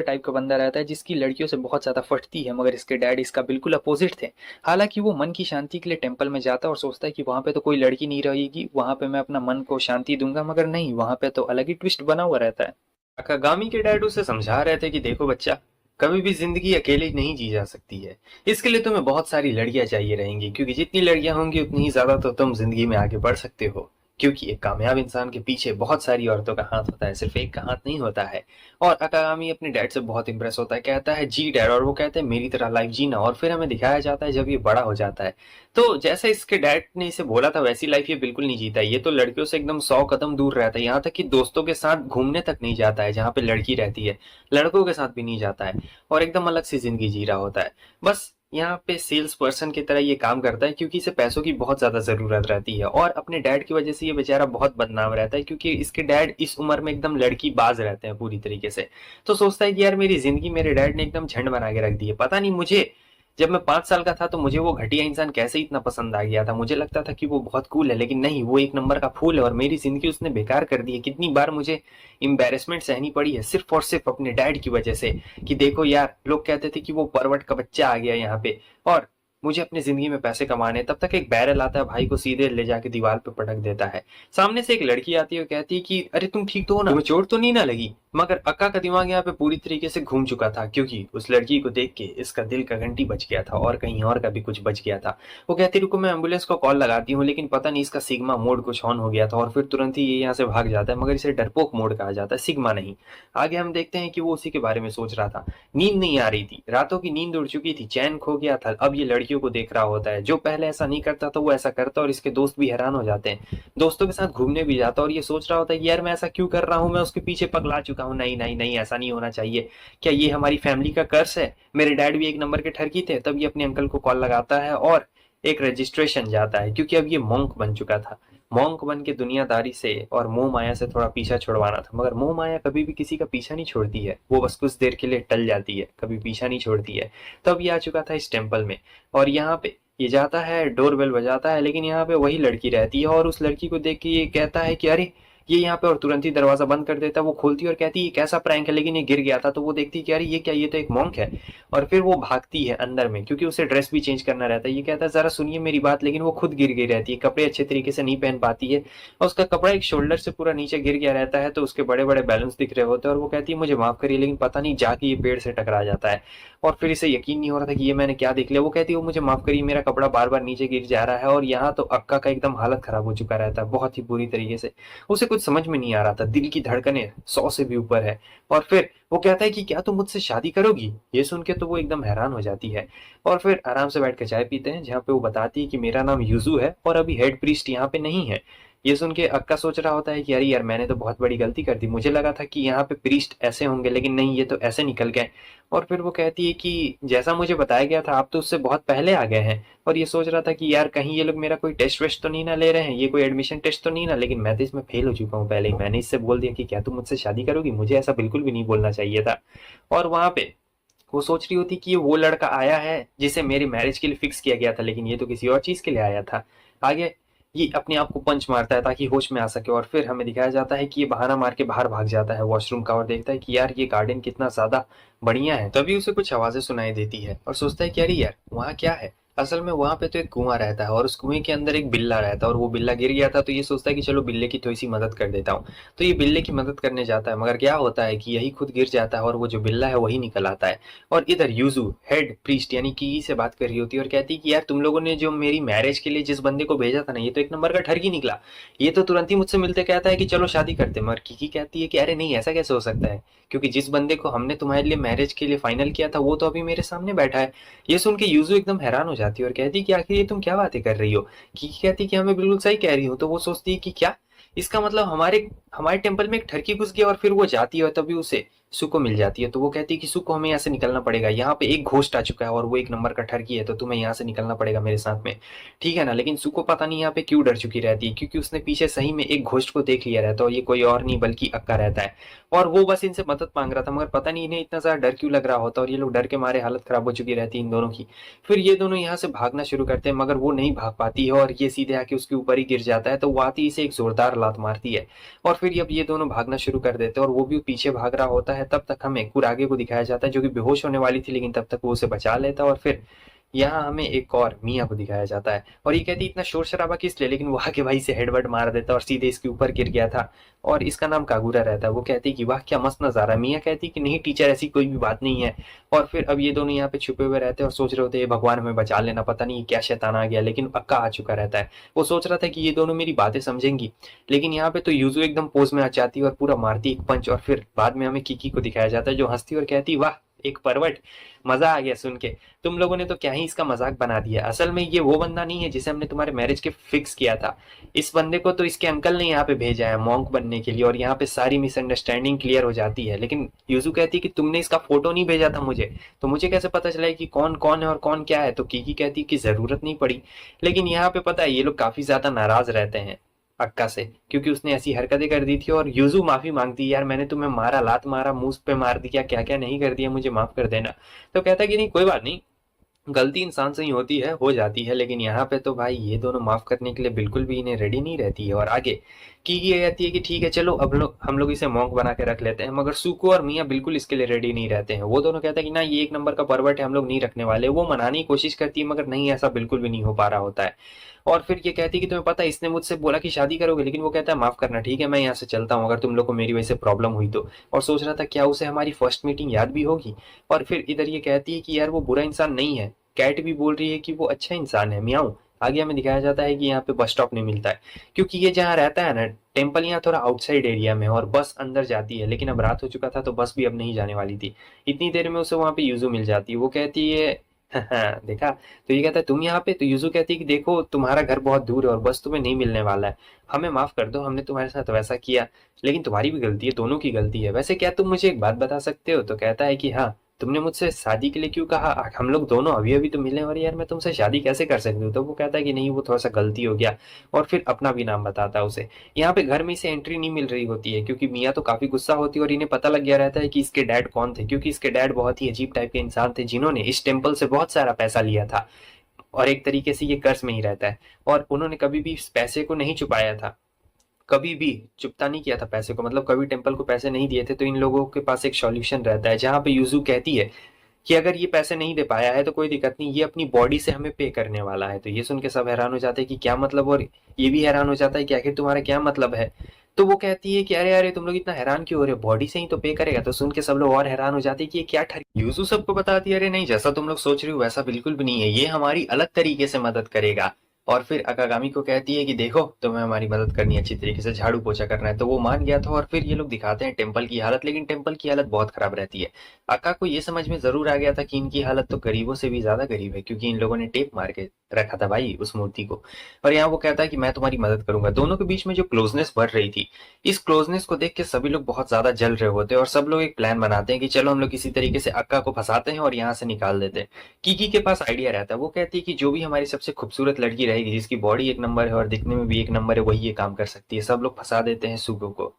Type का बंदा रहता है जिसकी लड़कियों से बहुत ज़्यादा फटती है, मगर इसके डैड इसका बिल्कुल अपोजिट थे। हालाँकि वो मन की शांति के लिए टेंपल में जाता है और सोचता है कि वहाँ पे तो कोई लड़की नहीं रहेगी, वहाँ पे मैं अपना मन को शांति दूँगा, मगर नहीं, वहाँ पे तो अलग ही ट्विस्ट बना हुआ रहता है। अकागामी के डैड उसे समझा रहे थे कि देखो बच्चा, कभी भी जिंदगी अकेले नहीं जी जा सकती है। इसके लिए तुम्हें बहुत सारी लड़कियां चाहिए रहेंगी, क्योंकि जितनी लड़कियां होंगी उतनी ही ज्यादा तो तुम जिंदगी में आगे बढ़ सकते हो। क्योंकि एक कामयाब इंसान के पीछे बहुत सारी औरतों का हाथ होता है, सिर्फ एक का हाथ नहीं होता है। और अकागामी अपने डैड से बहुत इंप्रेस होता है, कहता है जी डैड, और वो कहते हैं मेरी तरह लाइफ जीना। और फिर हमें दिखाया जाता है जब ये बड़ा हो जाता है, तो जैसे इसके डैड ने इसे बोला था वैसी लाइफ ये बिल्कुल नहीं जीता है। ये तो लड़कियों से एकदम 100 कदम दूर रहता है, यहाँ तक कि दोस्तों के साथ घूमने तक नहीं जाता है जहाँ पे लड़की रहती है, लड़कों के साथ भी नहीं जाता है, और एकदम अलग सी जिंदगी जी रहा होता है। बस यहाँ पे सेल्स पर्सन की तरह ये काम करता है, क्योंकि इसे पैसों की बहुत ज्यादा जरूरत रहती है। और अपने डैड की वजह से ये बेचारा बहुत बदनाम रहता है, क्योंकि इसके डैड इस उम्र में एकदम लड़की बाज रहते हैं पूरी तरीके से। तो सोचता है कि यार मेरी जिंदगी मेरे डैड ने एकदम झंड बना के रख दी है। पता नहीं मुझे, जब मैं 5 साल का था तो मुझे वो घटिया इंसान कैसे इतना पसंद आ गया था। मुझे लगता था कि वो बहुत कूल है, लेकिन नहीं, वो एक नंबर का फूल है और मेरी जिंदगी उसने बेकार कर दी है। कितनी बार मुझे एम्बेरसमेंट सहनी पड़ी है सिर्फ और सिर्फ अपने डैड की वजह से, कि देखो यार, लोग कहते थे कि वो परवट का बच्चा आ गया यहाँ पे, और मुझे अपनी जिंदगी में पैसे कमाने। तब तक एक बैरल आता है, भाई को सीधे ले जाके दीवार पे पटक देता है। सामने से एक लड़की आती है और कहती है कि अरे तुम ठीक तो हो ना, तुम्हें चोट तो नहीं ना लगी। मगर अक्का का दिमाग यहाँ पे पूरी तरीके से घूम चुका था, क्योंकि उस लड़की को देख के इसका दिल का घंटी बज गया था और कहीं और का भी कुछ बज गया था। वो कहती रुको मैं एम्बुलेंस को कॉल लगाती हूँ, लेकिन पता नहीं इसका सिग्मा मोड कुछ ऑन हो गया था और फिर तुरंत ही ये यहाँ से भाग जाता है। मगर इसे डरपोक मोड कहा जाता है, सिग्मा नहीं। आगे हम देखते हैं कि वो उसी के बारे में सोच रहा था। नींद नहीं आ रही थी, रातों की नींद उड़ चुकी थी, चैन खो गया था। अब ये लड़कियों को देख रहा होता है, जो पहले ऐसा नहीं करता था वो ऐसा करता, और इसके दोस्त भी हैरान हो जाते हैं। दोस्तों के साथ घूमने भी जाता और ये सोच रहा होता है कि यार मैं ऐसा क्यों कर रहा हूँ, मैं उसके पीछे पगला चुका हूँ। नहीं नहीं नहीं, ऐसा नहीं होना चाहिए। क्या ये हमारी फैमिली का कर्स है? मेरे डैड भी एक नंबर के ठरकी थे। तब ये अपने अंकल को कॉल लगाता है और एक रजिस्ट्रेशन जाता है, क्योंकि अब ये मॉन्क बन चुका था। मॉन्क बन के दुनियादारी से और मोह माया से थोड़ा पीछा छुड़वाना था। मगर मोह माया कभी भी किसी का पीछा नहीं छोड़ती है, वो बस कुछ देर के लिए टल जाती है, कभी पीछा नहीं छोड़ती है। तब ये आ चुका था इस टेम्पल में, और यहाँ पे ये जाता है, डोरबेल बजाता है, लेकिन यहाँ पे वही लड़की रहती है। और उस लड़की को देख के ये कहता है कि अरे ये यहाँ पे, और तुरंत ही दरवाजा बंद कर देता है। वो खोलती है और कहती है ये कैसा प्रैंक है, लेकिन ये गिर गया था। तो वो देखती है कि अरे ये क्या, ये तो एक मॉन्क है। और फिर वो भागती है अंदर में, क्योंकि उसे ड्रेस भी चेंज करना रहता है। ये कहता है जरा सुनिए मेरी बात, लेकिन वो खुद गिर गई रहती है, कपड़े अच्छे तरीके से नहीं पहन पाती है, और उसका कपड़ा एक शोल्डर से पूरा नीचे गिर गया रहता है, तो उसके बड़े बड़े बैलून्स दिख रहे होते हैं। और वो कहती है मुझे माफ करिए, लेकिन पता नहीं जाके ये पेड़ से टकरा जाता है। और फिर इसे यकीन नहीं हो रहा था कि ये मैंने क्या देख लिया। वो कहती है वो मुझे माफ करिए, मेरा कपड़ा बार बार नीचे गिर जा रहा है। और यहाँ तो अक्का का एकदम हालत खराब हो चुका रहता है, बहुत ही बुरी तरीके से। उसे कुछ समझ में नहीं आ रहा था, दिल की धड़कनें 100 से भी ऊपर है। और फिर वो कहता है कि क्या तुम मुझसे शादी करोगी? ये सुन के तो वो एकदम हैरान हो जाती है। और फिर आराम से बैठ कर चाय पीते हैं, जहाँ पे वो बताती है कि मेरा नाम यूजू है और अभी हेड प्रीस्ट यहाँ पे नहीं है। ये सुन के अक्का सोच रहा होता है कि अरे यार, मैंने तो बहुत बड़ी गलती कर दी। मुझे लगा था कि यहाँ पे प्रीस्ट ऐसे होंगे, लेकिन नहीं, ये तो ऐसे निकल गए। और फिर वो कहती है कि जैसा मुझे बताया गया था आप तो उससे बहुत पहले आ गए हैं। और ये सोच रहा था कि यार कहीं ये लोग मेरा कोई टेस्ट वेस्ट तो नहीं ना ले रहे हैं, ये कोई एडमिशन टेस्ट तो नहीं ना। लेकिन मैं तो इसमें फेल हो चुका हूँ पहले ही। मैंने इससे बोल दिया कि क्या तुम मुझसे शादी करोगी? मुझे ऐसा बिल्कुल भी नहीं बोलना चाहिए था। और वहां पे वो सोच रही होती कि ये वो लड़का आया है जिसे मेरी मैरिज के लिए फिक्स किया गया था, लेकिन ये तो किसी और चीज के लिए आया था। आगे ये अपने आप को पंच मारता है ताकि होश में आ सके। और फिर हमें दिखाया जाता है कि ये बहाना मार के बाहर भाग जाता है वॉशरूम का, और देखता है कि यार ये गार्डन कितना ज्यादा बढ़िया है। तभी उसे कुछ आवाजें सुनाई देती है और सोचता है कि अरे यार वहाँ क्या है। असल में वहां पे तो एक कुआं रहता है, और उस कुएं के अंदर एक बिल्ला रहता है, और वो बिल्ला गिर गया था। तो ये सोचता है कि चलो बिल्ले की थोड़ी सी मदद कर देता हूँ। तो ये बिल्ले की मदद करने जाता है, मगर क्या होता है कि यही खुद गिर जाता है और वो जो बिल्ला है वही निकल आता है। और इधर यूजू हेड प्रीस्ट यानी की से बात कर रही होती है और कहती है कि यार तुम लोगों ने जो मेरी मैरिज के लिए जिस बंदे को भेजा था ना, ये तो एक नंबर का ठरकी निकला। ये तो तुरंत ही मुझसे मिलते कहता है कि चलो शादी करते हैं। मगर की कहती है कि अरे नहीं, ऐसा कैसे हो सकता है, क्योंकि जिस बंदे को हमने तुम्हारे लिए मैरिज के लिए फाइनल किया था वो तो अभी मेरे सामने बैठा है। ये सुन के यूजू एकदम हैरान हो जाती है और कहती है कि आखिर ये तुम क्या बातें कर रही हो। की कहती है कि हमें बिल्कुल सही कह रही हूँ। तो वो सोचती है कि क्या, इसका मतलब हमारे हमारे टेम्पल में एक ठरकी घुस गया। और फिर वो जाती है और तभी उसे सुको मिल जाती है। तो वो कहती है कि सुको हमें यहाँ से निकलना पड़ेगा, यहाँ पे एक घोस्ट आ चुका है और वो एक नंबर का ठरकी है, तो तुम्हें यहाँ से निकलना पड़ेगा मेरे साथ में, ठीक है ना। लेकिन सुको पता नहीं यहाँ पे क्यों डर चुकी रहती है, क्योंकि उसने पीछे सही में एक घोस्ट को देख लिया रहता है, और ये कोई और नहीं बल्कि अक्का रहता है। और वो बस इनसे मदद मांग रहा था, मगर पता नहीं इन्हें इतना ज्यादा डर क्यों लग रहा होता, और ये लोग डर के मारे हालत खराब हो चुकी रहती है इन दोनों की। फिर ये दोनों यहाँ से भागना शुरू करते हैं, मगर वो नहीं भाग पाती है और ये सीधे आके उसके ऊपर ही गिर जाता है। तो वो आती इसे एक जोरदार लात मारती है, और फिर अब ये दोनों भागना शुरू कर देते हैं, और वो भी पीछे भाग रहा होता है। है तब तक हमें कुरागे को दिखाया जाता है जो कि बेहोश होने वाली थी, लेकिन तब तक वो उसे बचा लेता है। और फिर यहाँ हमें एक और मिया को दिखाया जाता है और ये कहती है इतना शोर शराबा किस लिए, लेकिन वो आके भाई से हेडबट मार देता है और सीधे इसके ऊपर गिर गया था और इसका नाम कागुरा रहता है। वो कहती है कि वाह क्या मस्त नजारा। मिया कहती है कि नहीं टीचर, ऐसी कोई भी बात नहीं है। और फिर अब ये दोनों यहाँ पे छुपे हुए रहते हैं और सोच रहे होते हैं भगवान हमें बचा लेना, पता नहीं क्या शैतान आ गया। लेकिन अक्का आ चुका रहता है। वो सोच रहा था कि ये दोनों मेरी बातें समझेंगी, लेकिन यहाँ पे तो यूजू एकदम पोज में आ जाती है और पूरा मारती एक पंच। और फिर बाद में हमें किकी को दिखाया जाता है जो हंसती और कहती वाह एक परवट, मजा आ गया सुन के। तुम लोगों ने तो क्या ही इसका मजाक बना दिया। असल में ये वो बंदा नहीं है जिसे हमने तुम्हारे मैरिज के फिक्स किया था। इस बंदे को तो इसके अंकल ने यहाँ पे भेजा है मॉन्क बनने के लिए, और यहाँ पे सारी मिसअंडरस्टैंडिंग क्लियर हो जाती है। लेकिन यूजू कहती है कि तुमने इसका फोटो नहीं भेजा था मुझे, तो मुझे कैसे पता चला कि कौन कौन है और कौन क्या है। तो कीकी कहती है कि जरूरत नहीं पड़ी। लेकिन यहाँ पे पता है ये लोग काफी ज्यादा नाराज रहते हैं अक्का से, क्योंकि उसने ऐसी हरकतें कर दी थी। और यूजू माफी मांगती है, यार मैंने तुम्हें मारा, लात मारा, मुंह पे मार दिया, क्या क्या नहीं कर दिया, मुझे माफ कर देना। तो कहता है कि नहीं कोई बात नहीं, गलती इंसान से ही होती है, हो जाती है। लेकिन यहाँ पे तो भाई ये दोनों माफ करने के लिए बिल्कुल भी इन्हें रेडी नहीं रहती है। और आगे की ये कहती है कि ठीक है चलो अब लोग हम लोग इसे मॉन्क बना के रख लेते हैं। मगर सुको और मियाँ बिल्कुल इसके लिए रेडी नहीं रहते हैं। वो दोनों कहते हैं कि ना ये एक नंबर का परवर्ट है, हम लोग नहीं रखने वाले। वो मनाने की कोशिश करती है मगर नहीं, ऐसा बिल्कुल भी नहीं हो पा रहा होता है। और फिर ये कहती है कि तुम्हें पता है इसने मुझसे बोला कि शादी करोगे, लेकिन वो कहता है माफ करना, ठीक है मैं यहाँ से चलता हूँ अगर तुम लोग को मेरी वजह से प्रॉब्लम हुई तो। और सोच रहा था क्या उसे हमारी फर्स्ट मीटिंग याद भी होगी। और फिर इधर ये कहती है कि यार वो बुरा इंसान नहीं है। कैट भी बोल रही है कि वो अच्छा इंसान है, मियाऊ। आगे हमें दिखाया जाता है कि यहाँ पे बस स्टॉप नहीं मिलता है, क्योंकि ये जहाँ रहता है ना टेम्पल यहाँ थोड़ा आउटसाइड एरिया में है और बस अंदर जाती है। लेकिन अब रात हो चुका था तो बस भी अब नहीं जाने वाली थी। इतनी देर में उसे वहां पे यूजू मिल जाती है। वो कहती है हाँ देखा, तो ये कहता है तुम यहाँ पे। तो यूजू कहती है कि देखो तुम्हारा घर बहुत दूर है और बस तुम्हें नहीं मिलने वाला है, हमें माफ कर दो, हमने तुम्हारे साथ वैसा किया, लेकिन तुम्हारी भी गलती है, दोनों की गलती है। वैसे क्या तुम मुझे एक बात बता सकते हो। तो कहता है कि हाँ, तुमने मुझसे शादी के लिए क्यों कहा, हम लोग दोनों अभी अभी तो मिले और यार मैं तुमसे शादी कैसे कर सकती हूँ। तो वो कहता है कि नहीं वो थोड़ा सा गलती हो गया। और फिर अपना भी नाम बताता है उसे। यहाँ पे घर में इसे एंट्री नहीं मिल रही होती है क्योंकि मियाँ तो काफी गुस्सा होती है और इन्हें पता लग गया रहता है कि इसके डैड कौन थे, क्योंकि इसके डैड बहुत ही अजीब टाइप के इंसान थे जिन्होंने इस टेम्पल से बहुत सारा पैसा लिया था। और एक तरीके से ये कर्ज में ही रहता है और उन्होंने कभी भी इस पैसे को नहीं छुपाया था, कभी भी चुकता नहीं किया था पैसे को, मतलब कभी टेम्पल को पैसे नहीं दिए थे। तो इन लोगों के पास एक सॉल्यूशन रहता है जहां पे यूजू कहती है कि अगर ये पैसे नहीं दे पाया है तो कोई दिक्कत नहीं, ये अपनी बॉडी से हमें पे करने वाला है। तो ये सुन के सब हैरान हो जाते हैं कि क्या मतलब, और ये भी हैरान हो जाता है कि आखिर तुम्हारा क्या मतलब है। तो वो कहती है कि अरे अरे तुम लोग इतना हैरान क्यों हो रहे हो, बॉडी से ही तो पे करेगा। तो सुन के सब लोग और हैरान हो जाते हैं कि ये क्या ठर। यूजू सबको बताती है अरे नहीं, जैसा तुम लोग सोच रहे हो वैसा बिल्कुल भी नहीं है, ये हमारी अलग तरीके से मदद करेगा। और फिर अकागामी को कहती है कि देखो तुम्हें हमारी मदद करनी है, अच्छी तरीके से झाड़ू पोछा करना है। तो वो मान गया था। और फिर ये लोग दिखाते हैं टेम्पल की हालत, लेकिन टेम्पल की हालत बहुत खराब रहती है। अक्का को ये समझ में जरूर आ गया था कि इनकी हालत तो गरीबों से भी ज्यादा गरीब है, क्योंकि इन लोगों ने टेप मार के रखा था भाई उस मूर्ति को। और यहाँ वो कहता है कि मैं तुम्हारी मदद करूंगा। दोनों के बीच में जो क्लोजनेस बढ़ रही थी, इस क्लोजनेस को देख के सभी लोग बहुत ज्यादा जल रहे होते हैं और सब लोग एक प्लान बनाते हैं कि चलो हम लोग किसी तरीके से अक्का को फंसाते हैं और यहाँ से निकाल देते हैं। कीकी के पास आइडिया रहता है। वो कहती है कि जो भी हमारी सबसे खूबसूरत लड़की रहेगी, जिसकी बॉडी एक नंबर है और दिखने में भी एक नंबर है, वही ये काम कर सकती है। सब लोग फंसा देते हैं सुगो को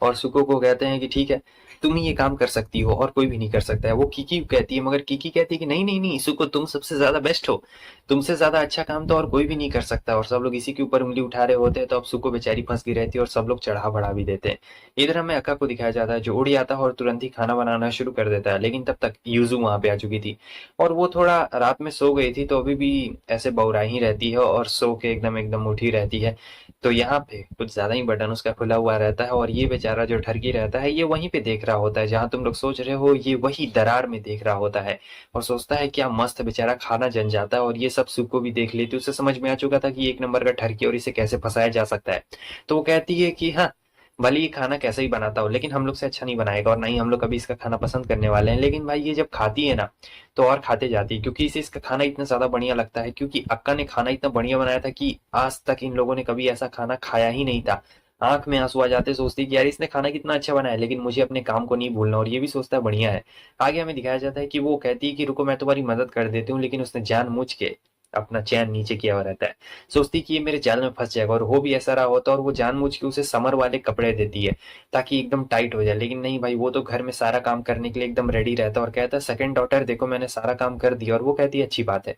और सुको को कहते हैं कि ठीक है तुम ही ये काम कर सकती हो और कोई भी नहीं कर सकता है। वो कीकी कहती है, मगर कीकी कहती है कि नहीं नहीं नहीं सुको, तुम सबसे ज्यादा बेस्ट हो, तुमसे ज्यादा अच्छा काम तो और कोई भी नहीं कर सकता। और सब लोग इसी के ऊपर उंगली उठा रहे होते हैं। तो अब सुको बेचारी फंस गई रहती है और सब लोग चढ़ा बढ़ा भी देते हैं। इधर हमें अक्का को दिखाया जाता है जो उड़ आता है और तुरंत ही खाना बनाना शुरू कर देता है। लेकिन तब तक यूजू वहां पे आ चुकी थी और वो थोड़ा रात में सो गई थी, तो अभी भी ऐसे बौराई ही रहती है और सो के एकदम एकदम उठी रहती है। तो यहाँ पे कुछ ज्यादा ही बटन उसका खुला हुआ रहता है और ये बेचारा जो ठरकी रहता है ये वहीं पे देख रहा होता है जहां तुम लोग सोच रहे हो, ये वही दरार में देख रहा होता है और सोचता है क्या मस्त बेचारा खाना जल जाता है। और ये सब सुको भी देख लेती, उसे समझ में आ चुका था कि ये एक नंबर का ठरकी और इसे कैसे फंसाया जा सकता है। तो वो कहती है कि हाँ भले ये खाना कैसे ही बनाता हो, लेकिन हम लोग से अच्छा नहीं बनाएगा और ना ही हम लोग कभी इसका खाना पसंद करने वाले हैं। लेकिन भाई ये जब खाती है ना तो और खाते जाती है, क्योंकि इसे इसका खाना इतना ज्यादा बढ़िया लगता है। क्योंकि अक्का ने खाना इतना बढ़िया बनाया था कि आज तक इन लोगों ने कभी ऐसा खाना खाया ही नहीं था। आंख में आंसू आ जाते, सोचती कि यार इसने खाना कितना अच्छा बनाया, लेकिन मुझे अपने काम को नहीं भूलना। और ये भी सोचता है बढ़िया है। आगे हमें दिखाया जाता है कि वो कहती है कि रुको मैं तुम्हारी मदद कर देती हूँ, लेकिन उसने जानबूझ के अपना चैन नीचे किया हुआ रहता है। सोचती कि ये मेरे जाल में फंस जाएगा और हो भी ऐसा रहा होता है। और वो जानबूझ के उसे समर वाले कपड़े देती है ताकि एकदम टाइट हो जाए। लेकिन नहीं भाई, वो तो घर में सारा काम करने के लिए एकदम रेडी रहता है और कहता है सेकंड डॉटर देखो मैंने सारा काम कर दिया। और वो कहती है अच्छी बात है।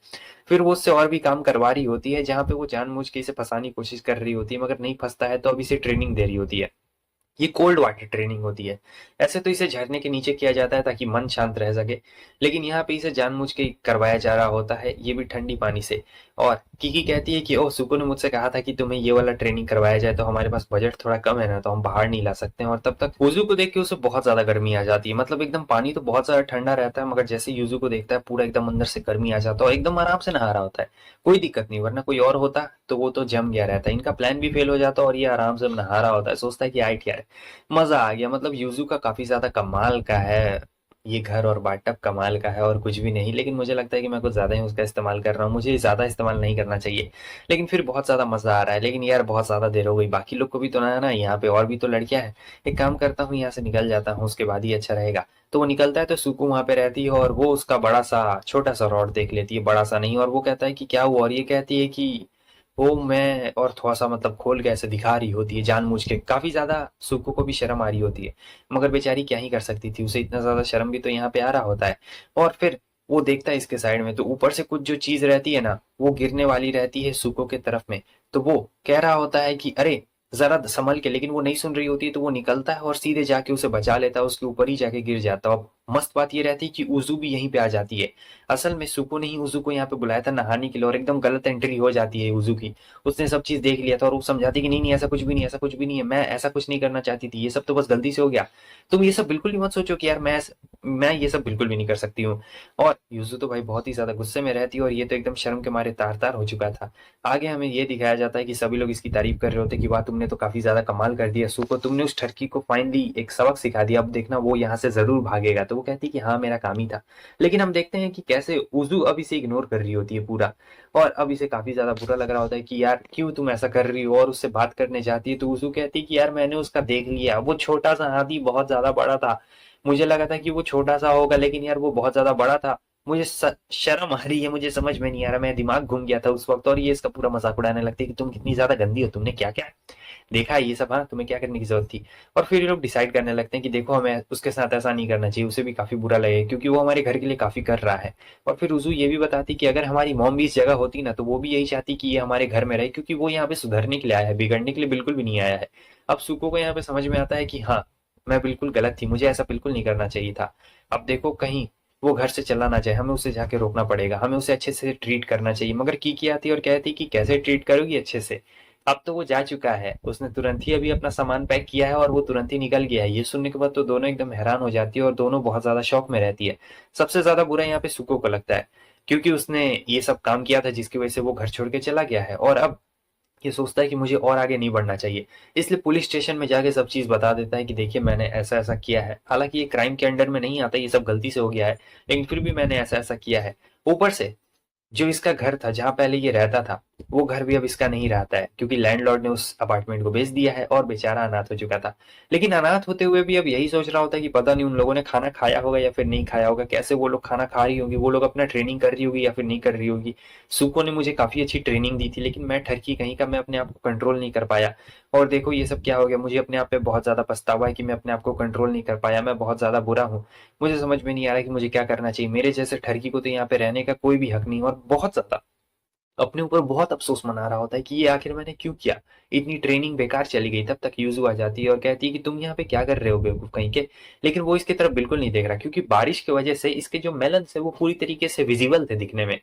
फिर वो उससे और भी काम करवा रही होती है जहाँ पे वो जानबूझ के इसे फंसाने की कोशिश कर रही होती है, मगर नहीं फंसता है तो अब इसे ट्रेनिंग दे रही होती है। ये कोल्ड वाटर ट्रेनिंग होती है। ऐसे तो इसे झरने के नीचे किया जाता है ताकि मन शांत रह सके, लेकिन यहाँ पे इसे जानबूझ के करवाया जा रहा होता है, ये भी ठंडी पानी से। और किकी कहती है कि ओह, सुको ने मुझसे कहा था कि तुम्हें ये वाला ट्रेनिंग करवाया जाए, तो हमारे पास बजट थोड़ा कम है ना, तो हम बाहर नहीं ला सकते हैं। और तब तक यूजू को देख के उसे बहुत ज्यादा गर्मी आ जाती है। मतलब एकदम पानी तो बहुत ज्यादा ठंडा रहता है, मगर जैसे यूजू को देखता है पूरा एकदम अंदर से गर्मी आ जाता है और एकदम आराम से नहा रहा होता है। कोई दिक्कत नहीं, वरना कोई और होता तो वो तो जम गया रहता है। इनका प्लान भी फेल हो जाता और ये आराम से नहा रहा होता है, सोचता है कि आइट यार, मजा आ गया। मतलब यूजू का काफी ज्यादा कमाल का है ये घर, और बाथटब कमाल का है और कुछ भी नहीं। लेकिन मुझे लगता है कि मैं कुछ ज्यादा ही उसका इस्तेमाल कर रहा हूँ, मुझे ज्यादा इस्तेमाल नहीं करना चाहिए। लेकिन फिर बहुत ज्यादा मजा आ रहा है। लेकिन यार बहुत ज्यादा देर हो गई, बाकी लोग को भी तो ना, यहाँ पे और भी तो लड़कियां हैं। एक काम करता हूँ, यहाँ से निकल जाता हूँ, उसके बाद ही अच्छा रहेगा। तो वो निकलता है तो सुकू वहां पे रहती है और वो उसका बड़ा सा छोटा सा रॉड देख लेती है, बड़ा सा नहीं। और वो कहता है कि क्या हुआ, और ये कहती है कि वो मैं, और थोड़ा-सा मतलब खोल के ऐसे दिखा रही होती है जानबूझ के। काफ़ी ज़्यादा सुको को भी शर्म आ रही होती है, मगर बेचारी क्या ही कर सकती थी, उसे इतना ज़्यादा शर्म भी तो यहाँ पे आ रहा होता है। और फिर वो देखता है इसके साइड में, तो ऊपर से कुछ जो चीज़ रहती है ना, वो गिरने वाली रहती है सुको के तरफ में। तो वो कह रहा होता है कि अरे! ज़रा संभल के, लेकिन वो नहीं सुन रही होती है, तो वो निकलता है और सीधे जाके उसे बचा लेता है, उसके ऊपर ही जाके गिर जाता है। अब मस्त बात ये रहती है कि उज़ू भी यहीं पे आ जाती है। असल में सुको ने ही उज़ू को यहाँ पे बुलाया था नहाने के लिए, और एकदम गलत एंट्री हो जाती है उज़ू की। उसने सब चीज़ देख लिया था और वो समझाती कि नहीं, नहीं ऐसा कुछ भी नहीं, ऐसा कुछ भी नहीं है, मैं ऐसा कुछ नहीं करना चाहती थी, ये सब तो बस गलती से हो गया। तुम ये सब बिल्कुल भी मत सोचो कि यार मैं ये सब बिल्कुल भी नहीं कर सकती हूँ। और युज़ु तो भाई बहुत ही ज़्यादा गुस्से में रहती है, और ये तो एकदम शर्म के मारे तार-तार हो चुका था। आगे हमें ये दिखाया जाता है कि सभी लोग इसकी तारीफ़ कर रहे होते हैं कि वाह! तुमने तो काफ़ी ज़्यादा कमाल कर दिया सुको, तुमने उस ठरकी को फाइनली एक सबक सिखा दिया, अब देखना वो यहाँ से ज़रूर भागेगा। तो वो कहती है कि हाँ, मेरा काम ही था। लेकिन हम देखते हैं कि कैसे उज़ु अब इसे इग्नोर कर रही होती है पूरा। और अब इसे काफ़ी ज़्यादा बुरा लग रहा होता है कि यार क्यों तुम ऐसा कर रही हो, और उससे बात करने जाती है तो उज़ु कहती है कि यार मैंने उसका देख लिया, वो छोटा-सा हाथी बहुत ज़्यादा बड़ा था। मुझे लगा था कि वो छोटा-सा होगा, लेकिन यार वो बहुत ज़्यादा बड़ा था। मुझे शर्म आ रही है, मुझे समझ में नहीं आ रहा, मैं दिमाग घूम गया था उस वक़्त। और ये इसका पूरा मज़ाक उड़ाने लगती है कि तुम कितनी ज़्यादा गंदी हो, तुमने क्या-क्या देखा है ये सब, हाँ, तुम्हें क्या करने की ज़रूरत थी? और फिर ये लोग डिसाइड करने लगते हैं कि देखो हमें उसके साथ ऐसा नहीं करना चाहिए, उसे भी काफ़ी बुरा लगेगा क्योंकि वो हमारे घर के लिए काफ़ी कर रहा है। और फिर उज़ू ये भी बताती कि अगर हमारी मॉम भी इस जगह होती ना, तो वो भी यही चाहती कि ये हमारे घर में रहे, क्योंकि वो यहाँ पे सुधरने के लिए आया है, बिगड़ने के लिए बिल्कुल भी नहीं आया है। अब सुको को यहाँ पे समझ में आता है कि हाँ, मैं बिल्कुल गलत थी, मुझे ऐसा बिल्कुल नहीं करना चाहिए था। अब देखो कहीं वो घर से चला ना जाए, हमें उसे जाके रोकना पड़ेगा, हमें उसे अच्छे से ट्रीट करना चाहिए। मगर कीकी आती है और कहती कि कैसे ट्रीट करोगी अच्छे से? अब तो वो जा चुका है, उसने तुरंत ही अभी अपना सामान पैक किया है और वो तुरंत ही निकल गया है। ये सुनने के बाद तो दोनों एकदम हैरान हो जाती है और दोनों बहुत ज़्यादा शॉक में रहती है। सबसे ज़्यादा बुरा यहाँ पे सुको को लगता है, क्योंकि उसने ये सब काम किया था जिसकी वजह से वो घर छोड़ के चला गया है, और अब ये सोचता है कि मुझे और आगे नहीं बढ़ना चाहिए। इसलिए पुलिस स्टेशन में जाके सब चीज़ बता देता है कि देखिए मैंने ऐसा-ऐसा किया है। हालाँकि ये क्राइम के अंडर में नहीं आता, ये सब गलती से हो गया है, लेकिन फिर भी मैंने ऐसा-ऐसा किया है। ऊपर से जो इसका घर था जहाँ पहले ये रहता था, वो घर भी अब इसका नहीं रहता है, क्योंकि लैंडलॉर्ड ने उस अपार्टमेंट को बेच दिया है और बेचारा अनाथ हो चुका था। लेकिन अनाथ होते हुए भी अब यही सोच रहा होता है कि पता नहीं उन लोगों ने खाना खाया होगा या फिर नहीं खाया होगा, कैसे वो लोग खाना खा रही होंगी, वो लोग अपना ट्रेनिंग कर रही होगी या फिर नहीं कर रही होगी। सुको ने मुझे काफ़ी अच्छी ट्रेनिंग दी थी, लेकिन मैं ठरकी कहीं का, मैं अपने आप को कंट्रोल नहीं कर पाया। और देखो ये सब क्या हो गया, मुझे अपने आप पे बहुत ज़्यादा पछतावा है कि मैं अपने आप को कंट्रोल नहीं कर पाया, मैं बहुत ज़्यादा बुरा हूँ। मुझे समझ में नहीं आ रहा कि मुझे क्या करना चाहिए। मेरे जैसे ठरकी को तो यहाँ पे रहने का कोई भी हक नहीं, और बहुत ज़्यादा अपने ऊपर बहुत अफ़सोस मना रहा होता है कि ये आखिर मैंने क्यों किया? इतनी ट्रेनिंग बेकार चली गई। तब तक युज़ु आ जाती है और कहती है कि तुम यहाँ पे क्या कर रहे हो बेवकूफ़ कहीं के? लेकिन वो इसकी तरफ बिल्कुल नहीं देख रहा, क्योंकि बारिश की वज़ह से इसके जो मेलन्स है वो पूरी तरीके से विज़िबल थे दिखने में।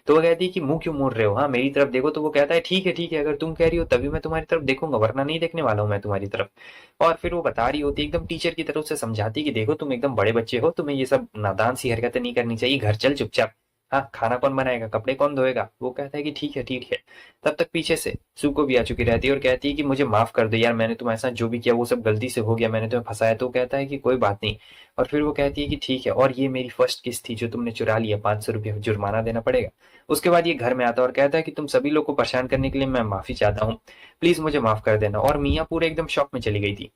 तो वो कहती है कि मुँह क्यों मोड़ रहे हो? हाँ, मेरी तरफ देखो। तो वो कहता है ठीक है, अगर तुम कह रही हो तभी मैं तुम्हारी तरफ देखूँगा, वरना नहीं देखने वाला हूँ मैं तुम्हारी तरफ। और फिर वो बता रही होती है एकदम टीचर की तरह, उसे समझाती है कि देखो तुम एकदम बड़े बच्चे हो, तुम्हें ये सब नादान सी हरकतें नहीं करनी चाहिए, घर चल चुपचाप। हाँ, खाना कौन बनाएगा, कपड़े कौन धोएगा? वो कहता है कि ठीक है, ठीक है। तब तक पीछे से सुको भी आ चुकी रहती है और कहती है कि मुझे माफ़ कर दो यार, मैंने तुम्हारे साथ जो भी किया वो सब गलती से हो गया, मैंने तुम्हें फँसाया। तो वो कहता है कि कोई बात नहीं। और फिर वो कहती है कि ठीक है, और ये मेरी फर्स्ट किस थी जो तुमने चुरा लिया, ₹500 जुर्माना देना पड़ेगा। उसके बाद ये घर में आता है और कहता है कि तुम सभी लोग को परेशान करने के लिए मैं माफ़ी चाहता हूँ। प्लीज़ मुझे माफ़ कर देना। और मियाँ पूरे एकदम शॉक में चली गई थी।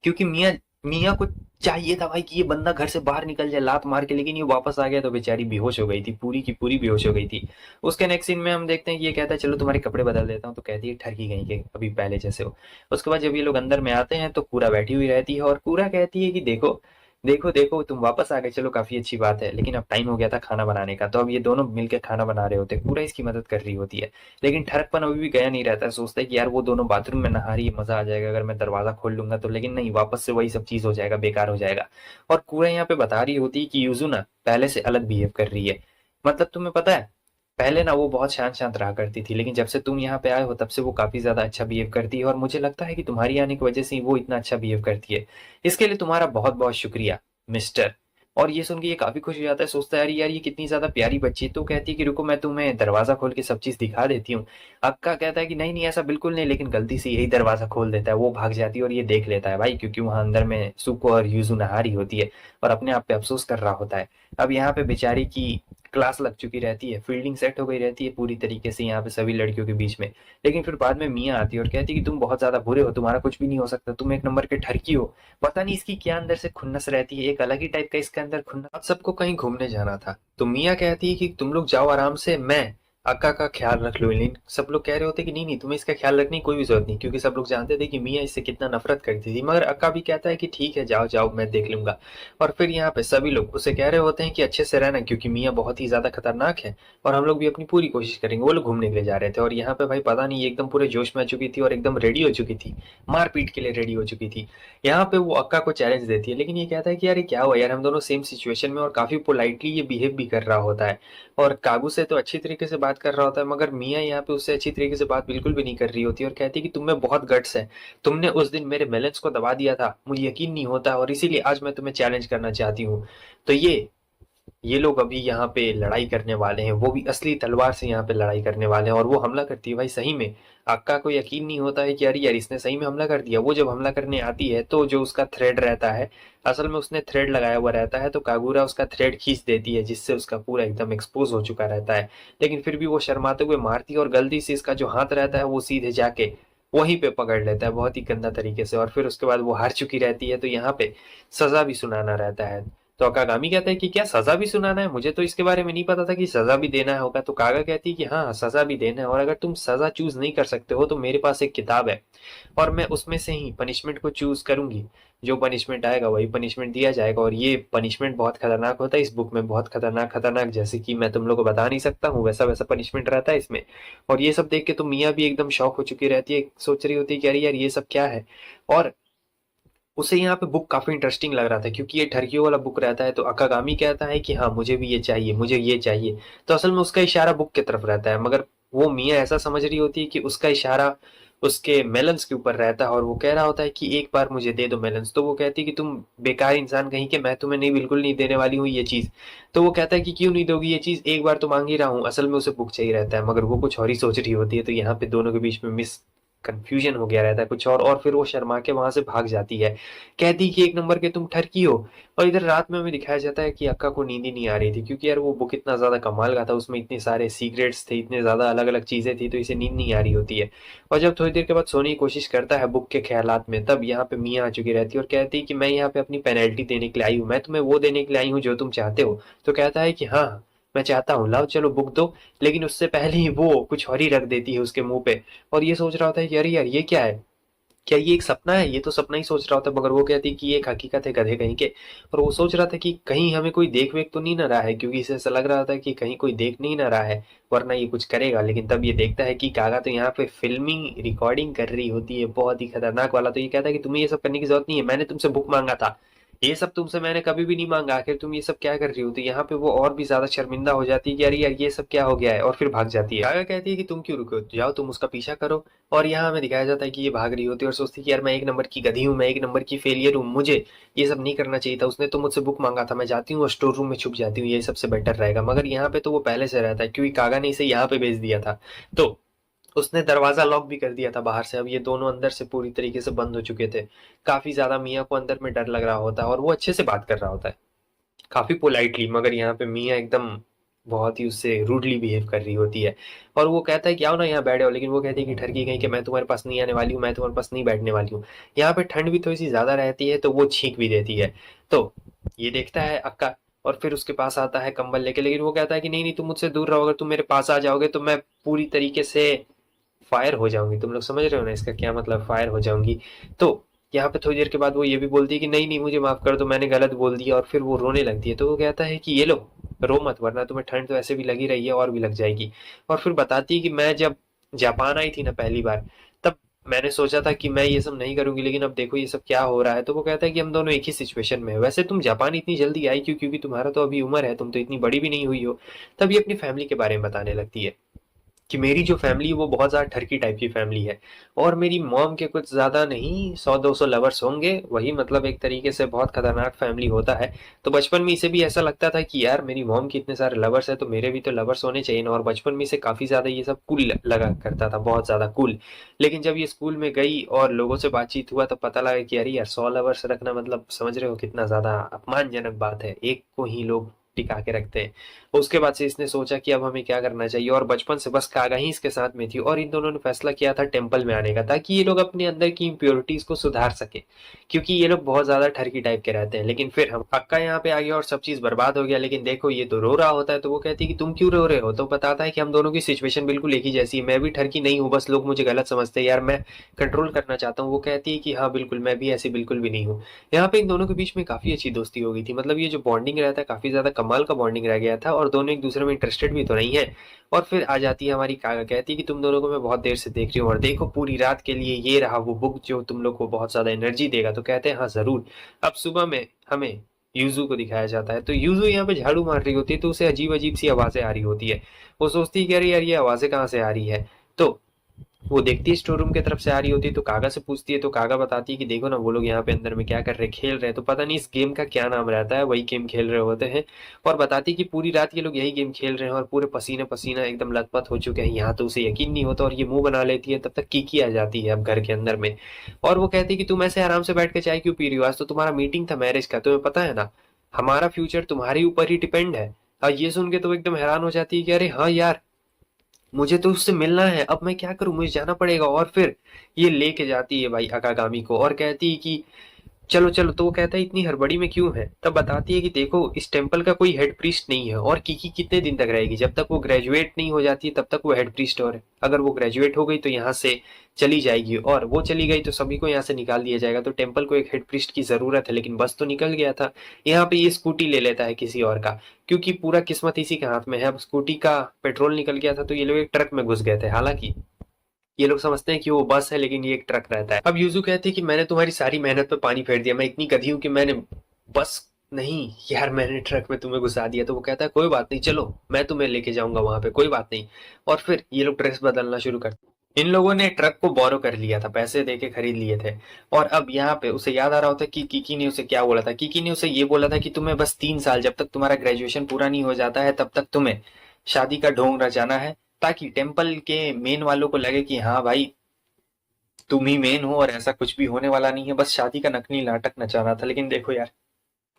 क्योंकि मियाँ मियाँ को चाहिए था भाई कि ये बंदा घर से बाहर निकल जाए लात मार के, लेकिन ये वापस आ गया तो बेचारी बेहोश हो गई थी, पूरी की पूरी बेहोश हो गई थी। उसके नेक्स्ट सीन में हम देखते हैं कि ये कहता है चलो तुम्हारे कपड़े बदल देता हूँ, तो कहती है ठरकी कहीं के, अभी पहले जैसे हो। उसके बाद जब ये लोग अंदर में आते हैं तो कूरा बैठी हुई रहती है और कूरा कहती है कि देखो देखो देखो तुम वापस आ गए, चलो काफी अच्छी बात है, लेकिन अब टाइम हो गया था खाना बनाने का, तो अब ये दोनों मिलकर खाना बना रहे होते, पूरा इसकी मदद कर रही होती है। लेकिन ठरकपन अभी भी गया नहीं रहता है, सोचता है कि यार वो दोनों बाथरूम में नहा रही है, मजा आ जाएगा अगर मैं दरवाजा खोल लूंगा तो, लेकिन नहीं, वापस से वही सब चीज हो जाएगा, बेकार हो जाएगा। और कूड़ा यहाँ पे बता रही होती है कि यूजू ना पहले से अलग बिहेव कर रही है। मतलब तुम्हें पता है, पहले ना वो बहुत शांत शांत रहा करती थी, लेकिन जब से तुम यहाँ पे आए हो तब से वो काफी ज्यादा अच्छा बिहेव करती है, और मुझे लगता है कि तुम्हारी आने की वजह से ही वो इतना अच्छा बिहेव करती है। इसके लिए तुम्हारा बहुत बहुत शुक्रिया मिस्टर। और ये सुन के ये काफी खुश हो जाता है, सोचता है यार यार ये कितनी ज्यादा प्यारी बच्ची है, तो कहती है कि रुको मैं तुम्हें दरवाजा खोल के सब चीज दिखा देती हूँ। अक्का कहता है कि नहीं नहीं ऐसा बिल्कुल नहीं, लेकिन गलती से यही दरवाजा खोल देता है, वो भाग जाती है और ये देख लेता है भाई, क्योंकि वहां अंदर में सुको और यूजू नहा रही होती है और अपने आप पे अफसोस कर रहा होता है। अब यहाँ पे बेचारी की क्लास लग चुकी रहती है, फील्डिंग सेट हो गई रहती है पूरी तरीके से यहाँ पे सभी लड़कियों के बीच में। लेकिन फिर बाद में मियाँ आती है और कहती है कि तुम बहुत ज्यादा बुरे हो, तुम्हारा कुछ भी नहीं हो सकता, तुम एक नंबर के ठरकी हो। पता नहीं इसकी क्या अंदर से खुन्नस रहती है, एक अलग ही टाइप का इसके अंदर खुन्नस। आज सबको कहीं घूमने जाना था, तो मियाँ कहती है कि तुम लोग जाओ आराम से, मैं अक्का का ख्याल रख लो। लेकिन सब लोग कह रहे होते कि नहीं नहीं तुम्हें इसका ख्याल रखने की कोई भी जरूरत नहीं, क्योंकि सब लोग जानते थे कि मियाँ इससे कितना नफरत करती थी। मगर अक्का भी कहता है कि ठीक है जाओ जाओ मैं देख लूंगा। और फिर यहाँ पे सभी लोग उसे कह रहे होते हैं कि अच्छे से रहना, क्योंकि मियाँ बहुत ही ज्यादा खतरनाक है और हम लोग भी अपनी पूरी कोशिश करेंगे। वो लोग घूमने के लिए जा रहे थे और यहाँ पे भाई पता नहीं एकदम पूरे जोश में आ चुकी थी और एकदम रेडी हो चुकी थी, मारपीट के लिए रेडी हो चुकी थी। यहाँ पे वो अक्का को चैलेंज देती है, लेकिन ये कहता है कि यार ये क्या हुआ यार, हम दोनों सेम सिचुएशन में, और काफी पोलाइटली ये बिहेव भी कर रहा होता है और काबू से तो अच्छी तरीके से बात कर रहा होता है, मगर मियाँ यहाँ पे उससे अच्छी तरीके से बात बिल्कुल भी नहीं कर रही होती और कहती है कि तुम में बहुत गट्स है, तुमने उस दिन मेरे मेलेंस को दबा दिया था, मुझे यकीन नहीं होता और इसीलिए आज मैं तुम्हें चैलेंज करना चाहती हूँ। तो ये लोग अभी यहाँ पे लड़ाई करने वाले हैं, वो भी असली तलवार से यहाँ पे लड़ाई करने वाले हैं, और वो हमला करती है भाई सही में। अक्का को यकीन नहीं होता है कि अरे यार इसने सही में हमला कर दिया। वो जब हमला करने आती है तो जो उसका थ्रेड रहता है, असल में उसने थ्रेड लगाया हुआ रहता है, तो कागुरा उसका थ्रेड खींच देती है, जिससे उसका पूरा एकदम एक्सपोज हो चुका रहता है। लेकिन फिर भी वो शर्माते हुए मारती है और गलती से इसका जो हाथ रहता है वो सीधे जाके वहीं पे पकड़ लेता है बहुत ही गंदा तरीके से, और फिर उसके बाद वो हार चुकी रहती है, तो यहाँ पे सजा भी सुनाना रहता है। तो अकागामी कहता है कि क्या सजा भी सुनाना है, मुझे तो इसके बारे में नहीं पता था कि सजा भी देना होगा। तो कागा कहती है कि हाँ सजा भी देना है, और अगर तुम सजा चूज नहीं कर सकते हो तो मेरे पास एक किताब है और मैं उसमें से ही पनिशमेंट को चूज करूंगी, जो पनिशमेंट आएगा वही पनिशमेंट दिया जाएगा। और ये पनिशमेंट बहुत खतरनाक होता है इस बुक में, बहुत खतरनाक खतरनाक, जैसे कि मैं तुम लोग को बता नहीं सकता हूँ, वैसा वैसा पनिशमेंट रहता है इसमें। और ये सब देख के तो मियाँ भी एकदम शौक हो चुकी रहती है, सोच रही होती है कि अरे यार ये सब क्या है। और उसे यहाँ पे बुक काफी इंटरेस्टिंग लग रहा था, क्योंकि ये ठरकियों वाला बुक रहता है, तो अकागामी कहता है कि हाँ मुझे भी ये चाहिए, मुझे ये चाहिए। तो असल में उसका इशारा बुक की तरफ रहता है, मगर वो मियाँ ऐसा समझ रही होती है कि उसका इशारा उसके मेलन्स के ऊपर रहता है, और वो कह रहा होता है कि एक बार मुझे दे दो मेलन्स। तो वो कहती है कि तुम बेकार इंसान कहीं के, मैं तुम्हें नहीं बिल्कुल नहीं देने वाली हूँ ये चीज। तो वो कहता है कि क्यों नहीं दोगी ये चीज, एक बार तो मांग ही रहा हूँ। असल में उसे बुक चाहिए रहता है, मगर वो कुछ और ही सोच रही होती है, तो यहाँ पे दोनों के बीच में मिस कंफ्यूजन हो गया रहता है कुछ और फिर वो शर्मा के वहां से भाग जाती है, कहती कि एक नंबर के तुम ठरकी हो। और इधर रात में हमें दिखाया जाता है कि अक्का को नींद ही नहीं आ रही थी, क्योंकि यार वो बुक इतना ज्यादा कमाल का था, उसमें इतने सारे सीक्रेट्स थे, इतने ज्यादा अलग अलग चीजें थी, तो इसे नींद नहीं आ रही होती है। और जब थोड़ी देर के बाद सोने की कोशिश करता है बुक के ख्यालात में, तब यहाँ पे मियाँ आ चुकी रहती है और कहती है कि मैं यहाँ पे अपनी पेनल्टी देने के लिए आई हूँ, मैं तुम्हें वो देने के लिए आई हूँ जो तुम चाहते हो। तो कहता है कि हाँ मैं चाहता हूँ, लाओ चलो बुक दो। लेकिन उससे पहले ही वो कुछ और ही रख देती है उसके मुंह पे, और ये सोच रहा होता है कि अरे यार ये क्या है, क्या ये एक सपना है, ये तो सपना ही सोच रहा होता है, मगर वो कहती कि ये एक हकीकत है गधे कहीं के। और वो सोच रहा था कि कहीं हमें कोई देख वेख तो नहीं ना रहा है, क्योंकि इसे ऐसा लग रहा था कि कहीं कोई देख नहीं ना रहा है, वरना ये कुछ करेगा। लेकिन तब ये देखता है कि कागा तो यहाँ पे फिल्मिंग रिकॉर्डिंग कर रही होती है, बहुत ही खतरनाक वाला। तो ये कहता है कि तुम्हें ये सब करने की जरूरत नहीं है, मैंने तुमसे बुक मांगा था, ये सब तुमसे मैंने कभी भी नहीं मांगा, आखिर तुम ये सब क्या कर रही हो। तो यहाँ पे वो और भी ज्यादा शर्मिंदा हो जाती है कि अरे यार ये सब क्या हो गया है, और फिर भाग जाती है। कागा कहती है कि तुम क्यों रुके हो, जाओ तुम उसका पीछा करो। और यहाँ हमें दिखाया जाता है कि ये भाग रही होती है और सोचती है कि यार मैं एक नंबर की गधी हूँ, मैं एक नंबर की फेलियर हूँ, मुझे ये सब नहीं करना चाहिए था, उसने तो मुझसे बुक मांगा था, मैं जाती हूँ और स्टोर रूम में छुप जाती हूँ, ये सबसे बेटर रहेगा। मगर यहाँ पे तो वो पहले से रहता है, क्योंकि कागा ने इसे यहाँ पे भेज दिया था, तो उसने दरवाजा लॉक भी कर दिया था बाहर से। अब ये दोनों अंदर से पूरी तरीके से बंद हो चुके थे। काफी ज्यादा मियाँ को अंदर में डर लग रहा होता है और वो अच्छे से बात कर रहा होता है, काफी पोलाइटली, मगर यहाँ पे मियाँ एकदम बहुत ही उससे रूडली बिहेव कर रही होती है। और वो कहता है कि आओ ना यहाँ बैठे हो, लेकिन वो कहती है कि ठरकी कहीं कि मैं तुम्हारे पास नहीं आने वाली हूँ, मैं तुम्हारे पास नहीं बैठने वाली हूँ। यहाँ पे ठंड भी थोड़ी सी ज्यादा रहती है, तो वो छींक भी देती है। तो ये देखता है अक्का और फिर उसके पास आता है कंबल लेके, लेकिन वो कहता है कि नहीं नहीं तुम मुझसे दूर रहो, अगर तुम मेरे पास आ जाओगे तो मैं पूरी तरीके से फायर हो जाऊंगी। तुम लोग समझ रहे हो ना इसका क्या मतलब, फायर हो जाऊंगी। तो यहाँ पे थोड़ी देर के बाद वो ये भी बोलती है कि नहीं नहीं मुझे माफ कर दो, मैंने गलत बोल दिया, और फिर वो रोने लगती है। तो वो कहता है कि ये लो, रो मत वरना तुम्हें ठंड तो ऐसे भी लगी रही है और भी लग जाएगी। और फिर बताती है कि मैं जब जापान आई थी ना पहली बार, तब मैंने सोचा था कि मैं ये सब नहीं करूंगी, लेकिन अब देखो ये सब क्या हो रहा है। तो वो कहता है कि हम दोनों एक ही सिचुएशन में है। वैसे तुम जापान इतनी जल्दी आई क्यों? क्योंकि तुम्हारा तो अभी उम्र है, तुम तो इतनी बड़ी भी नहीं हुई हो। तब ये अपनी फैमिली के बारे में बताने लगती है कि मेरी जो फैमिली है वो बहुत ज़्यादा ठरकी टाइप की फैमिली है, और मेरी मॉम के कुछ ज़्यादा नहीं 100-200 लवर्स होंगे, वही मतलब एक तरीके से बहुत खतरनाक फैमिली होता है। तो बचपन में इसे भी ऐसा लगता था कि यार मेरी मॉम के इतने सारे लवर्स है तो मेरे भी तो लवर्स होने चाहिए ना, और बचपन में इसे काफ़ी ज़्यादा ये सब कूल लगा करता था, बहुत ज़्यादा कूल। लेकिन जब ये स्कूल में गई और लोगों से बातचीत हुआ तब पता लगा कि अरे यार 100 लवर्स रखना मतलब समझ रहे हो कितना ज़्यादा अपमानजनक बात है, एक को ही लोग टिका के रखते हैं। उसके बाद से इसने सोचा कि अब हमें क्या करना चाहिए, और बचपन से बस कागा ही इसके साथ में थी, और इन दोनों ने फैसला किया था टेम्पल में आने का, ताकि ये लोग अपने अंदर की इम्प्योरिटीज को सुधार सके, क्योंकि ये लोग बहुत ज्यादा ठरकी टाइप के रहते हैं। लेकिन फिर हम अक्का यहाँ पे आ गया और सब चीज बर्बाद हो गया। लेकिन देखो ये तो रो रहा होता है, तो वो कहती है कि तुम क्यों रो रहे हो? तो बताता है कि हम दोनों की सिचुएशन बिल्कुल एक ही जैसी है, मैं भी ठरकी नहीं हूँ, बस लोग मुझे गलत समझते हैं यार, मैं कंट्रोल करना चाहता हूँ। वो कहती है कि हाँ बिल्कुल, मैं भी ऐसी बिल्कुल भी नहीं हूँ। यहाँ पे इन दोनों के बीच में काफी अच्छी दोस्ती हो गई थी, मतलब ये जो बॉन्डिंग रहता है काफी ज्यादा कमाल का बॉन्डिंग रह गया था, और दोनों एक दूसरे में इंटरेस्टेड भी तो नहीं है। और फिर आ जाती है हमारी कागा, कहती है कि तुम दोनों को मैं बहुत देर से देख रही हूँ, और देखो पूरी रात के लिए ये रहा वो बुक जो तुम लोग को बहुत ज्यादा एनर्जी देगा। तो कहते हैं हाँ जरूर। अब सुबह में हमें यूजू को दिखाया जाता है, तो यूजू यहाँ पे झाड़ू मार रही होती है, तो उसे अजीब अजीब सी आवाजें आ रही होती है। वो सोचती है कि अरे यार ये आवाजें कहाँ से आ रही है। तो वो देखती है स्टोर रूम की तरफ से आ रही होती है, तो कागा से पूछती है, तो कागा बताती है कि देखो ना वो लोग यहाँ पे अंदर में क्या कर रहे हैं, खेल रहे हैं। तो पता नहीं इस गेम का क्या नाम रहता है, वही गेम खेल रहे होते हैं। और बताती है कि पूरी रात ये लोग यही गेम खेल रहे हैं और पूरे पसीने पसीना एकदम लथपथ हो चुके हैं। यहाँ तो उसे यकीन नहीं होता और ये मुंह बना लेती है। तब तक कीकी आ जाती है अब घर के अंदर में, और वो कहती है कि तुम ऐसे आराम से बैठ के चाय क्यों पी रही हो? आज तो तुम्हारा मीटिंग था मैरिज का, तुम्हें पता है ना हमारा फ्यूचर तुम्हारे ऊपर ही डिपेंड है। और ये सुन के तो एकदम हैरान हो जाती है कि अरे हाँ यार, मुझे तो उससे मिलना है, अब मैं क्या करूं, मुझे जाना पड़ेगा। और फिर ये लेके जाती है भाई अकागामी को, और कहती है कि चलो चलो। तो वो कहता है इतनी हड़बड़ी में क्यों है? तब बताती है कि देखो इस टेम्पल का कोई हेड प्रीस्ट नहीं है, और कीकी कितने दिन तक रहेगी? जब तक वो ग्रेजुएट नहीं हो जाती तब तक वो हेड प्रीस्ट और है। अगर वो ग्रेजुएट हो गई तो यहाँ से चली जाएगी, और वो चली गई तो सभी को यहाँ से निकाल दिया जाएगा। तो टेम्पल को एक हेड प्रीस्ट की जरूरत है, लेकिन बस तो निकल गया था। यहाँ पे ये स्कूटी ले लेता है किसी और का, क्योंकि पूरा किस्मत इसी के हाथ में है। अब स्कूटी का पेट्रोल निकल गया था तो ये लोग एक ट्रक में घुस गए थे। हालांकि ये लोग समझते हैं कि वो बस है, लेकिन ये एक ट्रक रहता है। अब यूजू कहते हैं कि मैंने तुम्हारी सारी मेहनत पे पानी फेर दिया, मैं इतनी गधी हूं कि मैंने बस नहीं यार, मैंने ट्रक में तुम्हें घुसा दिया। तो वो कहता है कोई बात नहीं, चलो मैं तुम्हें लेके जाऊंगा वहां पे, कोई बात नहीं। और फिर ये लोग ड्रेस बदलना शुरू करते हैं। इन लोगों ने ट्रक को बोरो कर लिया था, पैसे दे के खरीद लिए थे। और अब यहाँ पे उसे याद आ रहा होता है कि कीकी ने उसे क्या बोला था। कीकी ने उसे ये बोला था कि तुम्हें बस 3 साल, जब तक तुम्हारा ग्रेजुएशन पूरा नहीं हो जाता है तब तक तुम्हें शादी का ढोंग रचाना है, ताकि टेम्पल के मेन वालों को लगे कि हाँ भाई तुम ही मेन हो, और ऐसा कुछ भी होने वाला नहीं है, बस शादी का नकली नाटक नचाना था। लेकिन देखो यार,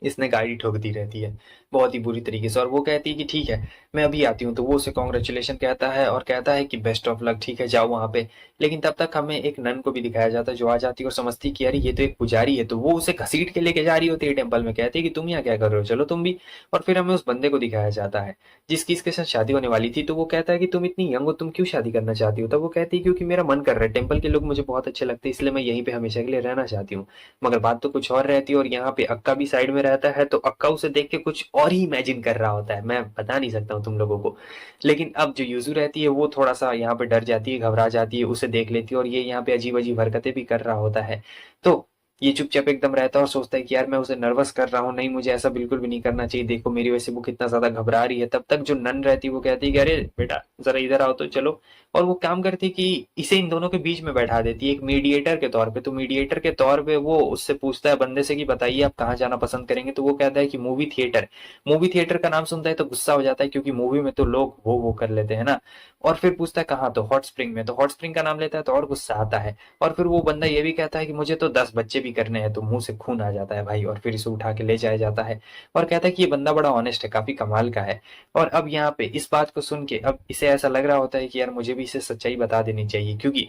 इसने गाड़ी ठोक दी रहती है बहुत ही बुरी तरीके से, और वो कहती है कि ठीक है मैं अभी आती हूँ। तो वो उसे कॉन्ग्रेचुलेशन कहता है और कहता है कि बेस्ट ऑफ लक, ठीक है जाओ वहां पे। लेकिन तब तक हमें एक नन को भी दिखाया जाता है जो आ जाती है और समझती है कि यार ये तो एक पुजारी है। तो वो उसे घसीट के लेके जा रही होती है टेम्पल में, कहती है कि तुम यहाँ क्या कर रहे हो, चलो तुम भी। और फिर हमें उस बंदे को दिखाया जाता है जिसकी इसके साथ शादी होने वाली थी। तो वो कहता है कि तुम इतनी यंग हो, तुम क्यों शादी करना चाहती हो? तब वो कहती है क्योंकि मेरा मन कर रहा है, टेम्पल के लोग मुझे बहुत अच्छे लगते हैं, इसलिए मैं यहीं पे हमेशा के लिए रहना चाहती हूँ। मगर बात तो कुछ और रहती है, और यहाँ पे अक्का भी साइड में रहता है। तो अक्का उसे देख के कुछ और ही इमेजिन कर रहा होता है, मैं बता नहीं सकता हूँ तुम लोगों को। लेकिन अब जो यूजू रहती है वो थोड़ा सा यहाँ पे डर जाती है, घबरा जाती है, उसे देख लेती है, और ये यहाँ पे अजीब अजीब हरकतें भी कर रहा होता है। तो ये चुपचाप एकदम रहता है और सोचता है कि यार मैं उसे नर्वस कर रहा हूँ, नहीं मुझे ऐसा बिल्कुल भी नहीं करना चाहिए, देखो मेरी वजह से वो कितना ज्यादा घबरा रही है। तब तक जो नन रहती है वो कहती है कि अरे बेटा जरा इधर आओ तो चलो। और वो काम करती है कि इसे इन दोनों के बीच में बैठा देती है एक मीडिएटर के तौर पे। तो मीडिएटर के तौर पे वो उससे पूछता है बंदे से कि बताइए आप कहाँ जाना पसंद करेंगे? तो वो कहता है कि मूवी थिएटर। मूवी थिएटर का नाम सुनता है तो गुस्सा हो जाता है, क्योंकि मूवी में तो लोग वो कर लेते हैं ना। और फिर पूछता है कहाँ? तो हॉट स्प्रिंग में। तो हॉट स्प्रिंग का नाम लेता है तो और गुस्सा आता है। और फिर वो बंदा ये भी कहता है कि मुझे तो 10 बच्चे भी करने हैं। तो मुंह से खून आ जाता है भाई, और फिर इसे उठा के ले जाया जाता है। और कहता है कि ये बंदा बड़ा ऑनेस्ट है, काफी कमाल का है। और अब यहाँ पे इस बात को सुन के अब इसे ऐसा लग रहा होता है कि यार मुझे भी इसे सच्चाई बता देनी चाहिए, क्योंकि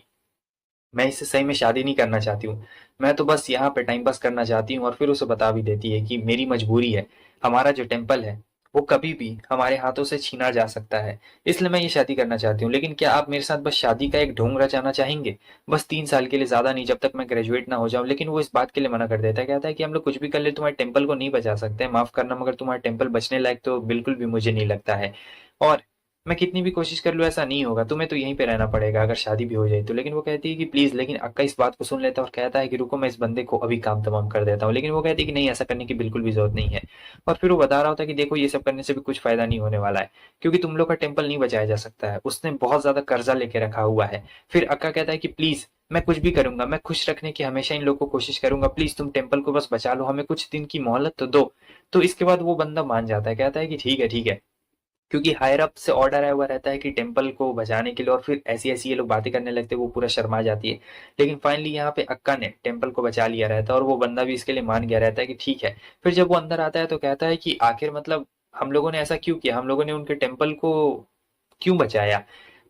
मैं इससे सही में शादी नहीं करना चाहती हूँ, मैं तो बस यहाँ पे टाइम पास करना चाहती हूँ। और फिर उसे बता भी देती है कि मेरी मजबूरी है, हमारा जो टेम्पल है वो कभी भी हमारे हाथों से छीना जा सकता है। इसलिए मैं ये शादी करना चाहती हूँ। लेकिन क्या आप मेरे साथ बस शादी का एक ढोंग रचाना चाहेंगे? बस 3 साल के लिए, ज़्यादा नहीं, जब तक मैं ग्रेजुएट ना हो जाऊँ। लेकिन वो इस बात के लिए मना कर देता है, कहता है कि हम लोग कुछ भी कर लें, तुम्हारे टेम्पल को नहीं बचा सकते हैं, माफ़ करना, मगर तुम्हारा टेम्पल बचने लायक तो बिल्कुल भी मुझे नहीं लगता है। और मैं कितनी भी कोशिश कर लूँ ऐसा नहीं होगा, तुम्हें तो यहीं पे रहना पड़ेगा अगर शादी भी हो जाए तो। लेकिन वो कहती है कि प्लीज़, लेकिन अक्का इस बात को सुन लेता है और कहता है कि रुको, मैं इस बंदे को अभी काम तमाम कर देता हूँ। लेकिन वो कहती है कि नहीं, ऐसा करने की बिल्कुल भी ज़रूरत नहीं है। और फिर वो बता रहा होता है कि देखो, ये सब करने से भी कुछ फ़ायदा नहीं होने वाला है, क्योंकि तुम लोग का टेम्पल नहीं बचाया जा सकता है। उसने बहुत ज़्यादा कर्ज़ा लेके रखा हुआ है। फिर अक्का कहता है कि प्लीज़, मैं कुछ भी करूँगा, मैं खुश रखने की हमेशा इन लोगों को कोशिश करूँगा, प्लीज़ तुम टेम्पल को बस बचा लो, हमें कुछ दिन की मोहलत तो दो। तो इसके बाद वो बंदा मान जाता है, कहता है कि ठीक है, ठीक है। क्योंकि हायर अप से ऑर्डर आया हुआ रहता है कि टेम्पल को बचाने के लिए, और फिर ऐसी-ऐसी ये लोग बातें करने लगते हैं, वो पूरा शर्मा जाती है। लेकिन फाइनली यहाँ पे अक्का ने टेम्पल को बचा लिया रहता है और वो बंदा भी इसके लिए मान गया रहता है कि ठीक है। फिर जब वो अंदर आता है तो कहता है कि आखिर मतलब हम लोगों ने ऐसा क्यों किया? हम लोगों ने उनके टेम्पल को क्यों बचाया?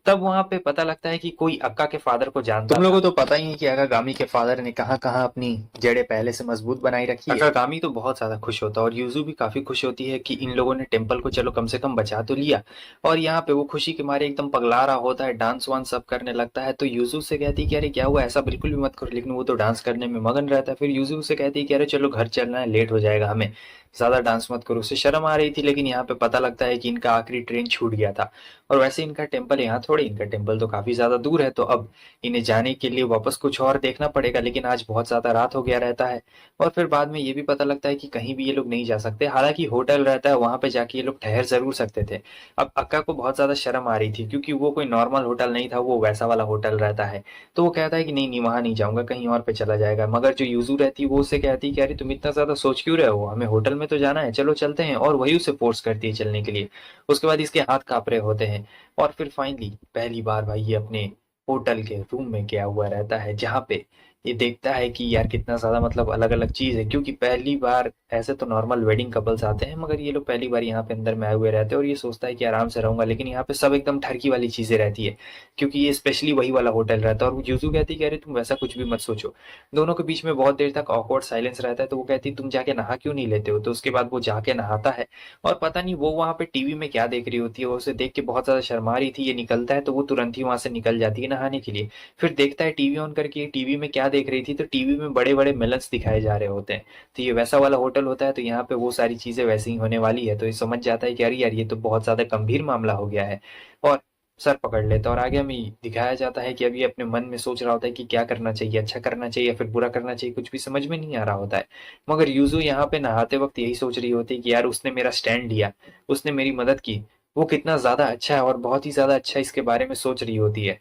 तब वहाँ पे पता लगता है कि कोई अक्का के फादर को जानता तुम था। लोगों को तो पता ही है कि अगागामी के फादर ने कहाँ-कहाँ अपनी जड़ें पहले से मजबूत बनाई रखी है। अकागामी तो बहुत ज़्यादा खुश होता है और यूज़ू भी काफ़ी खुश होती है कि इन लोगों ने टेम्पल को चलो कम से कम बचा तो लिया। और यहाँ पे वो खुशी के मारे एकदम पगला रहा होता है, डांस वांस सब करने लगता है। तो यूज़ू से कहती है कि अरे क्या हुआ, ऐसा बिल्कुल भी मत करो। लेकिन वो तो डांस करने में मगन रहता है। फिर यूज़ू से कहती है कि अरे चलो घर चलना है, लेट हो जाएगा हमें, ज़्यादा डांस मत करो। उसे शर्म आ रही थी, लेकिन यहाँ पे पता लगता है कि इनका आखिरी ट्रेन छूट गया था। और वैसे इनका टेम्पल यहाँ थोड़ी, इनका टेम्पल तो काफ़ी ज़्यादा दूर है, तो अब इन्हें जाने के लिए वापस कुछ और देखना पड़ेगा। लेकिन आज बहुत ज़्यादा रात हो गया रहता है। और फिर बाद में ये भी पता लगता है कि कहीं भी ये लोग नहीं जा सकते। हालाँकि होटल रहता है, वहाँ पे जाके ये लोग ठहर ज़रूर सकते थे। अब अक्का को बहुत ज़्यादा शर्म आ रही थी, क्योंकि वो कोई नॉर्मल होटल नहीं था, वो वैसा वाला होटल रहता है। तो वो कहता है कि नहीं, नहीं, वहाँ नहीं जाऊँगा, कहीं और पे चला जाएगा। मगर जो यूज़ू रहती है वो उससे कहती है कि अरे तुम इतना ज़्यादा सोच क्यों रहे हो? हमें होटल में तो जाना है, चलो चलते हैं। और वही उसे फ़ोर्स करती है चलने के लिए। उसके बाद इसके हाथ काँप रहे होते हैं। और फिर फाइनली पहली बार भाई ये अपने होटल के रूम में गया हुआ रहता है, जहाँ पे ये देखता है कि यार कितना ज़्यादा मतलब अलग-अलग चीज़ है, क्योंकि पहली बार ऐसे तो नॉर्मल वेडिंग कपल्स आते हैं, मगर ये लोग पहली बार यहाँ पे अंदर में आए हुए रहते हैं और ये सोचता है कि आराम से रहूँगा, लेकिन यहाँ पे सब एकदम ठरकी वाली चीज़ें रहती है, क्योंकि ये स्पेशली वही वाला होटल रहता है। और वो यूज़ू कहती है कि अरे तुम वैसा कुछ भी मत सोचो। दोनों के बीच में बहुत देर तक ऑकवर्ड साइलेंस रहता है, तो वो कहती है तुम जाके नहा क्यों नहीं लेते हो? तो उसके बाद वो जाके नहाता है। और पता नहीं वो वहाँ पे टीवी में क्या देख रही होती है, वो उसे देख के बहुत ज़्यादा शर्मा रही थी। ये निकलता है तो वो तुरंत ही वहाँ से निकल जाती है नहाने के लिए। फिर देखता है टीवी ऑन करके, टीवी में क्या देख रही थी, तो टीवी में बड़े-बड़े मेलन्स दिखाए जा रहे होते हैं। तो ये वैसा वाला होटल होता है, तो यहाँ पे वो सारी चीज़ें वैसे ही होने वाली है। तो ये समझ जाता है कि अरे यार, ये तो बहुत ज़्यादा गंभीर मामला हो गया है, और सर पकड़ लेता है। और आगे हमें दिखाया जाता है कि अभी अपने मन में सोच रहा होता है कि क्या करना चाहिए, अच्छा करना चाहिए या फिर बुरा करना चाहिए, कुछ भी समझ में नहीं आ रहा होता है। मगर यूज़ू यहाँ पे नहाते वक़्त यही सोच रही होती है कि यार उसने मेरा स्टैंड लिया, उसने मेरी मदद की, वो कितना ज़्यादा अच्छा है, और बहुत ही ज़्यादा अच्छा इसके बारे में सोच रही होती है।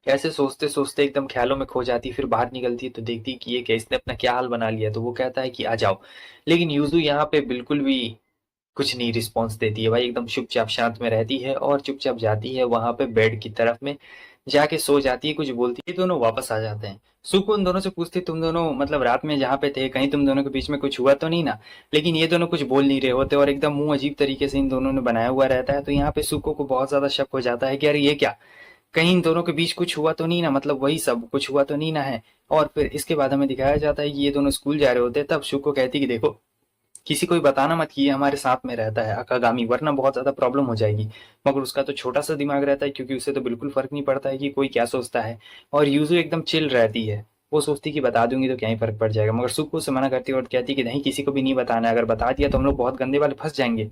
ऐसे सोचते-सोचते एकदम ख़्यालों में खो जाती है, फिर बाहर निकलती है तो देखती है कि ये क्या, इसने अपना क्या हाल बना लिया। तो वो कहता है कि आ जाओ। लेकिन युज़ू यहाँ पे बिल्कुल भी कुछ नहीं रिस्पॉन्स देती है भाई, एकदम चुपचाप शांत में रहती है और चुपचाप जाती है वहाँ पे बेड की तरफ में, जाके सो जाती है, कुछ बोलती है। ये दोनों वापस आ जाते हैं। सुको उन दोनों से पूछती है, तुम दोनों मतलब रात में जहाँ पे थे, कहीं तुम दोनों के बीच में कुछ हुआ तो नहीं ना? लेकिन ये दोनों कुछ बोल नहीं रहे होते और एकदम मुँह अजीब तरीके से इन दोनों ने बनाया हुआ रहता है। तो यहाँ पे सुको को बहुत ज़्यादा शक हो जाता है कि अरे ये क्या? कहीं इन दोनों के बीच कुछ हुआ तो नहीं ना, मतलब वही सब कुछ हुआ तो नहीं ना है। और फिर इसके बाद हमें दिखाया जाता है कि ये दोनों स्कूल जा रहे होते हैं, तब शुको कहती है कि देखो, किसी को भी बताना मत कि ये हमारे साथ में रहता है अकागामी, वरना बहुत ज़्यादा प्रॉब्लम हो जाएगी। मगर उसका तो छोटा सा दिमाग रहता है, क्योंकि उसे तो बिल्कुल फ़र्क नहीं पड़ता है कि कोई क्या सोचता है। और यूज़ू एकदम चिल रहती है। वो सोचती है कि बता दूँगी तो क्या ही फ़र्क पड़ जाएगा। मगर सुको उसे मना करती है और कहती है कि नहीं, किसी को भी नहीं बताना है, अगर बता दिया तो हम लोग बहुत गंदे वाले फँस जाएँगे।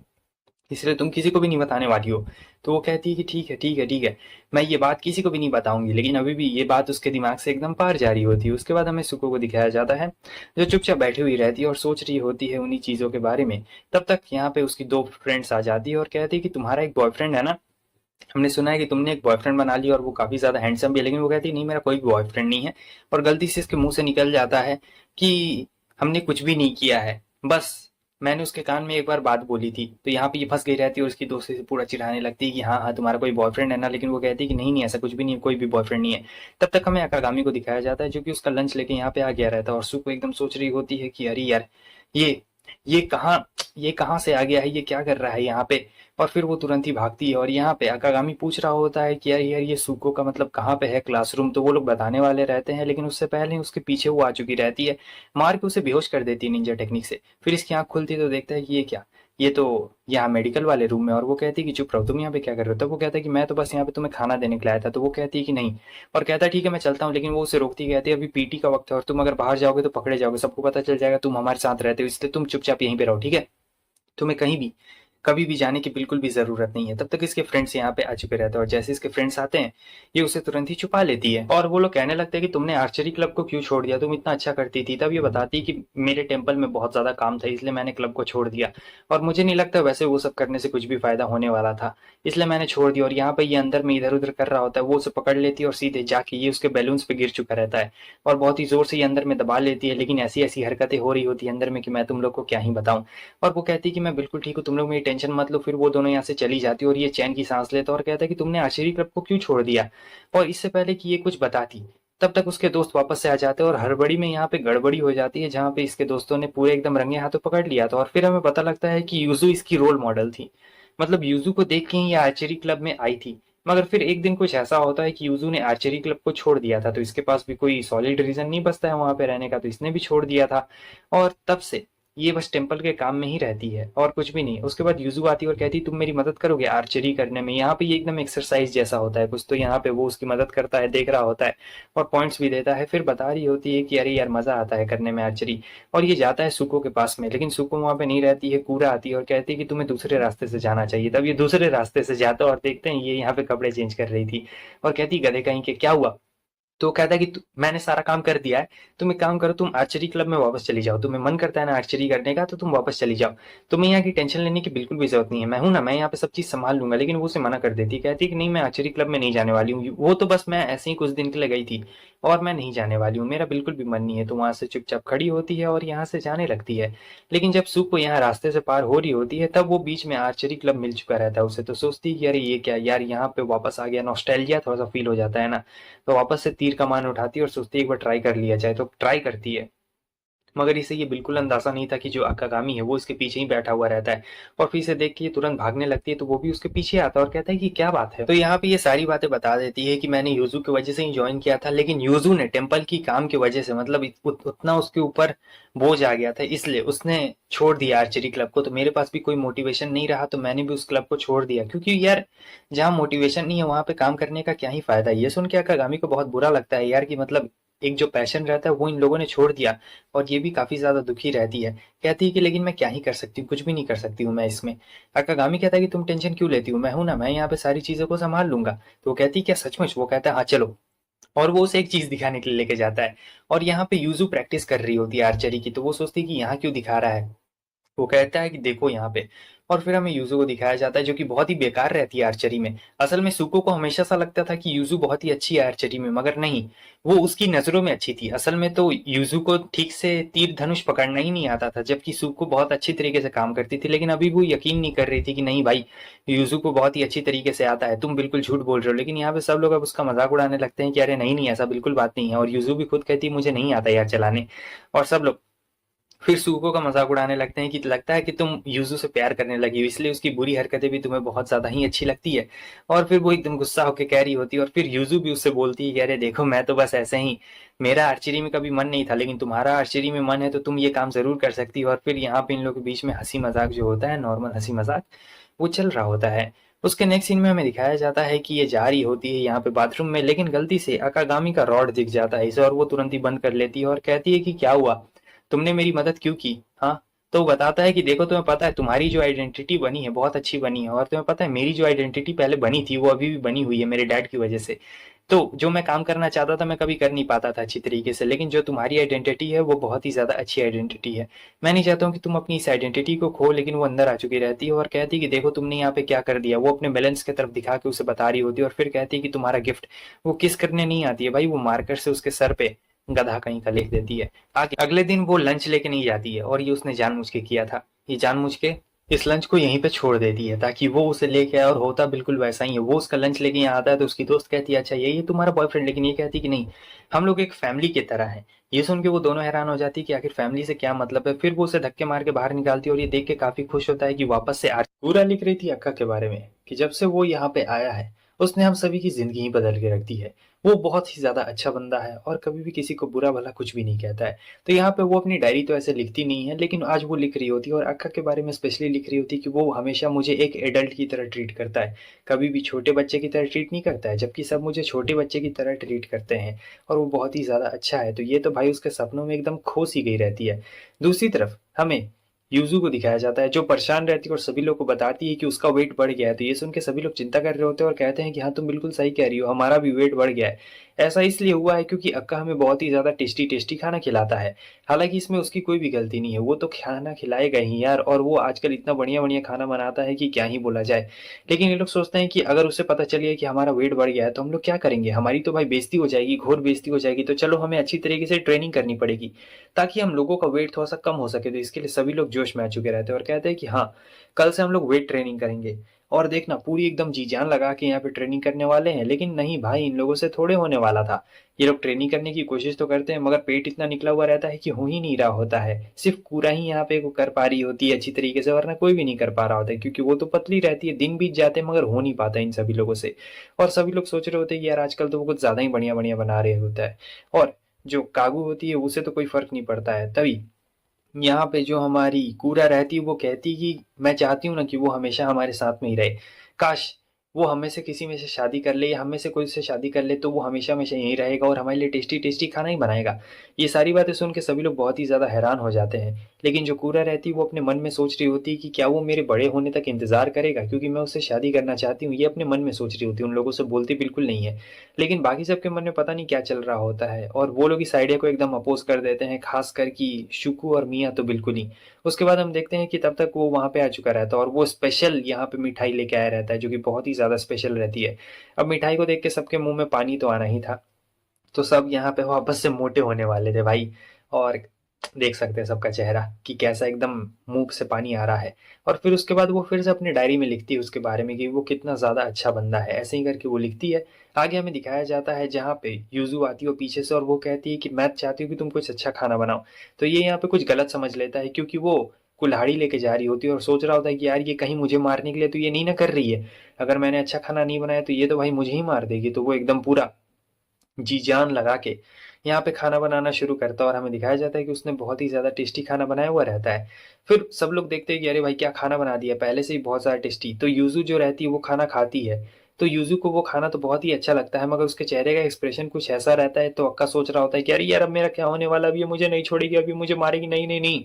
इसलिए तुम किसी को भी नहीं बताने वाली हो। तो वो कहती है कि ठीक है, ठीक है, ठीक है, मैं ये बात किसी को भी नहीं बताऊँगी। लेकिन अभी भी ये बात उसके दिमाग से एकदम पार जा रही होती है। उसके बाद हमें सुको को दिखाया जाता है, जो चुपचाप बैठी हुई रहती है और सोच रही होती है उन्हीं चीज़ों के बारे में। तब तक यहाँ पे उसकी 2 फ्रेंड्स आ जाती है और कहती है कि तुम्हारा एक बॉयफ्रेंड है ना? हमने सुना है कि तुमने एक बॉयफ्रेंड बना लिया और वो काफ़ी ज़्यादा हैंडसम भी है। लेकिन वो कहती है नहीं, मेरा कोई भी बॉयफ्रेंड नहीं है। और गलती से इसके मुँह से निकल जाता है कि हमने कुछ भी नहीं किया है। बस मैंने उसके कान में एक बार बात बोली थी। तो यहाँ पे ये फँस गई रहती है और उसकी दोस्ती से पूरा चिढ़ाने लगती है कि हाँ, हाँ, तुम्हारा कोई बॉयफ्रेंड है ना? लेकिन वो कहती है कि नहीं, नहीं, ऐसा कुछ भी नहीं है, कोई भी बॉयफ्रेंड नहीं है। तब तक हमें अकागामी को दिखाया जाता है, जो कि उसका लंच लेके यहाँ पे आ गया रहता है और सुको एकदम सोच रही होती है कि अरे यार! ये ये कहाँ ये कहाँ से आ गया है? ये क्या कर रहा है यहाँ पे? और फिर वो तुरंत ही भागती है और यहाँ पे अकागामी पूछ रहा होता है कि यार यार, ये सुको का मतलब कहाँ पे है क्लासरूम? तो वो लोग बताने वाले रहते हैं, लेकिन उससे पहले ही उसके पीछे वो आ चुकी रहती है, मार के उसे बेहोश कर देती है निंजा टेक्निक से। फिर इसकी आँख खुलती है तो देखता है कि ये क्या? ये तो यहाँ मेडिकल वाले रूम में। और वो कहती है कि चुप रहो, तुम यहाँ पे क्या कर रहे हो? तब वो कहता है कि मैं तो बस यहाँ पे तुम्हें खाना देने के लिए आया था। तो वो कहती है कि नहीं, और कहता है ठीक है मैं चलता हूँ, लेकिन वो उसे रोकती कहती है अभी पीटी का वक्त है और तुम अगर बाहर जाओगे तो पकड़े जाओगे, सबको पता चल जाएगा तुम हमारे साथ रहते हो, इसलिए तुम चुपचाप यहीं पे रहो, ठीक है? तुम्हें कहीं भी कभी भी जाने की बिल्कुल भी ज़रूरत नहीं है। तब तक इसके फ्रेंड्स यहाँ पे आ चुके रहते हैं और जैसे इसके फ्रेंड्स आते हैं ये उसे तुरंत ही छुपा लेती है। और वो लोग कहने लगते हैं कि तुमने आर्चरी क्लब को क्यों छोड़ दिया, तुम इतना अच्छा करती थी। तब ये बताती है कि मेरे टेम्पल में बहुत ज़्यादा काम था इसलिए मैंने क्लब को छोड़ दिया, और मुझे नहीं लगता वैसे वो सब करने से कुछ भी फ़ायदा होने वाला था, इसलिए मैंने छोड़ दिया। और यहाँ पे ये अंदर में इधर उधर कर रहा होता है, वो उसे पकड़ लेती है और सीधे जाके ये उसके बैलून्स पे गिर चुका रहता है और बहुत ही ज़ोर से ये अंदर में दबा लेती है। लेकिन ऐसी ऐसी हरकतें हो रही होती है अंदर में कि मैं तुम लोग को क्या ही बताऊँ। और वो कहती है कि मैं बिल्कुल ठीक हूँ, तुम लोग मेरी टेंशन मत लो। फिर वो दोनों यहाँ से चली जाती है और ये चैन की सांस लेता है और कहता है कि तुमने आर्चरी क्लब को क्यों छोड़ दिया। और इससे पहले कि ये कुछ बताती तब तक उसके दोस्त वापस से आ जाते हैं और हड़बड़ी में यहाँ पे गड़बड़ी हो जाती है, जहाँ पे इसके दोस्तों ने पूरे एकदम रंगे हाथों पकड़ लिया था। और फिर हमें पता लगता है कि यूजू इसकी रोल मॉडल थी, मतलब यूजू को देख के ही ये आर्चरी क्लब में आई थी। मगर फिर एक दिन कुछ ऐसा होता है कि यूजू ने आर्चरी क्लब को छोड़ दिया था, तो इसके पास भी कोई सॉलिड रीजन नहीं बचता है वहां पे रहने का, तो इसने भी छोड़ दिया था। और तब से ये बस टेम्पल के काम में ही रहती है और कुछ भी नहीं। उसके बाद यूजू आती है और कहती है तुम मेरी मदद करोगे आर्चरी करने में। यहाँ पे ये एकदम एक्सरसाइज जैसा होता है कुछ, तो यहाँ पे वो उसकी मदद करता है, देख रहा होता है और पॉइंट्स भी देता है। फिर बता रही होती है कि अरे यार मजा आता है करने में आर्चरी। और ये जाता है सुको के पास में, लेकिन सुको वहां पे नहीं रहती है, कूरा आती है और कहती है कि तुम्हें दूसरे रास्ते से जाना चाहिए। तब ये दूसरे रास्ते से जाता है और देखते हैं ये यहाँ पे कपड़े चेंज कर रही थी और कहती गधे कहीं के क्या हुआ। तो वो कहता है कि मैंने सारा काम कर दिया है, तुम एक काम करो, तुम आर्चरी क्लब में वापस चली जाओ, तुम्हें मन करता है ना आर्चरी करने का तो तुम वापस चली जाओ, तुम्हें यहाँ की टेंशन लेने की बिल्कुल भी जरूरत नहीं है, मैं हूं ना, मैं यहाँ पे सब चीज संभाल लूंगा। लेकिन वो उसे मना कर देती है, कहती है कि नहीं मैं आर्चरी क्लब में नहीं जाने वाली हूँ, वो तो बस मैं ऐसे ही कुछ दिन के लिए गई थी और मैं नहीं जाने वाली हूँ, मेरा बिल्कुल भी मन नहीं है। तो वहां से चुपचाप खड़ी होती है और यहाँ से जाने लगती है। लेकिन जब सुप को यहाँ रास्ते से पार हो रही होती है तब वो बीच में आर्चरी क्लब मिल चुका रहता है उसे, तो सोचती है कि अरे ये क्या यार, यहाँ पे वापस आ गया, नॉस्टैल्जिया थोड़ा सा फील हो जाता है ना। तो वापस से तीर कमान उठाती है और सोचती है एक बार ट्राई कर लिया जाए, तो ट्राई करती है। मगर इसे ये बिल्कुल अंदाजा नहीं था कि जो अकागामी है वो इसके पीछे ही बैठा हुआ रहता है। और फिर इसे देख के ये तुरंत भागने लगती है, तो वो भी उसके पीछे आता है और कहता है कि क्या बात है। तो यहाँ पे ये सारी बातें बता देती है कि मैंने यूजू की वजह से ही ज्वाइन किया था, लेकिन यूजू ने टेम्पल की काम की वजह से, मतलब उतना उसके ऊपर बोझ आ गया था, इसलिए उसने छोड़ दिया आर्चरी क्लब को। तो मेरे पास भी कोई मोटिवेशन नहीं रहा, तो मैंने भी उस क्लब को छोड़ दिया, क्योंकि यार जहाँ मोटिवेशन नहीं है वहां पे काम करने का क्या ही फायदा। ये सुन के अकागामी को बहुत बुरा लगता है यार, कि मतलब एक जो पैशन रहता है वो इन लोगों ने छोड़ दिया। और ये भी काफी ज्यादा दुखी रहती है, कहती है कि लेकिन मैं क्या ही कर सकती हूँ, कुछ भी नहीं कर सकती हूँ मैं इसमें। अकागामी कहता है कि तुम टेंशन क्यों लेती हूँ, मैं हूं ना, मैं यहाँ पे सारी चीजों को संभाल लूंगा। तो वो कहती है क्या सचमुच? वो कहता है हाँ चलो। और वो उसे एक चीज दिखाने के लिए लेके जाता है और यहाँ पे यूजू प्रैक्टिस कर रही होती है आर्चरी की, तो वो सोचती है कि यहाँ क्यों दिखा रहा है। वो कहता है कि देखो यहाँ पे। और फिर हमें यूजू को दिखाया जाता है जो कि बहुत ही बेकार रहती है आर्चरी में। असल में सुको को हमेशा सा लगता था कि यूजू बहुत ही अच्छी है आर्चरी में, मगर नहीं, वो उसकी नजरों में अच्छी थी। असल में तो यूजू को ठीक से तीर धनुष पकड़ना ही नहीं आता था, जबकि सुको बहुत अच्छी तरीके से काम करती थी। लेकिन अभी वो यकीन नहीं कर रही थी कि नहीं भाई, यूजू को बहुत ही अच्छी तरीके से आता है, तुम बिल्कुल झूठ बोल रहे हो। लेकिन यहाँ पे सब लोग अब उसका मजाक उड़ाने लगते हैं कि अरे नहीं नहीं ऐसा बिल्कुल बात नहीं है, और यूजू भी खुद कहती है मुझे नहीं आता यार चलाने। और सब लोग फिर सूको का मजाक उड़ाने लगते हैं कि लगता है कि तुम यूजू से प्यार करने लगी हो, इसलिए उसकी बुरी हरकतें भी तुम्हें बहुत ज्यादा ही अच्छी लगती है। और फिर वो एकदम गुस्सा होकर कह रही होती है और फिर यूजू भी उससे बोलती है कि अरे देखो मैं तो बस ऐसे ही, मेरा आर्चरी में कभी मन नहीं था, लेकिन तुम्हारा आर्चरी में मन है तो तुम ये काम जरूर कर सकती हो। और फिर यहाँ पे इन लोगों के बीच में हंसी मजाक जो होता है, नॉर्मल हंसी मजाक, वो चल रहा होता है। उसके नेक्स्ट सीन में हमें दिखाया जाता है कि ये जा रही होती है यहाँ पे बाथरूम में, लेकिन गलती से अकागामी का रॉड दिख जाता है इसे और वो तुरंत ही बंद कर लेती है और कहती है कि क्या हुआ, तुमने मेरी मदद क्यों की? हाँ। तो वो बताता है कि देखो तुम्हें पता है तुम्हारी जो आइडेंटिटी बनी है बहुत अच्छी बनी है, और तुम्हें पता है मेरी जो आइडेंटिटी पहले बनी थी वो अभी भी बनी हुई है मेरे डैड की वजह से। तो जो मैं काम करना चाहता था मैं कभी कर नहीं पाता था अच्छी तरीके से, लेकिन जो तुम्हारी आइडेंटिटी है वो बहुत ही ज्यादा अच्छी आइडेंटिटी है। मैं नहीं चाहता हूँ कि तुम अपनी इस आइडेंटिटी को खो। लेकिन वो अंदर आ चुकी रहती है और कहती है कि देखो तुमने यहाँ पे क्या कर दिया। वो अपने बैलेंस की तरफ दिखा के उसे बता रही होती है और फिर कहती है कि तुम्हारा गिफ्ट। वो किस करने नहीं आती है भाई, वो मार्कर से उसके सर पे गधा कहीं का लिख देती है। आगे अगले दिन वो लंच लेके नहीं जाती है और ये उसने जानबूझ के किया था। ये जानबूझ के इस लंच को यहीं पे छोड़ देती है ताकि वो उसे लेके आए, और होता बिल्कुल वैसा ही है। वो उसका लंच लेके यहाँ आता है तो उसकी दोस्त कहती है अच्छा ये तुम्हारा बॉयफ्रेंड, लेकिन ये कहती कि नहीं, हम लोग एक फैमिली की तरह हैं। ये सुन के वो दोनों हैरान हो जाती है कि आखिर फैमिली से क्या मतलब है। फिर वो उसे धक्के मार के बाहर निकालती है और ये देख के काफी खुश होता है कि वापस से पूरा लिख रही थी अक्का के बारे में कि जब से वो यहाँ पे आया है उसने हम सभी की ज़िंदगी ही बदल के रख दी है। वो बहुत ही ज़्यादा अच्छा बंदा है और कभी भी किसी को बुरा-भला कुछ भी नहीं कहता है। तो यहाँ पे वो अपनी डायरी तो ऐसे लिखती नहीं है, लेकिन आज वो लिख रही होती है और अक्का के बारे में स्पेशली लिख रही होती है कि वो हमेशा मुझे एक एडल्ट की तरह ट्रीट करता है। कभी भी छोटे बच्चे की तरह ट्रीट नहीं करता है, जबकि सब मुझे छोटे बच्चे की तरह ट्रीट करते हैं और वो बहुत ही ज़्यादा अच्छा है। तो ये तो भाई उसके सपनों में एकदम खो सी गई रहती है। दूसरी तरफ हमें यूज़ू को दिखाया जाता है, जो परेशान रहती है और सभी लोग को बताती है कि उसका वेट बढ़ गया है। तो ये सुन के सभी लोग चिंता कर रहे होते हैं और कहते हैं कि हाँ, तुम बिल्कुल सही कह रही हो, हमारा भी वेट बढ़ गया है। ऐसा इसलिए हुआ है क्योंकि अक्का हमें बहुत ही ज़्यादा टेस्टी-टेस्टी खाना खिलाता है। हालाँकि इसमें उसकी कोई भी गलती नहीं है, वो तो खाना खिलाएगा ही यार, और वो आजकल इतना बढ़िया-बढ़िया खाना बनाता है कि क्या ही बोला जाए। लेकिन ये लोग सोचते हैं कि अगर उसे पता चल गया कि हमारा वेट बढ़ गया है, तो हम लोग क्या करेंगे? हमारी तो भाई बेइज़्ज़ती हो जाएगी, घोर बेइज़्ज़ती हो जाएगी। तो चलो हमें अच्छी तरीके से ट्रेनिंग करनी पड़ेगी, ताकि हम लोगों का वेट थोड़ा-सा कम हो सके। तो इसके लिए सभी लोग जोश में आ चुके रहते हैं और कहते हैं कि हाँ, कल से हम लोग वेट ट्रेनिंग करेंगे और देखना पूरी एकदम जी-जान लगा के यहाँ पे ट्रेनिंग करने वाले हैं। लेकिन नहीं भाई, इन लोगों से थोड़े होने वाला था। ये लोग ट्रेनिंग करने की कोशिश तो करते हैं, मगर पेट इतना निकला हुआ रहता है कि हो ही नहीं रहा होता है। सिर्फ़ कूरा ही यहाँ पे वो कर पा रही होती है अच्छी तरीके से, वरना कोई भी नहीं कर पा रहा होता है, क्योंकि वो तो पतली रहती है। दिन बीत जाते हैं मगर हो नहीं पाता इन सभी लोगों से। और सभी लोग सोच रहे होते हैं कि यार आजकल तो वो कुछ ज़्यादा ही बढ़िया-बढ़िया बना रहे होता है। और जो कागू होती है उसे तो कोई फ़र्क नहीं पड़ता है। तभी यहाँ पे जो हमारी कूरा रहती है वो कहती कि मैं चाहती हूँ ना कि वो हमेशा हमारे साथ में ही रहे। काश! वो हम में से किसी में से शादी कर ले या हम में से कोई से शादी कर ले, तो वो हमेशा-हमेशा यहीं रहेगा और हमारे लिए टेस्टी-टेस्टी खाना ही बनाएगा। ये सारी बातें सुन के सभी लोग बहुत ही ज़्यादा हैरान हो जाते हैं। लेकिन जो कूरा रहती है वो अपने मन में सोच रही होती है कि क्या वो मेरे बड़े होने तक इंतज़ार करेगा, क्योंकि मैं उससे शादी करना चाहती हूँ। ये अपने मन में सोच रही होती है, उन लोगों से बोलती बिल्कुल नहीं है। लेकिन बाकी सबके मन में पता नहीं क्या चल रहा होता है और वो लोग इस आइडिया को एकदम अपोज़ कर देते हैं, ख़ासकर कि शुकू और मिया तो बिल्कुल ही। उसके बाद हम देखते हैं कि तब तक वो वहाँ पे आ चुका रहता है और वो स्पेशल यहाँ पे मिठाई लेके आया रहता है, जो कि बहुत ही ज़्यादा स्पेशल रहती है। अब मिठाई को देख के सबके मुँह में पानी तो आना ही था। तो सब यहाँ पे वापस से मोटे होने वाले थे भाई। और देख सकते हैं सबका चेहरा कि कैसा एकदम मुँह से पानी आ रहा है। और फिर उसके बाद वो फिर से अपनी डायरी में लिखती है उसके बारे में कि वो कितना ज़्यादा अच्छा बंदा है। ऐसे ही करके वो लिखती है। आगे हमें दिखाया जाता है जहाँ पे युज़ू आती है पीछे से और वो कहती है कि मैं चाहती हूँ कि तुम कुछ अच्छा खाना बनाओ। तो ये यहाँ पे कुछ गलत समझ लेता है, क्योंकि वो कुल्हाड़ी लेके जा रही होती है और सोच रहा होता है कि यार ये कहीं मुझे मारने के लिए तो ये नहीं ना कर रही है। अगर मैंने अच्छा खाना नहीं बनाया तो ये तो भाई मुझे ही मार देगी। तो वो एकदम पूरा जी-जान लगा के यहाँ पे खाना बनाना शुरू करता है और हमें दिखाया जाता है कि उसने बहुत ही ज़्यादा टेस्टी खाना बनाया हुआ रहता है। फिर सब लोग देखते हैं कि अरे भाई क्या खाना बना दिया, पहले से ही बहुत ज़्यादा टेस्टी। तो युज़ू जो रहती है वो खाना खाती है। तो युज़ू को वो खाना तो बहुत ही अच्छा लगता है, मगर उसके चेहरे का एक्सप्रेशन कुछ ऐसा रहता है, तो अक्का सोच रहा होता है कि अरे यार अब मेरा क्या होने वाला है, अब ये मुझे नहीं छोड़ेगी, अब ये मुझे मारेगी। नहीं, नहीं, नहीं।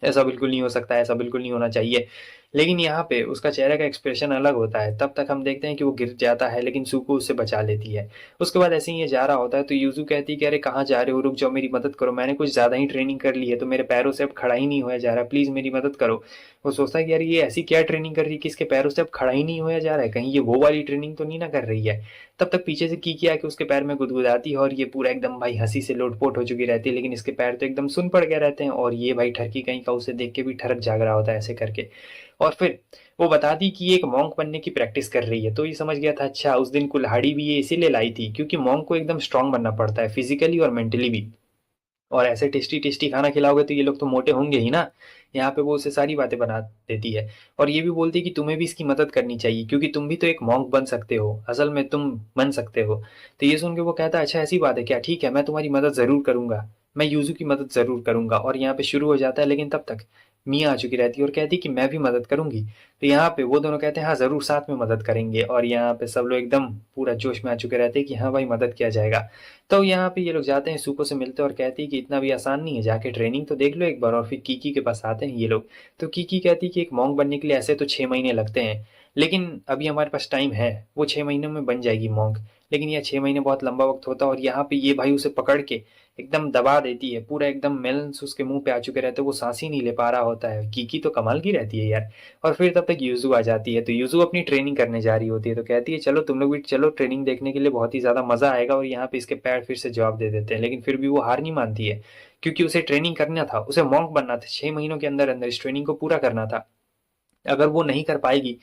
ऐसा बिल्कुल नहीं हो सकता है, ऐसा बिल्कुल नहीं होना चाहिए। लेकिन यहाँ पे उसका चेहरे का एक्सप्रेशन अलग होता है। तब तक हम देखते हैं कि वो गिर जाता है, लेकिन सूको उसे बचा लेती है। उसके बाद ऐसे ही ये जा रहा होता है तो युज़ू कहती है कि अरे कहाँ जा रहे हो? रुक जाओ, मेरी मदद करो। मैंने कुछ ज़्यादा ही ट्रेनिंग कर ली है, तो मेरे पैरों से अब खड़ा ही नहीं होया जा रहा है। प्लीज़ मेरी मदद करो। वो सोचता है कि यार ये ऐसी क्या ट्रेनिंग कर रही है कि इसके पैरों से अब खड़ा ही नहीं होया जा रहा है? कहीं ये वो वाली ट्रेनिंग तो नहीं ना कर रही है? तब तक पीछे से कीकी आके उसके पैर में गुदगुदाती है और ये पूरा एकदम भाई हँसी से लोटपोट हो चुकी रहती है, लेकिन इसके पैर तो एकदम सुन्न पड़ गए रहते हैं और ये भाई ठरकी कहीं का उसे देख के भी ठरक जाग रहा होता है ऐसे करके। और फिर वो बताती कि ये एक मॉन्क बनने की प्रैक्टिस कर रही है। तो ये समझ गया था, अच्छा उस दिन कुल्हाड़ी भी ये इसीलिए लाई थी क्योंकि मॉन्क को एकदम स्ट्रॉन्ग बनना पड़ता है फिज़िकली और मेंटली भी। और ऐसे टेस्टी-टेस्टी खाना खिलाओगे तो ये लोग तो मोटे होंगे ही ना। यहाँ पे वो उसे सारी बातें बना देती है और ये भी बोलती है कि तुम्हें भी इसकी मदद करनी चाहिए, क्योंकि तुम भी तो एक मॉन्क बन सकते हो। असल में तुम बन सकते हो। तो ये सुन के वो कहता है, अच्छा ऐसी बात है क्या? ठीक है, मैं तुम्हारी मदद ज़रूर करूँगा। मैं यूज़ू की मदद ज़रूर करूँगा। और यहाँ पे शुरू हो जाता है, लेकिन तब तक मिया आ चुकी रहती है और कहती है कि मैं भी मदद करूँगी। तो यहाँ पे वो दोनों कहते हैं हाँ, ज़रूर साथ में मदद करेंगे और यहाँ पे सब लोग एकदम पूरा जोश में आ चुके रहते हैं कि हाँ भाई, मदद किया जाएगा। तो यहाँ पे ये लोग जाते हैं, सूको से मिलते हैं और कहती है कि इतना भी आसान नहीं है, जाके ट्रेनिंग तो देख लो एक बार। और फिर कीकी के पास आते हैं ये लोग। तो कीकी कहती है कि एक मॉन्क बनने के लिए ऐसे तो 6 महीने लगते हैं, लेकिन अभी हमारे पास टाइम है, वो 6 महीनों में बन जाएगी मॉन्क। लेकिन ये 6 महीने बहुत लंबा वक़्त होता है और यहाँ पे ये भाई उसे पकड़ के एकदम दबा देती है। पूरा एकदम मेलन्स उसके मुँह पे आ चुके रहते हैं, वो साँस ही नहीं ले पा रहा होता है। कीकी तो कमाल की रहती है यार। और फिर तब तक युज़ू आ जाती है, तो युज़ू अपनी ट्रेनिंग करने जा रही होती है, तो कहती है चलो तुम लोग भी चलो ट्रेनिंग देखने के लिए, बहुत ही ज़्यादा मज़ा आएगा। और यहाँ पे इसके पैर फिर से जवाब दे देते हैं, लेकिन फिर भी वो हार नहीं मानती है, क्योंकि उसे ट्रेनिंग करना था, उसे मॉन्क बनना था। 6 महीनों के अंदर-अंदर इस ट्रेनिंग को पूरा करना था। अगर वो नहीं कर पाएगी,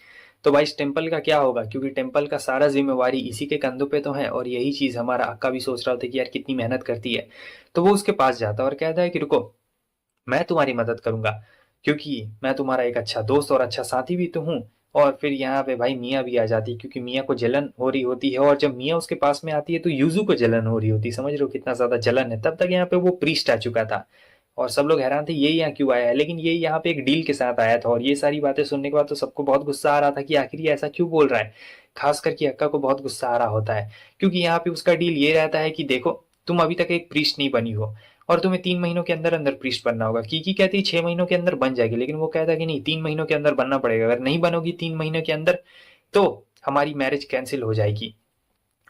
तो भाई इस टेम्पल का क्या होगा? क्योंकि टेम्पल का सारा ज़िम्मेवारी इसी के कंधों पे तो है। और यही चीज़ हमारा अक्का भी सोच रहा होता है कि यार कितनी मेहनत करती है। तो वो उसके पास जाता है और कहता है कि रुको, मैं तुम्हारी मदद करूँगा, क्योंकि मैं तुम्हारा एक अच्छा दोस्त और अच्छा साथी भी तो हूँ। और फिर यहाँ पे भाई मिया भी आ जाती है, क्योंकि मिया को जलन हो रही होती है, और जब मिया उसके पास में आती है तो यूजू को जलन हो रही होती है। समझ रहे हो कितना ज्यादा जलन है। तब तक यहाँ पे वो प्रीस्ट आ चुका था और सब लोग हैरान थे ये यहाँ क्यों आया है, लेकिन ये यहाँ पे एक डील के साथ आया था। और ये सारी बातें सुनने के बाद तो सबको बहुत गुस्सा आ रहा था कि आखिर ये ऐसा क्यों बोल रहा है। खास करके अक्का को बहुत गुस्सा आ रहा होता है, क्योंकि यहाँ पे उसका डील ये रहता है कि देखो तुम अभी तक एक प्रीस्ट नहीं बनी हो और तुम्हें 3 महीनों के अंदर अंदर प्रीस्ट बनना होगा। कीकी कहती है 6 महीनों के अंदर बन जाएगी, लेकिन वो कहता है कि नहीं, 3 महीनों के अंदर बनना पड़ेगा। अगर नहीं बनोगी 3 महीने के अंदर तो हमारी मैरिज कैंसिल हो जाएगी,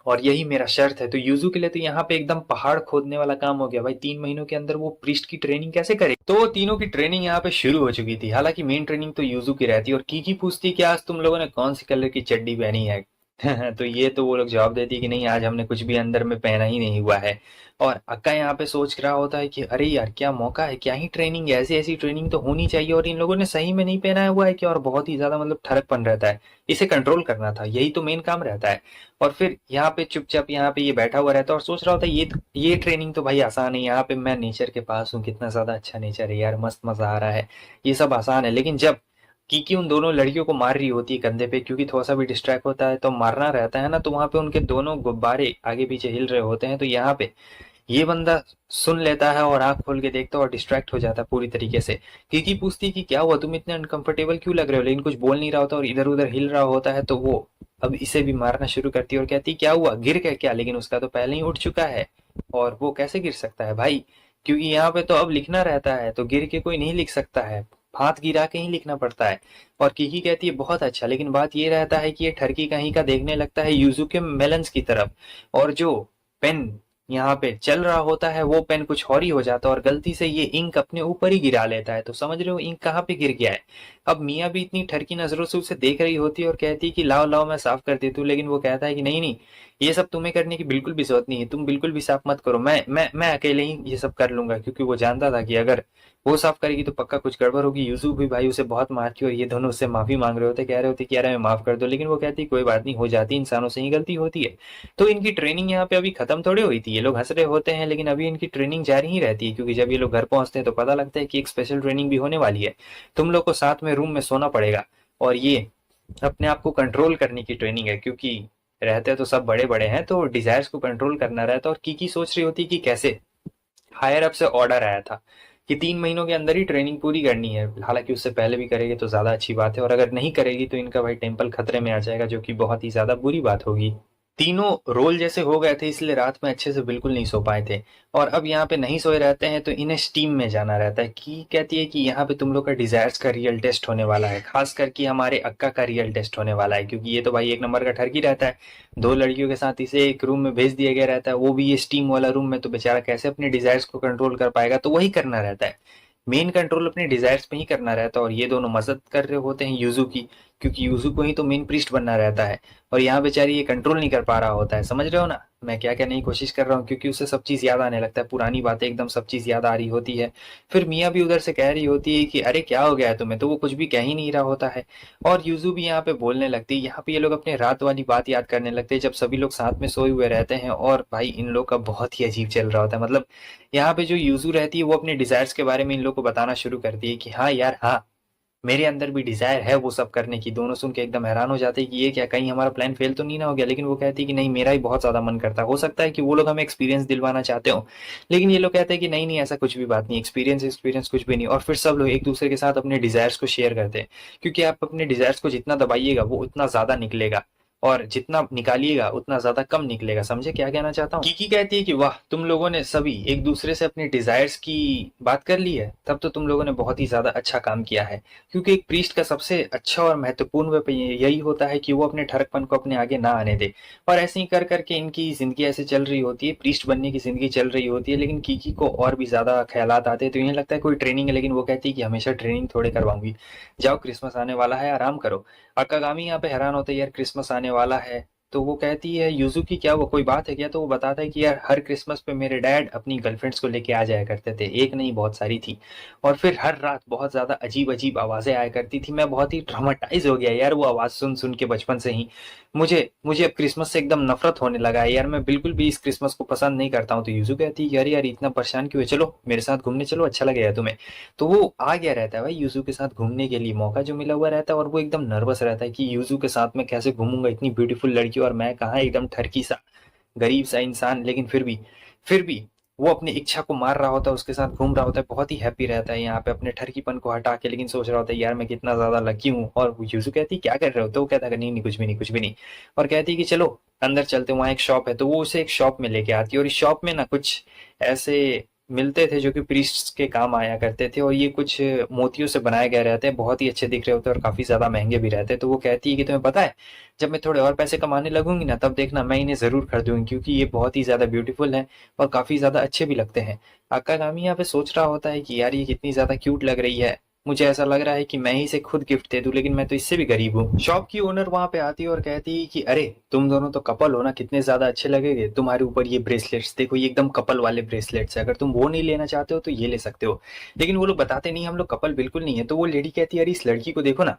और यही मेरा शर्त है। तो यूजू के लिए तो यहाँ पे एकदम पहाड़ खोदने वाला काम हो गया भाई। 3 महीनों के अंदर वो प्रीस्ट की ट्रेनिंग कैसे करे। तो तीनों की ट्रेनिंग यहाँ पे शुरू हो चुकी थी। हालांकि मेन ट्रेनिंग तो यूजू की रहती और कीकी पूछती कि आज तुम लोगों ने कौन सी कलर की चड्डी पहनी है। तो ये तो वो लोग जवाब देती है कि नहीं, आज हमने कुछ भी अंदर में पहना ही नहीं हुआ है। और अक्का यहाँ पे सोच रहा होता है कि अरे यार क्या मौका है, क्या ही ट्रेनिंग है, ऐसी ऐसी ट्रेनिंग तो होनी चाहिए। और इन लोगों ने सही में नहीं पहना हुआ है कि, और बहुत ही ज्यादा मतलब ठरकपन रहता है। इसे कंट्रोल करना था, यही तो मेन काम रहता है। और फिर यहाँ पे चुपचाप यहाँ पे ये बैठा हुआ रहता है और सोच रहा होता है ये ट्रेनिंग तो भाई आसान है, यहाँ पे मैं नेचर के पास हूँ, कितना ज्यादा अच्छा नेचर है यार, मस्त मजा आ रहा है, ये सब आसान है। लेकिन जब कीकी उन दोनों लड़कियों को मार रही होती है कंधे पे, क्योंकि थोड़ा सा भी डिस्ट्रैक्ट होता है तो मारना रहता है ना, तो वहां पे उनके दोनों गुब्बारे आगे पीछे हिल रहे होते हैं। तो यहाँ पे ये बंदा सुन लेता है और आंख खोल के देखता है और डिस्ट्रैक्ट हो जाता है पूरी तरीके से। कीकी पूछती है कि क्या हुआ, तुम इतने अनकंफर्टेबल क्यों लग रहे हो, लेकिन कुछ बोल नहीं रहा होता और इधर उधर हिल रहा होता है। तो वो अब इसे भी मारना शुरू करती है और कहती है क्या हुआ, गिर गया क्या, लेकिन उसका तो पहले ही उठ चुका है और वो कैसे गिर सकता है भाई, क्योंकि यहाँ पे तो अब लिखना रहता है, तो गिर के कोई नहीं लिख सकता है, हाथ गिरा के ही लिखना पड़ता है। और कीकी कहती है बहुत अच्छा, लेकिन बात ये रहता है कि ये ठरकी कहीं का देखने लगता है यूजू के मेलन्स की तरफ, और जो पेन यहाँ पे चल रहा होता है वो पेन कुछ और ही हो जाता है और गलती से ये इंक अपने ऊपर ही गिरा लेता है। तो समझ रहे हो इंक कहाँ पे गिर गया है। अब मियाँ भी इतनी ठरकी नजरों से उसे देख रही होती है और कहती है कि लाओ लाओ मैं साफ कर देती हूँ, लेकिन वो कहता है कि नहीं नहीं, ये सब तुम्हें करने की बिल्कुल भी जरूरत नहीं है, तुम बिल्कुल भी साफ मत करो, मैं अकेले ही ये सब कर लूंगा। क्योंकि वो जानता था कि अगर वो साफ करेगी तो पक्का कुछ गड़बड़ होगी। यूसुफ भी भाई उसे बहुत मारती और ये दोनों उससे माफी मांग रहे होते, कह रहे होते कि यार हमें माफ कर दो, लेकिन वो कहती कोई बात नहीं, हो जाती, इंसानों से ही गलती होती है। तो इनकी ट्रेनिंग यहाँ पे अभी खत्म थोड़ी हुई थी, ये लोग हंस रहे होते हैं, लेकिन अभी इनकी ट्रेनिंग जारी ही रहती है। क्योंकि जब ये लोग घर पहुंचते हैं तो पता लगता है कि एक स्पेशल ट्रेनिंग भी होने वाली है, तुम लोग को साथ में रूम में सोना पड़ेगा। और ये अपने आप को कंट्रोल करने की ट्रेनिंग है, क्योंकि रहते तो सब बड़े बड़े हैं तो डिजायर्स को कंट्रोल करना रहता है। और कीकी सोच रही होती कि कैसे, हायर अप से ऑर्डर आया था कि 3 महीनों के अंदर ही ट्रेनिंग पूरी करनी है। हालांकि उससे पहले भी करेगी तो ज्यादा अच्छी बात है, और अगर नहीं करेगी तो इनका भाई टेम्पल खतरे में आ जाएगा, जो कि बहुत ही ज्यादा बुरी बात होगी। तीनों रोल जैसे हो गए थे, इसलिए रात में अच्छे से बिल्कुल नहीं सो पाए थे। और अब यहाँ पे नहीं सोए रहते हैं तो इन्हें स्टीम में जाना रहता है। की कहती है कि यहाँ पे तुम लोग का डिजायर्स का रियल टेस्ट होने वाला है, खास करके हमारे अक्का का रियल टेस्ट होने वाला है, क्योंकि ये तो भाई एक नंबर का ठरकी रहता है। दो लड़कियों के साथ इसे एक रूम में भेज दिया गया रहता है, वो भी ये स्टीम वाला रूम में, तो बेचारा कैसे अपने डिजायर्स को कंट्रोल कर पाएगा। तो वही करना रहता है, मेन कंट्रोल अपने डिजायर्स पे ही करना रहता है। और ये दोनों मदद कर रहे होते हैं यूजू की, क्योंकि यूजू को ही तो मेन प्रीस्ट बनना रहता है। और यहाँ बेचारी ये कंट्रोल नहीं कर पा रहा होता है। समझ रहे हो ना मैं क्या कहने की कोशिश कर रहा हूँ, क्योंकि उसे सब चीज याद आने लगता है, पुरानी बातें एकदम सब चीज याद आ रही होती है। फिर मियाँ भी उधर से कह रही होती है कि अरे क्या हो गया है तुम्हें, तो वो कुछ भी कह ही नहीं रहा होता है। और यूजू भी यहाँ पे बोलने लगती है। यहाँ पे ये लोग अपने रात वाली बात याद करने लगते हैं, जब सभी लोग साथ में सोए हुए रहते हैं। और भाई इन लोग का बहुत ही अजीब चल रहा होता है। मतलब यहाँ पे जो यूजू रहती है वो अपने डिजायर्स के बारे में इन लोग को बताना शुरू करती है कि हाँ यार हाँ, मेरे अंदर भी डिजायर है वो सब करने की। दोनों सुन के एकदम हैरान हो जाते हैं कि ये क्या, कहीं हमारा प्लान फेल तो नहीं ना हो गया। लेकिन वो कहती है कि नहीं, मेरा ही बहुत ज्यादा मन करता है, हो सकता है कि वो लोग हमें एक्सपीरियंस दिलवाना चाहते हो। लेकिन ये लोग कहते हैं कि नहीं नहीं, ऐसा कुछ भी बात नहीं, एक्सपीरियंस एक्सपीरियंस कुछ भी नहीं। और फिर सब लोग एक दूसरे के साथ अपने डिजायर्स को शेयर करते हैं, क्योंकि आप अपने डिजायर्स को जितना दबाइएगा वो उतना ज्यादा निकलेगा, और जितना निकालिएगा उतना ज्यादा कम निकलेगा। समझे क्या कहना चाहता हूँ। कीकी कहती है कि वाह, तुम लोगों ने सभी एक दूसरे से अपने डिजायर्स की बात कर ली है, तब तो तुम लोगों ने बहुत ही ज्यादा अच्छा काम किया है। क्योंकि एक प्रीस्ट का सबसे अच्छा और महत्वपूर्ण वेपन यही होता है कि वो अपने ठरकपन को अपने आगे ना आने दे। और ऐसे ही कर करके इनकी जिंदगी ऐसे चल रही होती है, प्रीस्ट बनने की जिंदगी चल रही होती है। लेकिन कीकी को और भी ज्यादा ख्यालात आते हैं, तो इन्हें लगता है कोई ट्रेनिंग है, लेकिन वो कहती है कि हमेशा ट्रेनिंग थोड़े करवाऊंगी, जाओ क्रिसमस आने वाला है, आराम करो। अकागामी यहाँ पे हैरान होते हैं, यार क्रिसमस आने वाला है, तो वो कहती है यूज़ू की क्या वो कोई बात है क्या? तो वो बताता है कि यार हर क्रिसमस पे मेरे डैड अपनी गर्लफ्रेंड्स को लेके आ जाया करते थे, एक नहीं बहुत सारी थी। और फिर हर रात बहुत ज़्यादा अजीब-अजीब आवाज़ें आया करती थी, मैं बहुत ही ट्रॉमाटाइज़ हो गया यार वो आवाज़ सुन-सुन के बचपन से ही। मुझे मुझे अब क्रिसमस से एकदम नफ़रत होने लगा है यार, मैं बिल्कुल भी इस क्रिसमस को पसंद नहीं करता हूँ। तो यूज़ू कहती है कि अरे यार इतना परेशान क्यों है? चलो मेरे साथ घूमने चलो, अच्छा लगेगा तुम्हें। तो वो आ गया रहता है भाई यूज़ू के साथ घूमने के लिए, मौका जो मिला हुआ रहता है और वो एकदम नर्वस रहता है कि यूज़ू के साथ मैं कैसे घूमूँगा, इतनी ब्यूटीफुल लड़की और मैं कहाँ एकदम ठरकी सा, गरीब सा इंसान। लेकिन फिर भी वो अपनी इच्छा को मार रहा होता है, उसके साथ घूम रहा होता है, बहुत ही हैप्पी रहता है यहाँ पे अपने ठरकीपन को हटा के, लेकिन सोच रहा होता है यार मैं कितना ज़्यादा लकी हूँ। और वो यूज़ू कहती है क्या कर रहे हो? तो वो कहता है नहीं, नहीं कुछ भी नहीं, कुछ भी नहीं। और कहती है कि चलो अंदर चलते हैं, वहाँ एक शॉप है। तो वो उसे एक शॉप में लेके आती है और इस शॉप में ना कुछ ऐसे मिलते थे जो कि प्रीस्ट्स के काम आया करते थे और ये कुछ मोतियों से बनाए गए रहते हैं, बहुत ही अच्छे दिख रहे होते हैं और काफ़ी ज़्यादा महँगे भी रहते हैं। तो वो कहती है कि तुम्हें पता है, जब मैं थोड़े और पैसे कमाने लगूँगी ना तब देखना मैं इन्हें ज़रूर खरीदूँगी क्योंकि ये बहुत ही ज़्यादा ब्यूटीफुल हैं और काफ़ी ज़्यादा अच्छे भी लगते हैं। अकागामी यहाँ पे सोच रहा होता है कि यार ये कितनी ज़्यादा क्यूट लग रही है। मुझे ऐसा लग रहा है कि मैं ही इसे खुद गिफ्ट दे दूँ, लेकिन मैं तो इससे भी गरीब हूँ। शॉप की ओनर वहाँ पे आती है और कहती है कि अरे तुम दोनों तो कपल हो ना, कितने ज़्यादा अच्छे लगेंगे तुम्हारे ऊपर ये ब्रेसलेट्स, देखो ये एकदम कपल वाले ब्रेसलेट्स है, अगर तुम वो नहीं लेना चाहते हो तो ये ले सकते हो। लेकिन वो लोग बताते नहीं हम लोग कपल बिल्कुल नहीं है। तो वो लेडी कहती है अरे इस लड़की को देखो ना,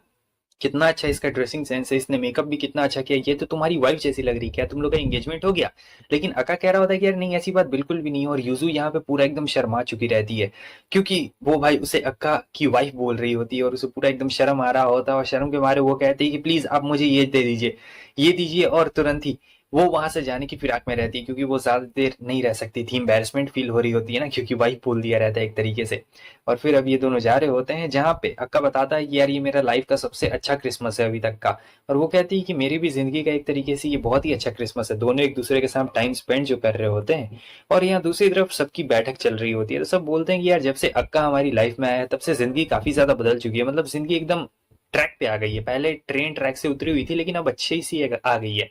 कितना अच्छा इसका ड्रेसिंग सेंस है, इसने मेकअप भी कितना अच्छा किया, ये तो तुम्हारी वाइफ जैसी लग रही है, क्या तुम लोग का एंगेजमेंट हो गया? लेकिन अका कह रहा होता है कि यार नहीं ऐसी बात बिल्कुल भी नहीं है और यूजू यहाँ पे पूरा एकदम शर्मा चुकी रहती है क्योंकि वो भाई उसे अक्का की वाइफ बोल रही होती है और उसे पूरा एकदम शर्म आ रहा होता है और शर्म के मारे वो कहती है कि प्लीज आप मुझे ये दे दीजिए, ये दीजिए। और तुरंत ही वो वहां से जाने की फिराक में रहती है क्योंकि वो ज्यादा देर नहीं रह सकती थी, एम्बेरसमेंट फील हो रही होती है ना क्योंकि वाइफ बोल दिया रहता है एक तरीके से। और फिर अब ये दोनों जा रहे होते हैं जहाँ पे अक्का बताता है कि यार ये मेरा लाइफ का सबसे अच्छा क्रिसमस है अभी तक का। और वो कहती है कि मेरी भी जिंदगी का एक तरीके से ये बहुत ही अच्छा क्रिसमस है, दोनों एक दूसरे के साथ टाइम स्पेंड जो कर रहे होते हैं। और यहाँ दूसरी तरफ सबकी बैठक चल रही होती है तो सब बोलते हैं कि यार जब से अक्का हमारी लाइफ में आया है तब से जिंदगी काफी ज्यादा बदल चुकी है, मतलब जिंदगी एकदम ट्रैक पे आ गई है। पहले ट्रेन ट्रैक से उतरी हुई थी लेकिन अब अच्छी सी आ गई है।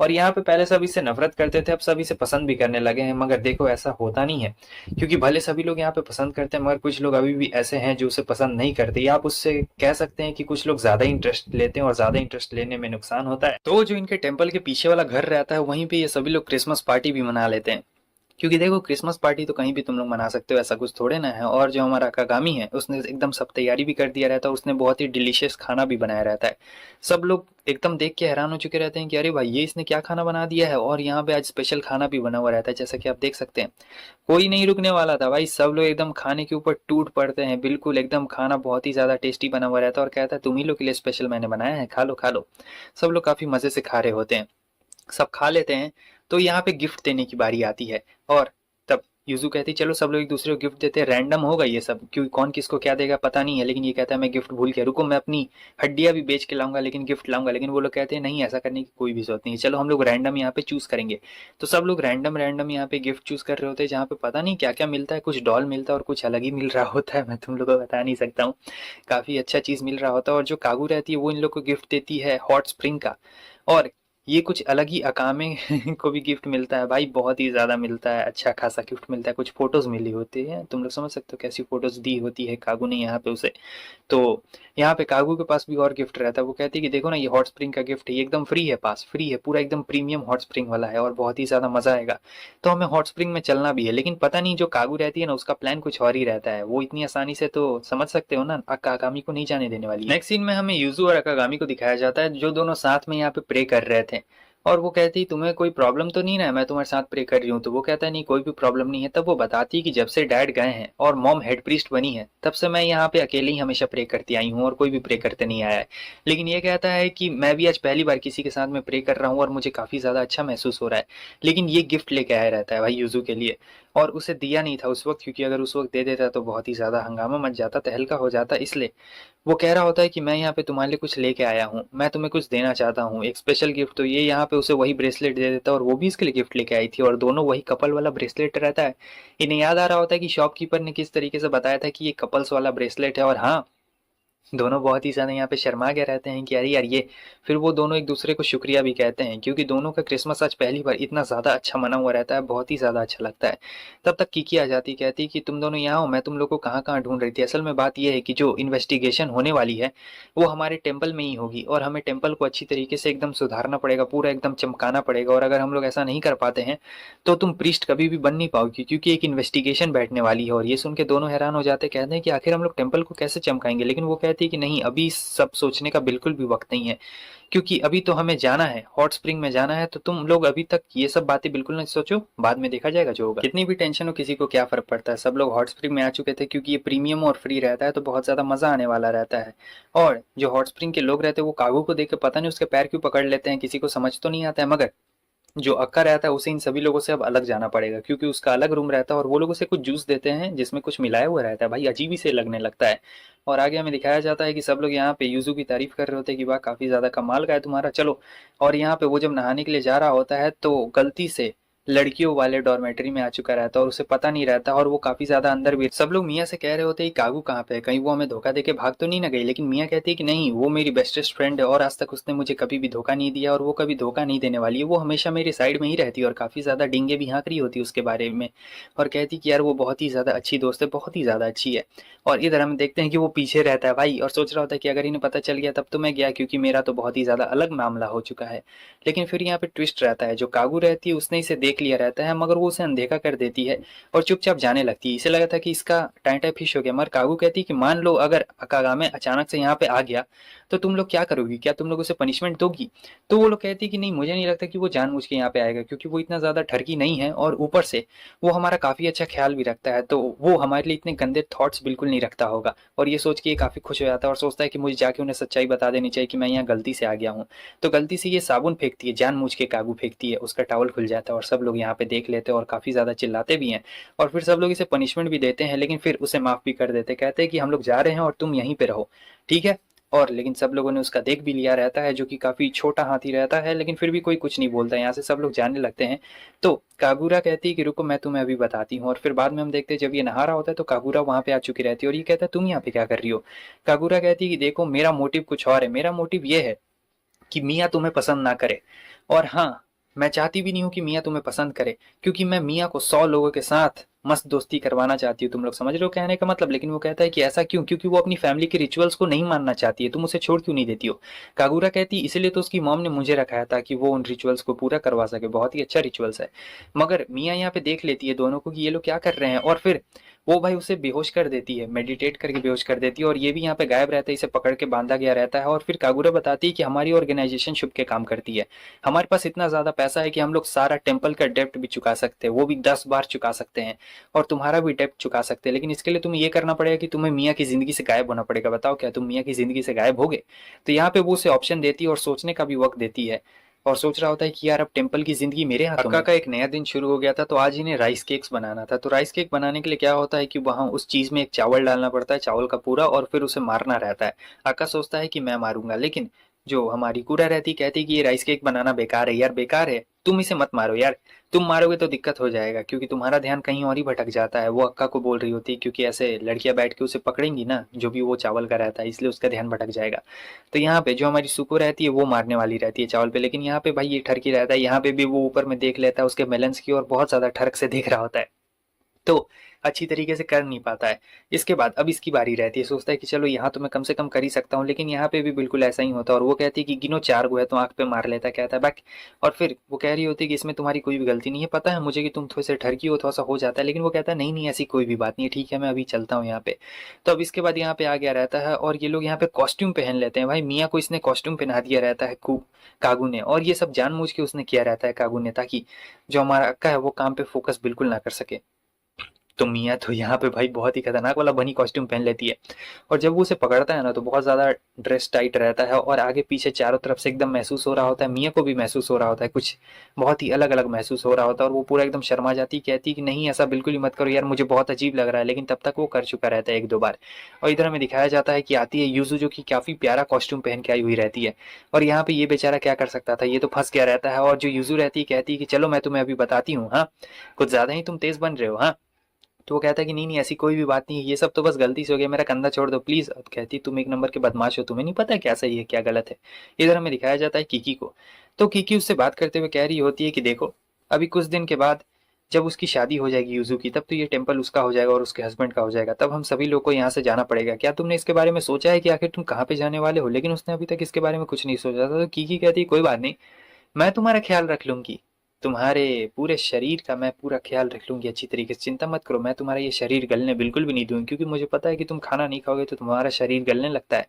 और यहाँ पे पहले सब इससे नफरत करते थे, अब सब इसे पसंद भी करने लगे हैं, मगर देखो ऐसा होता नहीं है क्योंकि भले सभी लोग यहाँ पे पसंद करते हैं मगर कुछ लोग अभी भी ऐसे हैं जो उसे पसंद नहीं करते, या आप उससे कह सकते हैं कि कुछ लोग ज्यादा इंटरेस्ट लेते हैं और ज्यादा इंटरेस्ट लेने में नुकसान होता है। तो जो इनके टेम्पल के पीछे वाला घर रहता है वहीं पे ये सभी लोग क्रिसमस पार्टी भी मना लेते हैं क्योंकि देखो क्रिसमस पार्टी तो कहीं भी तुम लोग मना सकते हो, ऐसा कुछ थोड़े ना है। और जो हमारा कागामी है उसने एकदम सब तैयारी भी कर दिया रहता है, उसने बहुत ही डिलीशियस खाना भी बनाया रहता है। सब लोग एकदम देख के हैरान हो चुके रहते हैं कि अरे भाई ये इसने क्या खाना बना दिया है, और यहाँ पे आज स्पेशल खाना भी बना हुआ रहता है जैसा कि आप देख सकते हैं। कोई नहीं रुकने वाला था भाई, सब लोग एकदम खाने के ऊपर टूट पड़ते हैं, बिल्कुल एकदम खाना बहुत ही ज्यादा टेस्टी बना हुआ रहता है और कहता है तुम ही लोग के लिए स्पेशल मैंने बनाया है, खा लो खा लो। सब लोग काफी मजे से खा रहे होते हैं, सब खा लेते हैं। तो यहाँ पे गिफ्ट देने की बारी आती है और तब यूजू कहती है चलो सब लोग एक दूसरे को गिफ्ट देते हैं, रैंडम होगा ये सब क्योंकि कौन किसको क्या देगा पता नहीं है। लेकिन ये कहता है मैं गिफ्ट भूल गया, रुको मैं अपनी हड्डियां भी बेच के लाऊंगा लेकिन गिफ्ट लाऊंगा। लेकिन वो लोग कहते हैं नहीं ऐसा करने की कोई भी जरूरत नहीं है, चलो हम लोग रैंडम यहाँ पे चूज करेंगे। तो सब लोग रैंडम रैंडम यहाँ पे गिफ्ट चूज कर रहे होते हैं जहाँ पे पता नहीं क्या क्या मिलता है, कुछ डॉल मिलता है और कुछ अलग ही मिल रहा होता है, मैं तुम लोग को बता नहीं सकता हूँ। काफी अच्छा चीज मिल रहा होता है और जो कागू रहती है वो इन लोग को गिफ्ट देती है हॉट स्प्रिंग का। और ये कुछ अलग ही अकामे को भी गिफ्ट मिलता है भाई, बहुत ही ज़्यादा मिलता है, अच्छा खासा गिफ्ट मिलता है। कुछ फ़ोटोज़ मिली होती है, तुम लोग समझ सकते हो कैसी फ़ोटोज़ दी होती है कागू ने यहाँ पे उसे। तो यहाँ पे कागू के पास भी और गिफ्ट रहता है, वो कहती है कि देखो ना ये हॉट स्प्रिंग का गिफ्ट है, ये एकदम फ्री है, पास फ्री है, पूरा एकदम प्रीमियम हॉट स्प्रिंग वाला है और बहुत ही ज़्यादा मज़ा आएगा। तो हमें हॉट स्प्रिंग में चलना भी है। लेकिन पता नहीं जो कागू रहती है ना उसका प्लान कुछ और ही रहता है, वो इतनी आसानी से तो समझ सकते हो ना अकागामी को नहीं जाने देने वाली। नेक्स्ट सीन में हमें यूजू और अकागामी को दिखाया जाता है जो दोनों साथ में यहाँ पे प्रे कर रहे थे। और वो कहती तुम्हें कोई प्रॉब्लम तो नहीं ना है मैं तुम्हारे साथ प्रे कर रही हूँ? तो वो कहता है नहीं कोई भी प्रॉब्लम नहीं है। तब वो बताती कि जब से डैड गए हैं और मॉम हेड प्रीस्ट बनी है तब से मैं यहाँ पे अकेले ही हमेशा प्रे करती आई हूँ और कोई भी प्रे करते नहीं आया है। लेकिन ये कहता है कि मैं भी आज पहली बार किसी के साथ में प्रे कर रहा हूँ और मुझे काफी ज्यादा अच्छा महसूस हो रहा है। लेकिन ये गिफ्ट लेके आया रहता है भाई यूजू के लिए, और उसे दिया नहीं था उस वक्त क्योंकि अगर उस वक्त दे देता तो बहुत ही ज्यादा हंगामा मच जाता, तहलका हो जाता। इसलिए वो कह रहा होता है कि मैं यहाँ पे तुम्हारे लिए कुछ लेके आया हूँ, मैं तुम्हें कुछ देना चाहता हूँ एक स्पेशल गिफ्ट। तो ये यहाँ पे उसे वही ब्रेसलेट दे देता है और वो भी इसके लिए गिफ्ट लेके आई थी और दोनों वही कपल वाला ब्रेसलेट रहता है। इन्हें याद आ रहा होता है कि शॉपकीपर ने किस तरीके से बताया था कि ये कपल्स वाला ब्रेसलेट है। और हाँ, दोनों बहुत ही ज़्यादा यहाँ पे शर्मा गए रहते हैं कि अरे यार ये, फिर वो दोनों एक दूसरे को शुक्रिया भी कहते हैं क्योंकि दोनों का क्रिसमस आज पहली बार इतना ज़्यादा अच्छा मना हुआ रहता है, बहुत ही ज़्यादा अच्छा लगता है। तब तक किकी आ जाती, कहती कि तुम दोनों यहाँ हो, मैं तुम लोग को कहाँ कहाँ ढूंढ रही थी। असल में बात यह है कि जो इन्वेस्टिगेशन होने वाली है वो हमारे टेम्पल में ही होगी और हमें टेम्पल को अच्छी तरीके से एकदम सुधारना पड़ेगा, पूरा एकदम चमकाना पड़ेगा, और अगर हम लोग ऐसा नहीं कर पाते हैं तो तुम प्रीस्ट कभी भी बन नहीं पाओगी, क्योंकि एक इन्वेस्टिगेशन बैठने वाली है। और ये सुन के दोनों हैरान हो जाते, कहते हैं कि आखिर हम लोग टेम्पल को कैसे चमकाएंगे, लेकिन वो कहती है कि नहीं, अभी सब सोचने का बिल्कुल भी वक्त नहीं है, क्योंकि अभी तो हमें जाना है, हॉट स्प्रिंग में जाना है, तो तुम लोग अभी तक ये सब बातें बिल्कुल नहीं सोचो, बाद में देखा जाएगा जो होगा। कितनी भी टेंशन हो किसी को क्या फर्क पड़ता है, सब लोग हॉट स्प्रिंग में आ चुके थे, क्योंकि ये प्रीमियम और फ्री रहता है तो बहुत ज्यादा मजा आने वाला रहता है। और जो हॉट स्प्रिंग के लोग रहते हैं वो कागू को देख के पता नहीं उसके पैर क्यों पकड़ लेते हैं, किसी को समझ तो नहीं आता है, मगर जो अक्का रहता है उसे इन सभी लोगों से अब अलग जाना पड़ेगा, क्योंकि उसका अलग रूम रहता है और वो लोग उसे कुछ जूस देते हैं जिसमें कुछ मिलाया हुआ रहता है, भाई अजीब ही से लगने लगता है। और आगे हमें दिखाया जाता है कि सब लोग यहाँ पे यूजू की तारीफ कर रहे होते हैं कि वाह काफी ज्यादा कमाल का है तुम्हारा, चलो। और यहाँ पे वो जब नहाने के लिए जा रहा होता है तो गलती से लड़कियों वाले डॉर्मेट्री में आ चुका रहता है और उसे पता नहीं रहता, और वो काफी ज्यादा अंदर भी। सब लोग मियाँ से कह रहे होते हैं कि कागू कहाँ पे है, कहीं वो हमें धोखा देके भाग तो नहीं ना गई, लेकिन मियाँ कहती है कि नहीं, वो मेरी बेस्टेस्ट फ्रेंड है और आज तक उसने मुझे कभी भी धोखा नहीं दिया और वो कभी धोखा नहीं देने वाली है, वो हमेशा मेरी साइड में ही रहती है, और काफी ज्यादा डींगे भी हाँक रही होती है उसके बारे में। और कहती कि यार वो बहुत ही ज्यादा अच्छी दोस्त है, बहुत ही ज्यादा अच्छी है। और इधर हम देखते हैं कि वो पीछे रहता है भाई और सोच रहा होता है कि अगर इन्हें पता चल गया तब तो मैं गया, क्योंकि मेरा तो बहुत ही ज्यादा अलग मामला हो चुका है। लेकिन फिर यहाँ पे ट्विस्ट रहता है, जो कागू रहती है उसने इसे देख लिया रहता है, मगर वो उसे अनदेखा कर देती है और चुपचाप जाने लगती है। इसे लगा था कि इसका टाइम फिश हो गया, मगर कागू कहती है कि मान लो अगर अकागामे अचानक से यहाँ पे आ गया तो तुम लोग क्या करोगी, क्या तुम लोग उसे पनिशमेंट दोगी। तो वो लोग कहती है कि नहीं, मुझे नहीं लगता कि वो जानबूझ के यहाँ पे आएगा, क्योंकि वो इतना ज्यादा ठरकी नहीं है और ऊपर से वो हमारा काफी अच्छा ख्याल भी रखता है, तो वो हमारे लिए इतने गंदे थॉट्स बिल्कुल नहीं रखता होगा। और ये सोच के ये काफी खुश हो जाता है और सोचता है कि मुझे जाके उन्हें सच्चाई बता देनी चाहिए कि मैं यहाँ गलती से आ गया हूँ। तो गलती से ये साबुन फेंकती है, जानबूझ के काबू फेंकती है, उसका टॉवल खुल जाता है और सब लोग यहाँ पे देख लेते हैं और काफी ज्यादा चिल्लाते भी हैं। और फिर सब लोग इसे पनिशमेंट भी देते हैं, लेकिन फिर उसे माफ भी कर देते, कहते हैं कि हम लोग जा रहे हैं और तुम यहीं पे रहो, ठीक है। और लेकिन सब लोगों ने उसका देख भी लिया रहता है, जो कि काफी छोटा हाथी रहता है, लेकिन फिर भी कोई कुछ नहीं बोलता है, यहाँ से सब लोग जाने लगते हैं। तो कागुरा कहती है कि रुको मैं तुम्हें अभी बताती हूँ, और फिर बाद में हम देखते हैं जब ये नहा रहा होता है तो कागुरा वहां पे आ चुकी रहती है और ये कहता है तुम यहाँ पे क्या कर रही हो। कागुरा कहती है कि देखो मेरा मोटिव कुछ और है, मेरा मोटिव ये है कि मियाँ तुम्हें पसंद ना करे, और हाँ, मैं चाहती भी नहीं हूँ कि मियाँ तुम्हें पसंद करे, क्योंकि मैं मियाँ को 100 लोगों के साथ मस्त दोस्ती करवाना चाहती हूँ। तुम लोग समझ रहे हो कहने का मतलब। लेकिन वो कहता है कि ऐसा क्यों, क्योंकि वो अपनी फैमिली के रिचुअल्स को नहीं मानना चाहती है, तुम उसे छोड़ क्यों नहीं देती हो। कागुरा कहती इसलिए तो उसकी मॉम ने मुझे रखाया था कि वो उन रिचुअल्स को पूरा करवा सके, बहुत ही अच्छा रिचुअल्स है। मगर मियाँ यहाँ पे देख लेती है दोनों को कि ये लोग क्या कर रहे हैं, और फिर वो भाई उसे बेहोश कर देती है, मेडिटेट करके बेहोश कर देती है, और ये भी यहाँ पे गायब रहता है, इसे पकड़ के बांधा गया रहता है। और फिर कागुरा बताती है कि हमारी ऑर्गेनाइजेशन शुभ के काम करती है, हमारे पास इतना ज्यादा पैसा है कि हम लोग सारा टेम्पल का डेप्ट भी चुका सकते हैं, वो भी 10 बार चुका सकते हैं, और तुम्हारा भी डेप्ट चुका सकते हैं। लेकिन इसके लिए तुम्हें ये करना पड़ेगा कि तुम्हें मियाँ की जिंदगी से गायब होना पड़ेगा। बताओ क्या तुम मियाँ की जिंदगी से गायब होगे। तो यहाँ पे वो उसे ऑप्शन देती है और सोचने का भी वक्त देती है, और सोच रहा होता है कि यार अब टेम्पल की जिंदगी मेरे हाथों में। अक्का का एक नया दिन शुरू हो गया था, तो आज इन्हें राइस केक्स बनाना था। तो राइस केक बनाने के लिए क्या होता है कि वहां उस चीज में एक चावल डालना पड़ता है, चावल का पूरा, और फिर उसे मारना रहता है। अक्का सोचता है कि मैं मारूंगा, लेकिन जो हमारी कूड़ा रहती कहती कि ये राइस केक बनाना बेकार है यार, बेकार है, तुम इसे मत मारो यार, तुम मारोगे तो दिक्कत हो जाएगा, क्योंकि तुम्हारा ध्यान कहीं और ही भटक जाता है। वो अक्का को बोल रही होती है, क्योंकि ऐसे लड़कियां बैठ के उसे पकड़ेंगी ना, जो भी वो चावल का रहता है, इसलिए उसका ध्यान भटक जाएगा। तो यहाँ पे जो हमारी सुको रहती है वो मारने वाली रहती है चावल पे, लेकिन यहाँ पे भाई ये ठरकी रहता है, यहाँ पे भी वो ऊपर में देख लेता है उसके मेलन्स की, और बहुत ज्यादा ठरक से देख रहा होता है, तो अच्छी तरीके से कर नहीं पाता है। इसके बाद अब इसकी बारी रहती है, सोचता है कि चलो यहाँ तो मैं कम से कम कर ही सकता हूँ, लेकिन यहाँ पे भी बिल्कुल ऐसा ही होता है, और वो कहती है कि गिनो 4 गो है, तो आंख पे मार लेता है, कहता है बैक। और फिर वो कह रही होती है कि इसमें तुम्हारी कोई भी गलती नहीं है, पता है मुझे कि तुम थोड़े से ठरकी हो, थोड़ा सा हो जाता है, लेकिन वो कहता है नहीं नहीं ऐसी कोई भी बात नहीं है, ठीक है मैं अभी चलता हूँ यहाँ पे। तो अब इसके बाद यहाँ पे आ गया रहता है, और ये लोग यहाँ पे कॉस्ट्यूम पहन लेते हैं, भाई मियाँ को इसने कॉस्ट्यूम पहना दिया रहता है कागू ने, और ये सब जानबूझ के उसने किया रहता है कागू ने, ताकि जो हमारा अक्का है वो काम पे फोकस बिल्कुल ना कर सके। तो मियाँ तो यहाँ पे भाई बहुत ही खतरनाक वाला बनी कॉस्ट्यूम पहन लेती है, और जब वो उसे पकड़ता है ना तो बहुत ज्यादा ड्रेस टाइट रहता है, और आगे पीछे चारों तरफ से एकदम महसूस हो रहा होता है, मियाँ को भी महसूस हो रहा होता है, कुछ बहुत ही अलग अलग महसूस हो रहा होता है, और वो पूरा एकदम शर्मा जाती, कहती कि नहीं ऐसा बिल्कुल ही मत करो यार, मुझे बहुत अजीब लग रहा है, लेकिन तब तक वो कर चुका रहता है 1-2 बार। और इधर हमें दिखाया जाता है कि आती है यूजू, जो कि काफी प्यारा कॉस्ट्यूम पहन के आई हुई रहती है, और यहाँ पे ये बेचारा क्या कर सकता था, ये तो फंस गया रहता है। और जो यूजू रहती है कहती है कि चलो मैं तुम्हें अभी बताती हूँ, हाँ कुछ ज्यादा ही तुम तेज बन रहे हो, हाँ तो वो कहता है कि नहीं नहीं ऐसी कोई भी बात नहीं है, ये सब तो बस गलती से हो गया, मेरा कंधा छोड़ दो प्लीज। अब कहती तुम एक नंबर के बदमाश हो, तुम्हें नहीं पता क्या सही है क्या गलत है। इधर हमें दिखाया जाता है कीकी को। तो कीकी उससे बात करते हुए कह रही होती है कि देखो अभी कुछ दिन के बाद जब उसकी शादी हो जाएगी यूजू की, तब तो ये टेम्पल उसका हो जाएगा और उसके हस्बैंड का हो जाएगा, तब हम सभी लोग को यहाँ से जाना पड़ेगा। क्या तुमने इसके बारे में सोचा है कि आखिर तुम कहाँ पे जाने वाले हो? लेकिन उसने अभी तक इसके बारे में कुछ नहीं सोचा था। तो कीकी कहती है कोई बात नहीं, मैं तुम्हारा ख्याल रख लूंगी, तुम्हारे पूरे शरीर का मैं पूरा ख्याल रख लूंगी अच्छी तरीके से, चिंता मत करो, मैं तुम्हारा ये शरीर गलने बिल्कुल भी नहीं दूंगी, क्योंकि मुझे पता है कि तुम खाना नहीं खाओगे तो तुम्हारा शरीर गलने लगता है,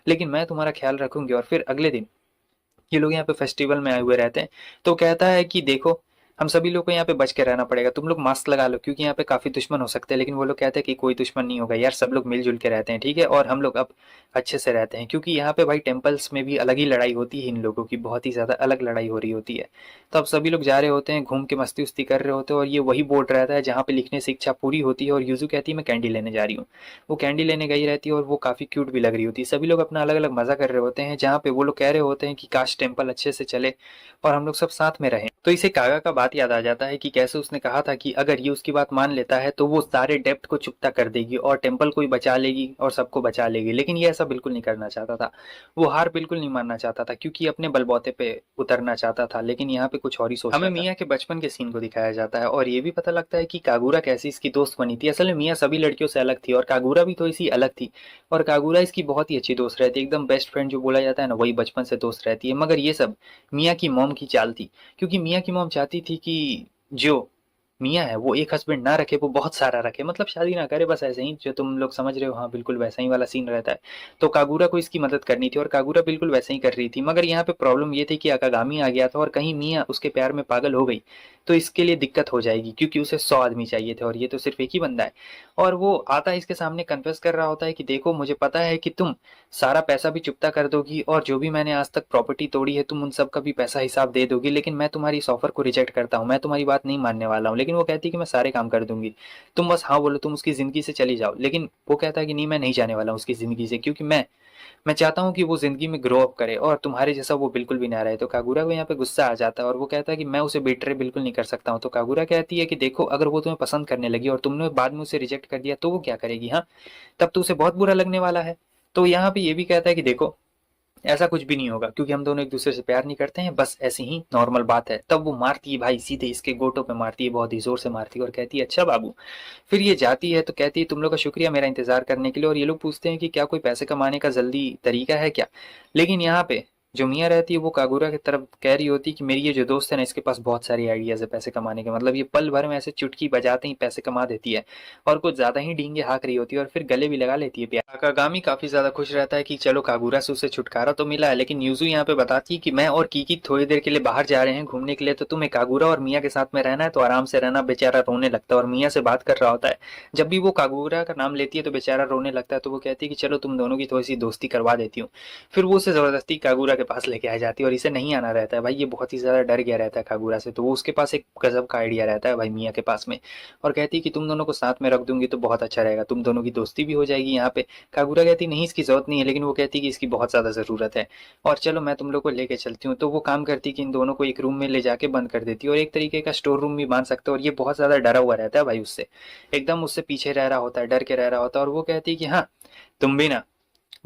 लेकिन मैं तुम्हारा ख्याल रखूंगी। और फिर अगले दिन ये लोग यहाँ पे फेस्टिवल में आए हुए रहते हैं। तो कहता है कि देखो हम सभी लोग को यहाँ पे बच के रहना पड़ेगा, तुम लोग मास्क लगा लो क्योंकि यहाँ पे काफी दुश्मन हो सकते हैं। लेकिन वो लोग कहते हैं कि कोई दुश्मन नहीं होगा यार, सब लोग मिलजुल के रहते हैं ठीक है, और हम लोग अब अच्छे से रहते हैं, क्योंकि यहाँ पे भाई टेम्पल्स में भी अलग ही लड़ाई होती है, इन लोगों की बहुत ही ज्यादा अलग लड़ाई हो रही होती है। तो अब सभी लोग जा रहे होते हैं, घूम के मस्ती उस्ती कर रहे होते हैं, और ये वही बोर्ड रहता है जहाँ पे लिखने से इच्छा पूरी होती है। और यूजू कहती है मैं कैंडी लेने जा रही हूँ। वो कैंडी लेने गई रहती है और वो काफी क्यूट भी लग रही होती है। सभी लोग अपना अलग अलग मजा कर रहे होते हैं, जहाँ पे वो लोग कह रहे होते हैं कि काश टेम्पल अच्छे से चले और हम लोग सब साथ में रहें। तो इसे कागा का बात याद आ जाता है कि कैसे उसने कहा था कि अगर ये उसकी बात मान लेता है तो वो सारे डेप्ट को चुकता कर देगी और टेम्पल को ही बचा लेगी और सबको बचा लेगी। लेकिन ये ऐसा बिल्कुल नहीं करना चाहता था, वो हार बिल्कुल नहीं मानना चाहता था, क्योंकि अपने बलबूते पे उतरना चाहता था। लेकिन यहाँ पे कुछ और ही सोच हमें मिया के बचपन के सीन को दिखाया जाता है, और ये भी पता लगता है कि कागुरा कैसी इसकी दोस्त बनी थी। असल में मिया सभी लड़कियों से अलग थी और कागुरा भी थोड़ी सी अलग थी, और कागुरा इसकी बहुत ही अच्छी दोस्त रहती है, एकदम बेस्ट फ्रेंड जो बोला जाता है ना, वही बचपन से दोस्त रहती है। मगर ये सब मिया की मॉम की चाल थी, क्योंकि मिया की मॉम चाहती थी कि जो मिया है वो एक हस्बैंड ना रखे, वो बहुत सारा रखे, मतलब शादी ना करे, बस ऐसे ही जो तुम लोग समझ रहे हो, हाँ बिल्कुल वैसा ही वाला सीन रहता है। तो कागुरा को इसकी मदद करनी थी और कागुरा बिल्कुल वैसे ही कर रही थी। मगर यहाँ पे प्रॉब्लम ये थी कि अकागामी आ गया था और कहीं मिया उसके प्यार में पागल हो गई तो इसके लिए दिक्कत हो जाएगी, क्योंकि उसे 100 आदमी चाहिए थे और ये तो सिर्फ एक ही बंदा है। और वो आता है इसके सामने कन्फेस कर रहा होता है कि देखो मुझे पता है कि तुम सारा पैसा भी चुकता कर दोगी और जो भी मैंने आज तक प्रॉपर्टी तोड़ी है तुम उन सब का भी पैसा हिसाब दे दोगी, लेकिन मैं तुम्हारी इस ऑफर को रिजेक्ट करता हूँ, मैं तुम्हारी बात नहीं मानने वाला हूँ। लेकिन वो कहती है कि मैं सारे काम कर दूंगी, तुम बस हाँ बोलो, तुम उसकी जिंदगी से चली जाओ। लेकिन वो कहता है कि नहीं मैं नहीं जाने वाला हूँ उसकी जिंदगी से, क्योंकि मैं चाहता हूँ कि वो जिंदगी में ग्रो अप करे और तुम्हारे जैसा वो बिल्कुल भी ना रहे। तो कागुरा को यहाँ पे गुस्सा आ जाता है और वो कहता है कि मैं उसे बेट्रे बिल्कुल नहीं कर सकता हूँ। तो कागुरा कहती है कि देखो अगर वो तुम्हें पसंद करने लगी और तुमने बाद में उसे रिजेक्ट कर दिया तो वो क्या करेगी, हाँ तब तो उसे बहुत बुरा लगने वाला है। तो यहाँ पे ये भी कहता है कि देखो ऐसा कुछ भी नहीं होगा, क्योंकि हम दोनों एक दूसरे से प्यार नहीं करते हैं, बस ऐसी ही नॉर्मल बात है। तब वो मारती है भाई, सीधे इसके गोटों पे मारती है, बहुत ही जोर से मारती है और कहती है अच्छा बाबू। फिर ये जाती है तो कहती है तुम लोग का शुक्रिया मेरा इंतजार करने के लिए। और ये लोग पूछते हैं कि क्या कोई पैसे कमाने का जल्दी तरीका है क्या। लेकिन यहाँ पे जो मियाँ रहती है वो कागुरा की तरफ कह रही होती है कि मेरी ये जो दोस्त है ना इसके पास बहुत सारी आइडियाज है पैसे कमाने के, मतलब ये पल भर में ऐसे चुटकी बजाते ही पैसे कमा देती है और कुछ ज्यादा ही डींगे हाँक रही होती है और फिर गले भी लगा लेती है प्यार। कागामी काफी ज्यादा खुश रहता है कि चलो कागुरा से उसे छुटकारा तो मिला है। लेकिन यूजू यहाँ पे बताती है कि मैं और कीकी थोड़ी देर के लिए बाहर जा रहे हैं घूमने के लिए, तो तुम्हें कागुरा और मियाँ के साथ में रहना है तो आराम से रहना। बेचारा रोने लगता है और मियाँ से बात कर रहा होता है, जब भी वो कागुरा का नाम लेती है तो बेचारा रोने लगता है। तो वो कहती है कि चलो तुम दोनों की थोड़ी सी दोस्ती करवा देती हूँ। फिर वो उसे जबरदस्ती कागुरा के पास लेके आ जाती है और इसे नहीं आना रहता है भाई, ये बहुत ही ज्यादा डर गया रहता है कागुरा से। तो वो उसके पास एक गजब का आइडिया रहता है भाई मियाँ के पास में, और कहती है कि तुम दोनों को साथ में रख दूंगी तो बहुत अच्छा रहेगा, तुम दोनों की दोस्ती भी हो जाएगी यहाँ पे। कागुरा कहती नहीं इसकी जरूरत नहीं है, लेकिन वो कहती कि इसकी बहुत ज्यादा जरूरत है और चलो मैं तुम लोग को लेके चलती हूँ। तो वो काम करती कि इन दोनों को एक रूम में ले जाके बंद कर देती है, और एक तरीके का स्टोर रूम भी मान सकते हो। और ये बहुत ज्यादा डरा हुआ रहता है भाई उससे, एकदम उससे पीछे रह रहा होता है, डर के रह रहा होता है। और वो कहती है कि हाँ तुम भी ना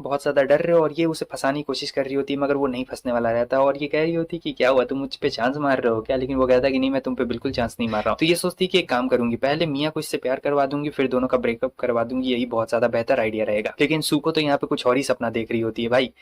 बहुत ज़्यादा डर रहे हो, और ये उसे फंसाने की कोशिश कर रही होती है मगर वो नहीं फंसने वाला रहता है। और ये कह रही होती कि क्या हुआ तुम मुझ पे चांस मार रहे हो क्या, लेकिन वो कहता है कि नहीं मैं तुम पे बिल्कुल चांस नहीं मार रहा हूँ। तो ये सोचती कि एक काम करूंगी, पहले मियाँ को इससे प्यार करवा दूंगी फिर दोनों का ब्रेकअप करवा दूंगी, यही बहुत ज़्यादा बेहतर आइडिया रहेगा। लेकिन सुको तो यहाँ पे कुछ और ही सपना देख रही होती है भाई,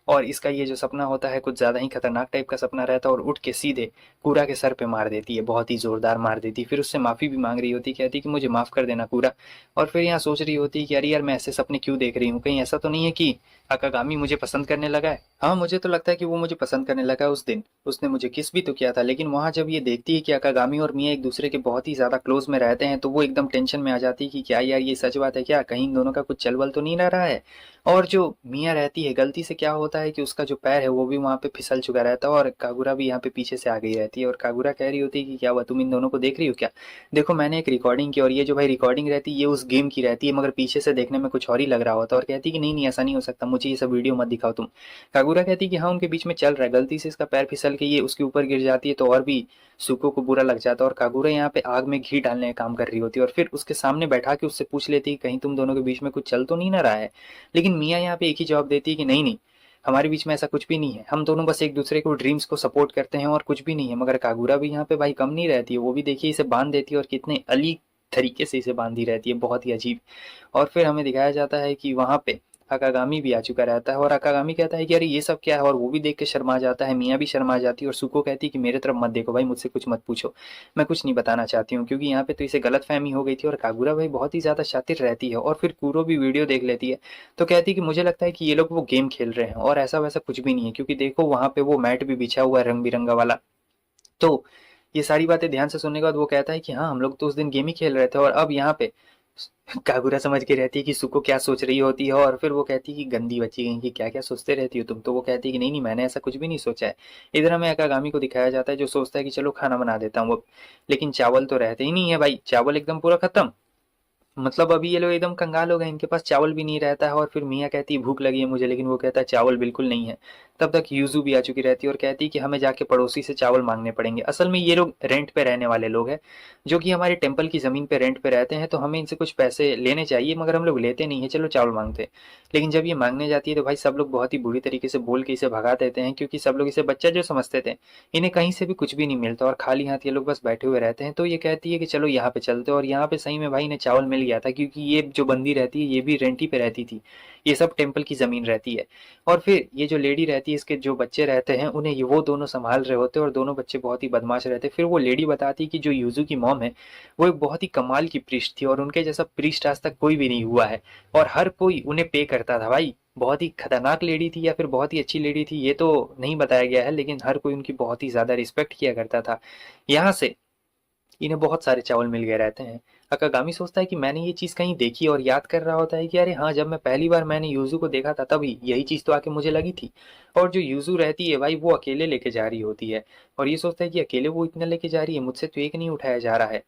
और इसका ये जो सपना होता है कुछ ज़्यादा ही खतरनाक टाइप का सपना रहता है, और उठ के सीधे कूरा के सर पे मार देती है, बहुत ही ज़ोरदार मार देती है। फिर उससे माफ़ी भी मांग रही होती, कहती कि मुझे माफ़ कर देना कूरा। और फिर यहाँ सोच रही होती कि अरे यार मैं ऐसे सपने क्यों देख रही हूँ, कहीं ऐसा तो नहीं है कि अकागामी मुझे पसंद करने लगा है। हाँ मुझे तो लगता है कि वो मुझे पसंद करने लगा है, उस दिन उसने मुझे किस भी तो किया था। लेकिन वहाँ जब ये देखती है कि अकागामी और मियाँ एक दूसरे के बहुत ही ज़्यादा क्लोज में रहते हैं तो वो एकदम टेंशन में आ जाती है कि क्या यार ये सच बात है क्या, कहीं इन दोनों का कुछ चल बल तो नहीं रह रहा है। और जो मियाँ रहती है गलती से क्या होता है कि उसका जो पैर है वो भी वहाँ पे फिसल चुका रहता है, और कागुरा भी यहाँ पे पीछे से आ गई रहती है। और कागुरा कह रही होती है कि क्या हुआ तुम इन दोनों को देख रही हो क्या, देखो मैंने एक रिकॉर्डिंग की, और ये जो भाई रिकॉर्डिंग रहती है ये उस गेम की रहती है, मगर पीछे से देखने में कुछ और ही लग रहा होता है। और कहती है कि नहीं नहीं ऐसा नहीं हो सकता, मुझे ये सब वीडियो मत दिखाओ तुम। कागुरा कहती है कि हाँ उनके बीच में चल रहा है, गलती से इसका पैर फिसल के ये उसके ऊपर गिर जाती है तो और भी सुको को बुरा लग जाता है, और कागुरा यहाँ पे आग में घी डालने का काम कर रही होती है और फिर उसके सामने बैठा के उससे पूछ लेती है कहीं तुम दोनों के बीच में कुछ चल तो नहीं ना रहा है। लेकिन मिया यहाँ पे एक ही जवाब देती है कि नहीं नहीं, हमारे बीच में ऐसा कुछ भी नहीं है, हम दोनों बस एक दूसरे को ड्रीम्स को सपोर्ट करते हैं और कुछ भी नहीं है। मगर कागुरा भी यहाँ पे भाई कम नहीं रहती है, वो भी देखिए इसे बांध देती है और कितने अली तरीके से इसे बांधी रहती है, बहुत ही अजीब। और फिर हमें दिखाया जाता है कि वहाँ पे अकागामी भी आ चुका रहता है और अकागामी कहता है कि अरे ये सब क्या है, और वो भी देख के शर्मा जाता है, मियाँ भी शर्मा जाती है और सुको कहती है कि मेरे तरफ मत देखो भाई, मुझसे कुछ मत पूछो, मैं कुछ नहीं बताना चाहती हूँ, क्योंकि यहाँ पे तो इसे गलत फहमी हो गई थी। और कागुरा भाई बहुत ही ज़्यादा शातिर रहती है और फिर कूरो भी वीडियो देख लेती है, तो कहती है कि मुझे लगता है कि ये लोग वो गेम खेल रहे हैं और ऐसा वैसा कुछ भी नहीं है, क्योंकि देखो वहाँ पे वो मैट भी बिछा हुआ है रंग बिरंगा वाला। तो ये सारी बातें ध्यान से सुनने के बाद वो कहता है कि हाँ हम लोग तो उस दिन गेम ही खेल रहे थे, और अब यहाँ पे कागुरा समझ के रहती है कि सुको क्या सोच रही होती है, और फिर वो कहती है कि गंदी बच्ची कहीं की क्या क्या सोचते रहती हो तुम। तो वो कहती है कि नहीं नहीं मैंने ऐसा कुछ भी नहीं सोचा है। इधर हमें अकागामी को दिखाया जाता है जो सोचता है कि चलो खाना बना देता हूँ अब, लेकिन चावल तो रहते ही नहीं है भाई, चावल एकदम पूरा खत्म। मतलब अभी ये लोग एकदम कंगाल हो गए, इनके पास चावल भी नहीं रहता है। और फिर मियाँ कहती है भूख लगी है मुझे, लेकिन वो कहता है चावल बिल्कुल नहीं है। तब तक यूजू भी आ चुकी रहती है और कहती है कि हमें जाके पड़ोसी से चावल मांगने पड़ेंगे। असल में ये लोग रेंट पे रहने वाले लोग हैं, जो कि हमारे टेम्पल की ज़मीन पे रेंट पे रहते हैं, तो हमें इनसे कुछ पैसे लेने चाहिए, मगर हम लोग लेते नहीं है, चलो चावल मांगते हैं। लेकिन जब ये मांगने जाती है तो भाई सब लोग बहुत ही बुरी तरीके से बोल के इसे भगा देते हैं, क्योंकि सब लोग इसे बच्चा जो समझते थे। इन्हें कहीं से भी कुछ भी नहीं मिलता और खाली हाथ ये लोग बस बैठे हुए रहते हैं। तो ये कहती है कि चलो यहाँ पे चलते, और यहाँ पे सही में भाई इन्हें चावल मिल गया था, क्योंकि ये जो बंदी रहती है ये भी रेंट ही पे रहती थी, ये सब टेम्पल की ज़मीन रहती है। और फिर ये जो लेडी रहती है इसके जो बच्चे रहते हैं उन्हें ये वो दोनों संभाल रहे होते हैं, और दोनों बच्चे बहुत ही बदमाश रहते हैं। फिर वो लेडी बताती है कि जो यूजू की मॉम है वो एक बहुत ही कमाल की प्रीस्ट थी, और उनके जैसा प्रीस्ट आज तक कोई भी नहीं हुआ है, और हर कोई उन्हें पे करता था भाई। बहुत ही खतरनाक लेडी थी या फिर बहुत ही अच्छी लेडी थी ये तो नहीं बताया गया है, लेकिन हर कोई उनकी बहुत ही ज़्यादा रिस्पेक्ट किया करता था। यहाँ से इन्हें बहुत सारे चावल मिल गए रहते हैं। अकागामी सोचता है कि मैंने ये चीज़ कहीं देखी, और याद कर रहा होता है कि अरे हाँ जब मैं पहली बार मैंने यूजू को देखा था तभी यही चीज़ तो आके मुझे लगी थी। और जो यूजू रहती है भाई वो अकेले लेके जा रही होती है, और ये सोचता है कि अकेले वो इतना लेके जा रही है, मुझसे तो एक नहीं उठाया जा रहा है।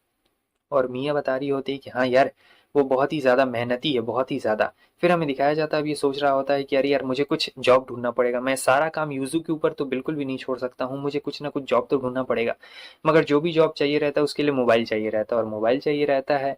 और मियाँ बता रही होती है कि हाँ यार वो बहुत ही ज़्यादा मेहनती है, बहुत ही ज़्यादा। फिर हमें दिखाया जाता है अब ये सोच रहा होता है कि अरे यार मुझे कुछ जॉब ढूंढना पड़ेगा, मैं सारा काम यूजू के ऊपर तो बिल्कुल भी नहीं छोड़ सकता हूँ, मुझे कुछ ना कुछ जॉब तो ढूंढना पड़ेगा। मगर जो भी जॉब चाहिए रहता है उसके लिए मोबाइल चाहिए रहता है, और मोबाइल चाहिए रहता है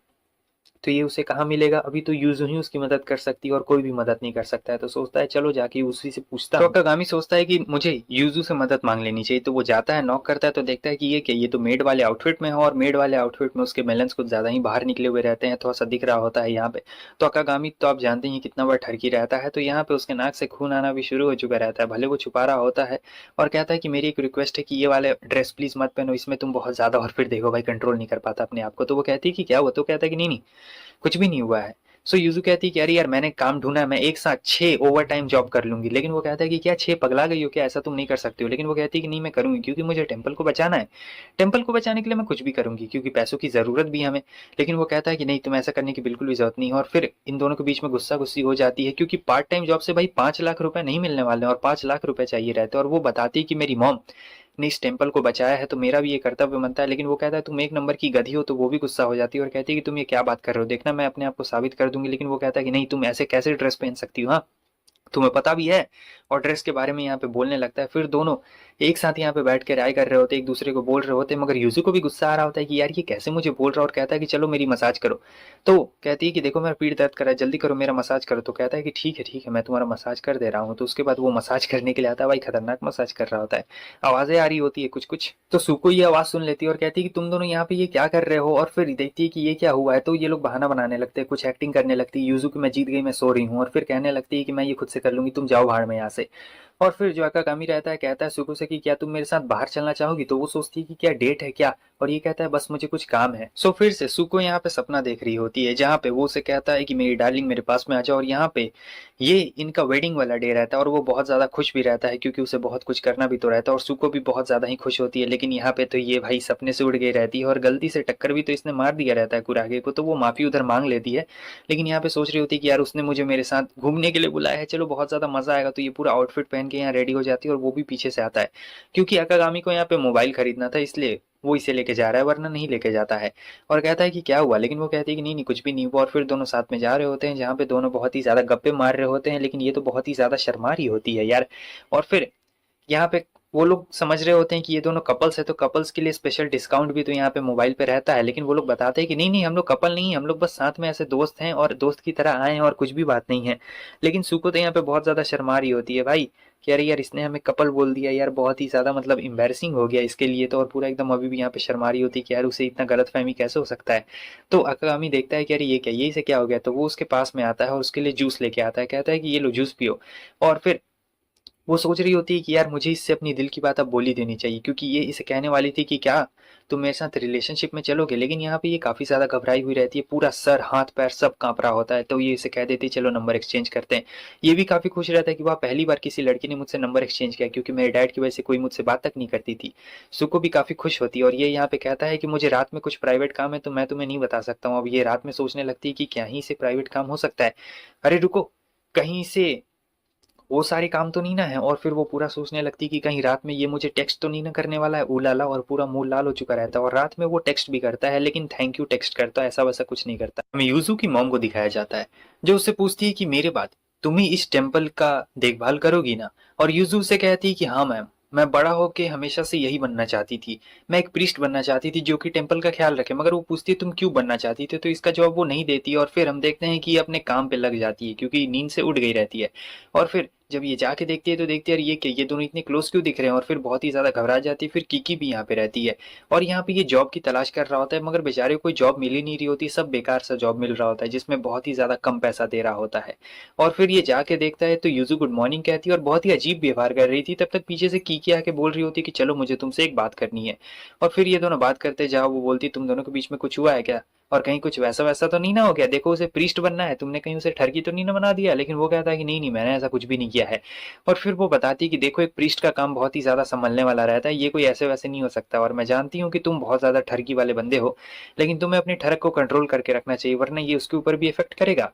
तो ये उसे कहाँ मिलेगा, अभी तो यूजू ही उसकी मदद कर सकती है और कोई भी मदद नहीं कर सकता है। तो सोचता है चलो जाके उसी से पूछता हूँ। तो अकागामी सोचता है कि मुझे यूजू से मदद मांग लेनी चाहिए, तो वो जाता है नॉक करता है तो देखता है कि ये क्या, ये तो मेड वाले आउटफिट में है, और मेड वाले आउटफिट में उसके मेलन्स कुछ ज्यादा ही बाहर निकले हुए रहते हैं, थोड़ा सा दिख रहा होता है यहाँ पे। तो अकागामी तो आप जानते हैं कितना बड़ा ठरकी रहता है, तो यहाँ पे उसके नाक से खून आना भी शुरू हो चुका रहता है, भले वो छुपा रहा होता है। और कहता है कि मेरी एक रिक्वेस्ट है कि ये वाले ड्रेस प्लीज मत पहनो, इसमें तुम बहुत ज्यादा, और फिर देखो भाई कंट्रोल नहीं कर पाता अपने आप को। तो वो कहती है कि क्या हुआ, तो कहता है कि नहीं नहीं कुछ भी नहीं हुआ है। सो यूजू कहती है कि अरे यार मैंने काम ढूंढा है, मैं एक साथ 6 ओवर टाइम जॉब कर लूंगी। लेकिन वो कहता है कि क्या 6 पगला गई हो क्या, ऐसा तुम नहीं कर सकती हो। लेकिन वो कहती है कि नहीं मैं करूंगी, क्योंकि मुझे टेम्पल को बचाना है, टेम्पल को बचाने के लिए मैं कुछ भी करूंगी, क्योंकि पैसों की जरूरत भी है हमें। लेकिन वो कहता है कि नहीं तुम ऐसा करने की बिल्कुल भी जरूरत नहीं है। और फिर इन दोनों के बीच में गुस्सा गुस्सी हो जाती है, क्योंकि पार्ट टाइम जॉब से भाई 5 लाख रुपए नहीं मिलने वाले हैं, और 5 लाख रुपए चाहिए रहते हैं। और वो बताती है कि मेरी मॉम ने इस टेम्पल को बचाया है तो मेरा भी ये कर्तव्य बनता है। लेकिन वो कहता है तुम एक नंबर की गधी हो, तो वो भी गुस्सा हो जाती है और कहती है कि तुम ये क्या बात कर रहे हो, देखना मैं अपने आप को साबित कर दूंगी। लेकिन वो कहता है कि नहीं तुम ऐसे कैसे ड्रेस पहन सकती हो, हाँ तुम्हें पता भी है। और ड्रेस के बारे में यहाँ पे बोलने लगता है। फिर दोनों एक साथ यहाँ पे बैठ के राय कर रहे होते, एक दूसरे को बोल रहे होते, मगर यूजू को भी गुस्सा आ रहा होता है कि यार ये कैसे मुझे बोल रहा है, और कहता है कि चलो मेरी मसाज करो। तो कहती है कि देखो मेरा पीठ दर्द कर रहा है, जल्दी करो मेरा मसाज करो। तो कहता है कि ठीक है मैं तुम्हारा मसाज कर दे रहा हूँ। तो उसके बाद वो मसाज करने के लिए आता है, भाई खतरनाक मसाज कर रहा होता है, आवाजें आ रही होती है कुछ कुछ। तो सुको ये आवाज सुन लेती है और कहती है कि तुम दोनों यहाँ पे ये क्या कर रहे हो। और फिर देखती है कि ये क्या हुआ है, तो ये लोग बहाना बनाने लगते हैं, कुछ एक्टिंग करने लगती है, यूजू की मैं जीत गई मैं सो रही हूँ, और फिर कहने लगती है कि मैं ये खुद से कर लूंगी, तुम जाओ बाहर में यहाँ से। और फिर जो अकाकामी रहता है कहता है सुको से कि क्या तुम मेरे साथ बाहर चलना चाहोगी। तो वो सोचती है कि क्या डेट है क्या, और ये कहता है बस मुझे कुछ काम है। सो फिर से सुको यहाँ पे सपना देख रही होती है, जहाँ पे वो उसे कहता है कि मेरी डार्लिंग मेरे पास में आ जाओ। और यहाँ पे ये इनका वेडिंग वाला डे रहता है, और वो बहुत ज्यादा खुश भी रहता है, क्योंकि उसे बहुत कुछ करना भी तो रहता है, और सुको भी बहुत ज्यादा ही खुश होती है। लेकिन यहाँ पे तो ये भाई सपने से उड़ गई रहती है, और गलती से टक्कर भी तो इसने मार दिया रहता है कुरागे को, तो वो माफी उधर मांग लेती है। लेकिन यहाँ पे सोच रही होती है कि यार उसने मुझे मेरे साथ घूमने के लिए बुलाया है, चलो बहुत ज्यादा मजा आएगा। तो ये पूरा आउटफिट पहन के यहाँ रेडी हो जाती है, और वो भी पीछे से आता है, क्योंकि अकागामी को यहाँ पे मोबाइल खरीदना था, इसलिए वो इसे लेके जा रहा है, वरना नहीं लेके जाता है। और कहता है कि क्या हुआ? लेकिन वो कहती है कि नहीं, नहीं कुछ भी नहीं हुआ, और फिर दोनों साथ में जा रहे होते हैं, जहाँ पे दोनों बहुत ही ज़्यादा गप्पे मार रहे होते हैं, लेकिन ये तो बहुत ही ज़्यादा शर्मा रही होती है यार। और फिर यहाँ पे वो लोग समझ रहे होते हैं कि ये दोनों कपल्स है, तो कपल्स के लिए स्पेशल डिस्काउंट भी तो यहाँ पे मोबाइल पे रहता है, लेकिन वो लोग बताते हैं कि नहीं नहीं हम लोग कपल नहीं है, हम लोग बस साथ में ऐसे दोस्त हैं और दोस्त की तरह आए हैं और कुछ भी बात नहीं है। लेकिन सुको तो यहाँ पे बहुत ज्यादा शर्मा रही होती है भाई, कि अरे यार इसने हमें कपल बोल दिया यार, बहुत ही ज्यादा मतलब एम्बैरसिंग हो गया इसके लिए तो, और पूरा एकदम अभी भी यहाँ पे शर्मा रही होती है कि यार उसे इतना गलत फहमी कैसे हो सकता है। तो अकागामी देखता है कि अरे ये क्या, ये से क्या हो गया, तो वो उसके पास में आता है और उसके लिए जूस लेके आता है, कहता है कि ये लो जूस पियो। और फिर वो सोच रही होती है कि यार मुझे इससे अपनी दिल की बात अब बोल ही देनी चाहिए, क्योंकि ये इसे कहने वाली थी कि क्या तुम मेरे साथ रिलेशनशिप में चलोगे, लेकिन यहाँ पे ये काफी ज्यादा घबराई हुई रहती है, पूरा सर हाथ पैर सब कांप रहा होता है। तो ये इसे कह देती है चलो नंबर एक्सचेंज करते हैं। ये भी काफी खुश रहता है कि वह पहली बार किसी लड़की ने मुझसे नंबर एक्सचेंज किया, क्योंकि मेरे डैड की वजह से कोई मुझसे बात तक नहीं करती थी। सुको भी काफी खुश होती है, और ये यहाँ पे कहता है कि मुझे रात में कुछ प्राइवेट काम है, तो मैं तुम्हें नहीं बता सकता हूँ। अब ये रात में सोचने लगती है कि क्या ही से प्राइवेट काम हो सकता है, अरे रुको, कहीं से वो सारे काम तो नहीं ना है। और फिर वो पूरा सोचने लगती कि कहीं रात में ये मुझे टेक्स्ट तो नहीं ना करने वाला है उलाला, और पूरा मुंह लाल हो चुका रहता है। और रात में वो टेक्स्ट भी करता है, लेकिन थैंक यू टेक्स्ट करता है, ऐसा वैसा कुछ नहीं करता। हमें यूजू की मॉम को दिखाया जाता है, जो उससे पूछती है कि मेरे बाद तुम ही इस टेम्पल का देखभाल करोगी ना। और यूजू से कहती है कि हाँ मैम, मैं बड़ा होके हमेशा से यही बनना चाहती थी, मैं एक प्रीस्ट बनना चाहती थी जो कि टेम्पल का ख्याल रखे। मगर वो पूछती है तुम क्यों बनना चाहती थी, तो इसका जवाब वो नहीं देती। और फिर हम देखते हैं कि ये अपने काम पे लग जाती है, क्योंकि नींद से उठ गई रहती है। और फिर जब ये जाके देखती है तो देखती है यार ये क्या, ये दोनों इतने क्लोज क्यों दिख रहे हैं। और फिर बहुत ही ज्यादा घबरा जाती है। फिर किकी भी यहाँ पे रहती है, और यहाँ पे ये जॉब की तलाश कर रहा होता है, मगर बेचारे को कोई जॉब मिल ही नहीं रही होती, सब बेकार सा जॉब मिल रहा होता है जिसमें बहुत ही ज्यादा कम पैसा दे रहा होता है। और फिर ये जाके देखता है तो यूजू गुड मॉर्निंग कहती है, और बहुत ही अजीब व्यवहार कर रही थी। तब तक पीछे से कीकी आके बोल रही होती कि चलो मुझे तुमसे एक बात करनी है। और फिर ये दोनों बात करते जाओ, वो बोलती तुम दोनों के बीच में कुछ हुआ है क्या, और कहीं कुछ वैसा वैसा तो नहीं ना हो गया, देखो उसे प्रीस्ट बनना है, तुमने कहीं उसे ठरकी तो नहीं ना बना दिया। लेकिन वो कहता है कि नहीं नहीं मैंने ऐसा कुछ भी नहीं किया है। और फिर वो बताती है कि देखो एक प्रीस्ट का काम बहुत ही ज्यादा संभलने वाला रहता है, ये कोई ऐसे वैसे नहीं हो सकता, और मैं जानती हूँ कि तुम बहुत ज्यादा ठरकी वाले बंदे हो, लेकिन तुम्हें अपनी ठरक को कंट्रोल करके रखना चाहिए, वरना ये उसके ऊपर भी इफेक्ट करेगा।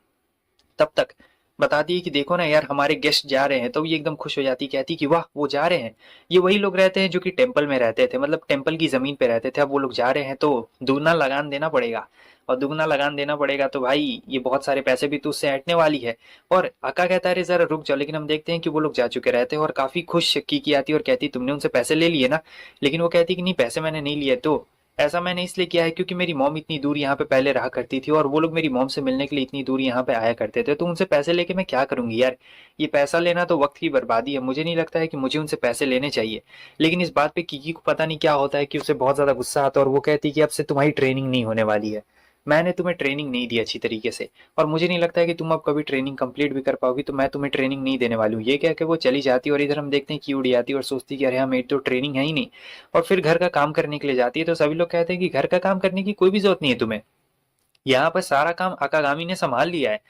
तब तक बताती है कि देखो ना यार हमारे गेस्ट जा रहे हैं, तो ये एकदम खुश हो जाती, कहती कि वाह वो जा रहे हैं, ये वही लोग रहते हैं जो कि टेम्पल में रहते थे, मतलब टेम्पल की जमीन पे रहते थे, अब वो लोग जा रहे हैं तो दुगना लगान देना पड़ेगा। और दुगना लगान देना पड़ेगा तो भाई ये बहुत सारे पैसे भी तो उससे हटने वाली है। और अक्का कहता है अरे जरा रुक जाओ, लेकिन हम देखते हैं कि वो लोग जा चुके रहते हैं, और काफी खुश की आती है और कहती तुमने उनसे पैसे ले लिए ना। लेकिन वो कहती कि नहीं पैसे मैंने नहीं लिए, तो ऐसा मैंने इसलिए किया है क्योंकि मेरी मॉम इतनी दूर यहाँ पे पहले रहा करती थी, और वो लोग मेरी मॉम से मिलने के लिए इतनी दूर यहाँ पे आया करते थे, तो उनसे पैसे लेके मैं क्या करूंगी यार, ये पैसा लेना तो वक्त की बर्बादी है, मुझे नहीं लगता है कि मुझे उनसे पैसे लेने चाहिए। लेकिन इस बात पे किकी को पता नहीं क्या होता है कि उसे बहुत ज्यादा गुस्सा आता है, और वो कहती है कि अब से तुम्हारी ट्रेनिंग नहीं होने वाली है, मैंने तुम्हें ट्रेनिंग नहीं दी अच्छी तरीके से, और मुझे नहीं लगता है कि तुम अब कभी ट्रेनिंग कंप्लीट भी कर पाओगी, तो मैं तुम्हें ट्रेनिंग नहीं देने वाली हूँ। ये कह के वो चली जाती है, और इधर हम देखते हैं कि उड़ जाती है और सोचती है कि अरे हाँ मेरी तो ट्रेनिंग है ही नहीं। और फिर घर का काम करने के लिए जाती है, तो सभी लोग कहते हैं कि घर का काम करने की कोई भी जरूरत नहीं है तुम्हें, यहाँ पर सारा काम अकागामी ने संभाल लिया है,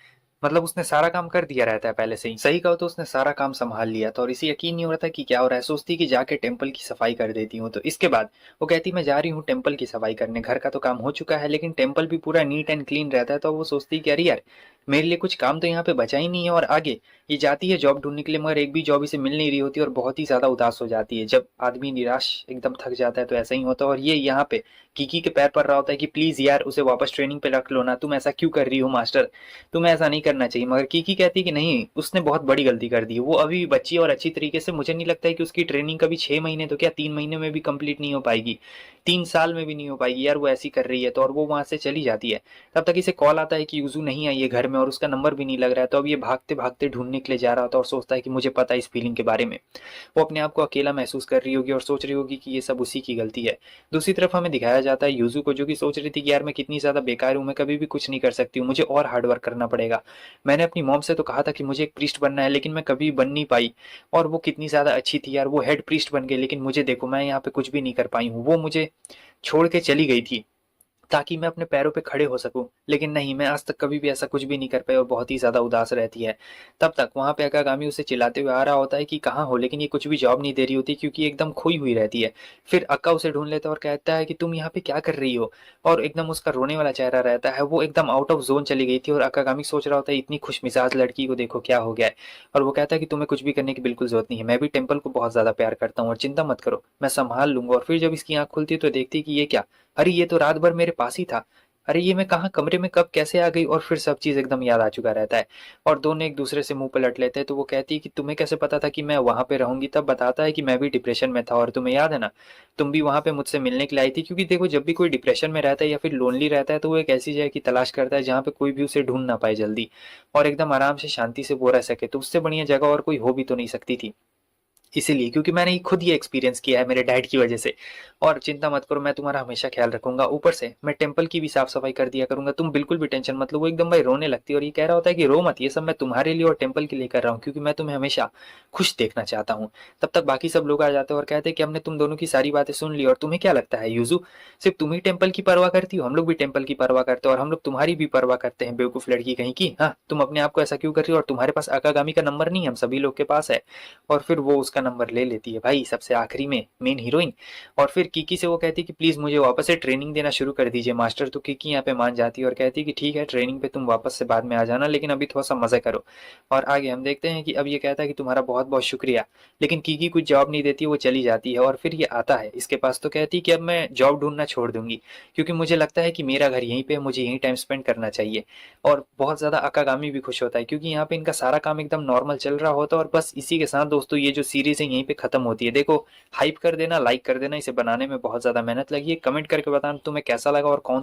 मतलब उसने सारा काम कर दिया रहता है पहले से ही, सही कहो तो उसने सारा काम संभाल लिया था। और इसे यकीन नहीं हो रहा था कि क्या हो रहा है, सोचती कि जाके टेम्पल की सफाई कर देती हूँ। तो इसके बाद वो कहती मैं जा रही हूँ टेम्पल की सफाई करने, घर का तो काम हो चुका है, लेकिन टेम्पल भी पूरा नीट एंड क्लीन रहता है। तो वो सोचती कि अरे यार मेरे लिए कुछ काम तो यहाँ पे बचा ही नहीं है। और आगे ये जाती है जॉब ढूंढने के लिए, मगर एक भी जॉब इसे मिल नहीं रही होती, और बहुत ही ज्यादा उदास हो जाती है। जब आदमी निराश एकदम थक जाता है तो ऐसा ही होता है। और ये यहाँ पे किकी के पैर पड़ रहा होता है कि प्लीज यार उसे वापस ट्रेनिंग पे रख लो ना, तुम ऐसा क्यों कर रही हो मास्टर, तुम्हें ऐसा नहीं करना चाहिए। मगर कीकी कहती है कि नहीं उसने बहुत बड़ी गलती कर दी है, वो अभी भी बच्ची है और अच्छी तरीके से, मुझे नहीं लगता है कि उसकी ट्रेनिंग कभी 6 महीने तो क्या 3 महीने में भी कंप्लीट नहीं हो पाएगी, 3 साल में भी नहीं हो पाएगी यार, वो ऐसी कर रही है। तो और वो वहां से चली जाती है। तब तक इसे कॉल आता है कि यूजू नहीं आई है घर में, और उसका नंबर भी नहीं लग रहा है। तो अब ये भागते भागते ढूंढने के लिए जा रहा होता है, और सोचता है कि मुझे पता है इस फीलिंग के बारे में। वो अपने आप को अकेला महसूस कर रही होगी और सोच रही होगी कि ये सब उसी की गलती है। दूसरी तरफ हमें दिखाया जाता है यूजू को, जो कि सोच रही थी कि यार मैं कितनी ज्यादा बेकार हूँ, मैं कभी भी कुछ नहीं कर सकती हूँ, मुझे और हार्ड वर्क करना पड़ेगा। मैंने अपनी मॉम से तो कहा था कि मुझे एक प्रीस्ट बनना है, लेकिन मैं कभी बन नहीं पाई। और वो कितनी ज्यादा अच्छी थी यार, वो हेड प्रीस्ट बन गई, लेकिन मुझे देखो मैं यहाँ पे कुछ भी नहीं कर पाई हूँ, वो मुझे छोड़ के चली गई थी। ताकि मैं अपने पैरों पे खड़े हो सकूँ। लेकिन नहीं, मैं आज तक कभी भी ऐसा कुछ भी नहीं कर पाई और बहुत ही ज़्यादा उदास रहती है। तब तक वहाँ पे अकागामी उसे चिल्लाते हुए आ रहा होता है कि कहाँ हो? लेकिन ये कुछ भी जवाब नहीं दे रही होती क्योंकि एकदम खोई हुई रहती है। फिर अक्का उसे ढूँढ लेता है और कहता है कि तुम यहाँ पे क्या कर रही हो? और एकदम उसका रोने वाला चेहरा रहता है, वो एकदम आउट ऑफ ज़ोन चली गई थी और अकागामी सोच रहा होता है इतनी खुशमिज़ाज लड़की को देखो क्या हो गया है। और वो कहता है कि तुम्हें कुछ भी करने की बिल्कुल ज़रूरत नहीं है, मैं भी टेम्पल को बहुत ज़्यादा प्यार करता हूँ और चिंता मत करो, मैं सँभाल लूँगा। और फिर जब इसकी आँख खुलती है तो देखती है कि ये क्या? अरे ये तो रात भर मेरे पास ही था। अरे ये मैं कहाँ कमरे में कब कैसे आ गई? और फिर सब चीज़ एकदम याद आ चुका रहता है और दोनों एक दूसरे से मुँह पलट लेते हैं। तो वो कहती है कि तुम्हें कैसे पता था कि मैं वहाँ पे रहूँगी? तब बताता है कि मैं भी डिप्रेशन में था और तुम्हें याद है ना, तुम भी वहाँ पे मुझसे मिलने के लिए आई थी। क्योंकि देखो जब भी कोई डिप्रेशन में रहता है या फिर लोनली रहता है तो वो एक ऐसी जगह की तलाश करता है जहाँ पे कोई भी उसे ढूँढ ना पाए जल्दी और एकदम आराम से शांति से वो रह सके। तो उससे बढ़िया जगह और कोई हो भी तो नहीं सकती थी। इसीलिए क्योंकि मैंने ये खुद ही एक्सपीरियंस किया है मेरे डैड की वजह से। और चिंता मत करो, मैं तुम्हारा हमेशा ख्याल रखूंगा। ऊपर से मैं टेम्पल की भी साफ सफाई कर दिया करूंगा, तुम बिल्कुल भी टेंशन मत लो। वो एकदम भाई रोने लगती है और ये कह रहा होता है कि रो मत, ये सब मैं तुम्हारे लिए और टेम्पल के लिए कर रहा हूँ क्योंकि मैं तुम्हें हमेशा खुश देखना चाहता हूँ। तब तक बाकी सब लोग आ जाते हैं और कहते हैं कि हमने तुम दोनों की सारी बातें सुन ली और तुम्हें क्या लगता है यूजू, सिर्फ तुम ही टेम्पल की परवाह करती हो? हम लोग भी टेम्पल की परवाह करते हो और हम लोग तुम्हारी भी परवाह करते हैं, बेवकूफ लड़की कहीं की। हाँ, तुम अपने आप को ऐसा क्यों कर रही हो? और तुम्हारे पास अकागामी का नंबर नहीं है? हम सभी लोग के पास है। और फिर वो उसका नंबर ले लेती है भाई सबसे आखिरी में, मेन हीरोइन। और फिर किकी से वो कहती है कि प्लीज मुझे वापस से ट्रेनिंग देना शुरू कर दीजिए मास्टर। तो किकी यहाँ पे मान जाती है और कहती है कि ठीक है, ट्रेनिंग पे तुम वापस से बाद में आ जाना, लेकिन अभी थोड़ा सा मजे करो। और आगे हम देखते हैं कि अब ये कहता है कि तुम्हारा बहुत बहुत शुक्रिया। लेकिन किकी कुछ जवाब नहीं देती, वो चली जाती है। और फिर ये आता है इसके पास तो कहती है कि अब मैं जॉब ढूंढना छोड़ दूंगी क्योंकि मुझे लगता है कि मेरा घर यहीं पे है, मुझे यहीं टाइम स्पेंड करना चाहिए। और बहुत ज्यादा अकागामी भी खुश होता है क्योंकि यहाँ पे इनका सारा काम एकदम नॉर्मल चल रहा होता है। और बस इसी के साथ दोस्तों ये जो सीरीज है यहीं पे खत्म होती है। देखो, हाइप कर देना, लाइक कर देना, इसे बनाने में बहुत ज़्यादा मेहनत लगी है। कमेंट करके बताना तुम्हें कैसा लगा और कौन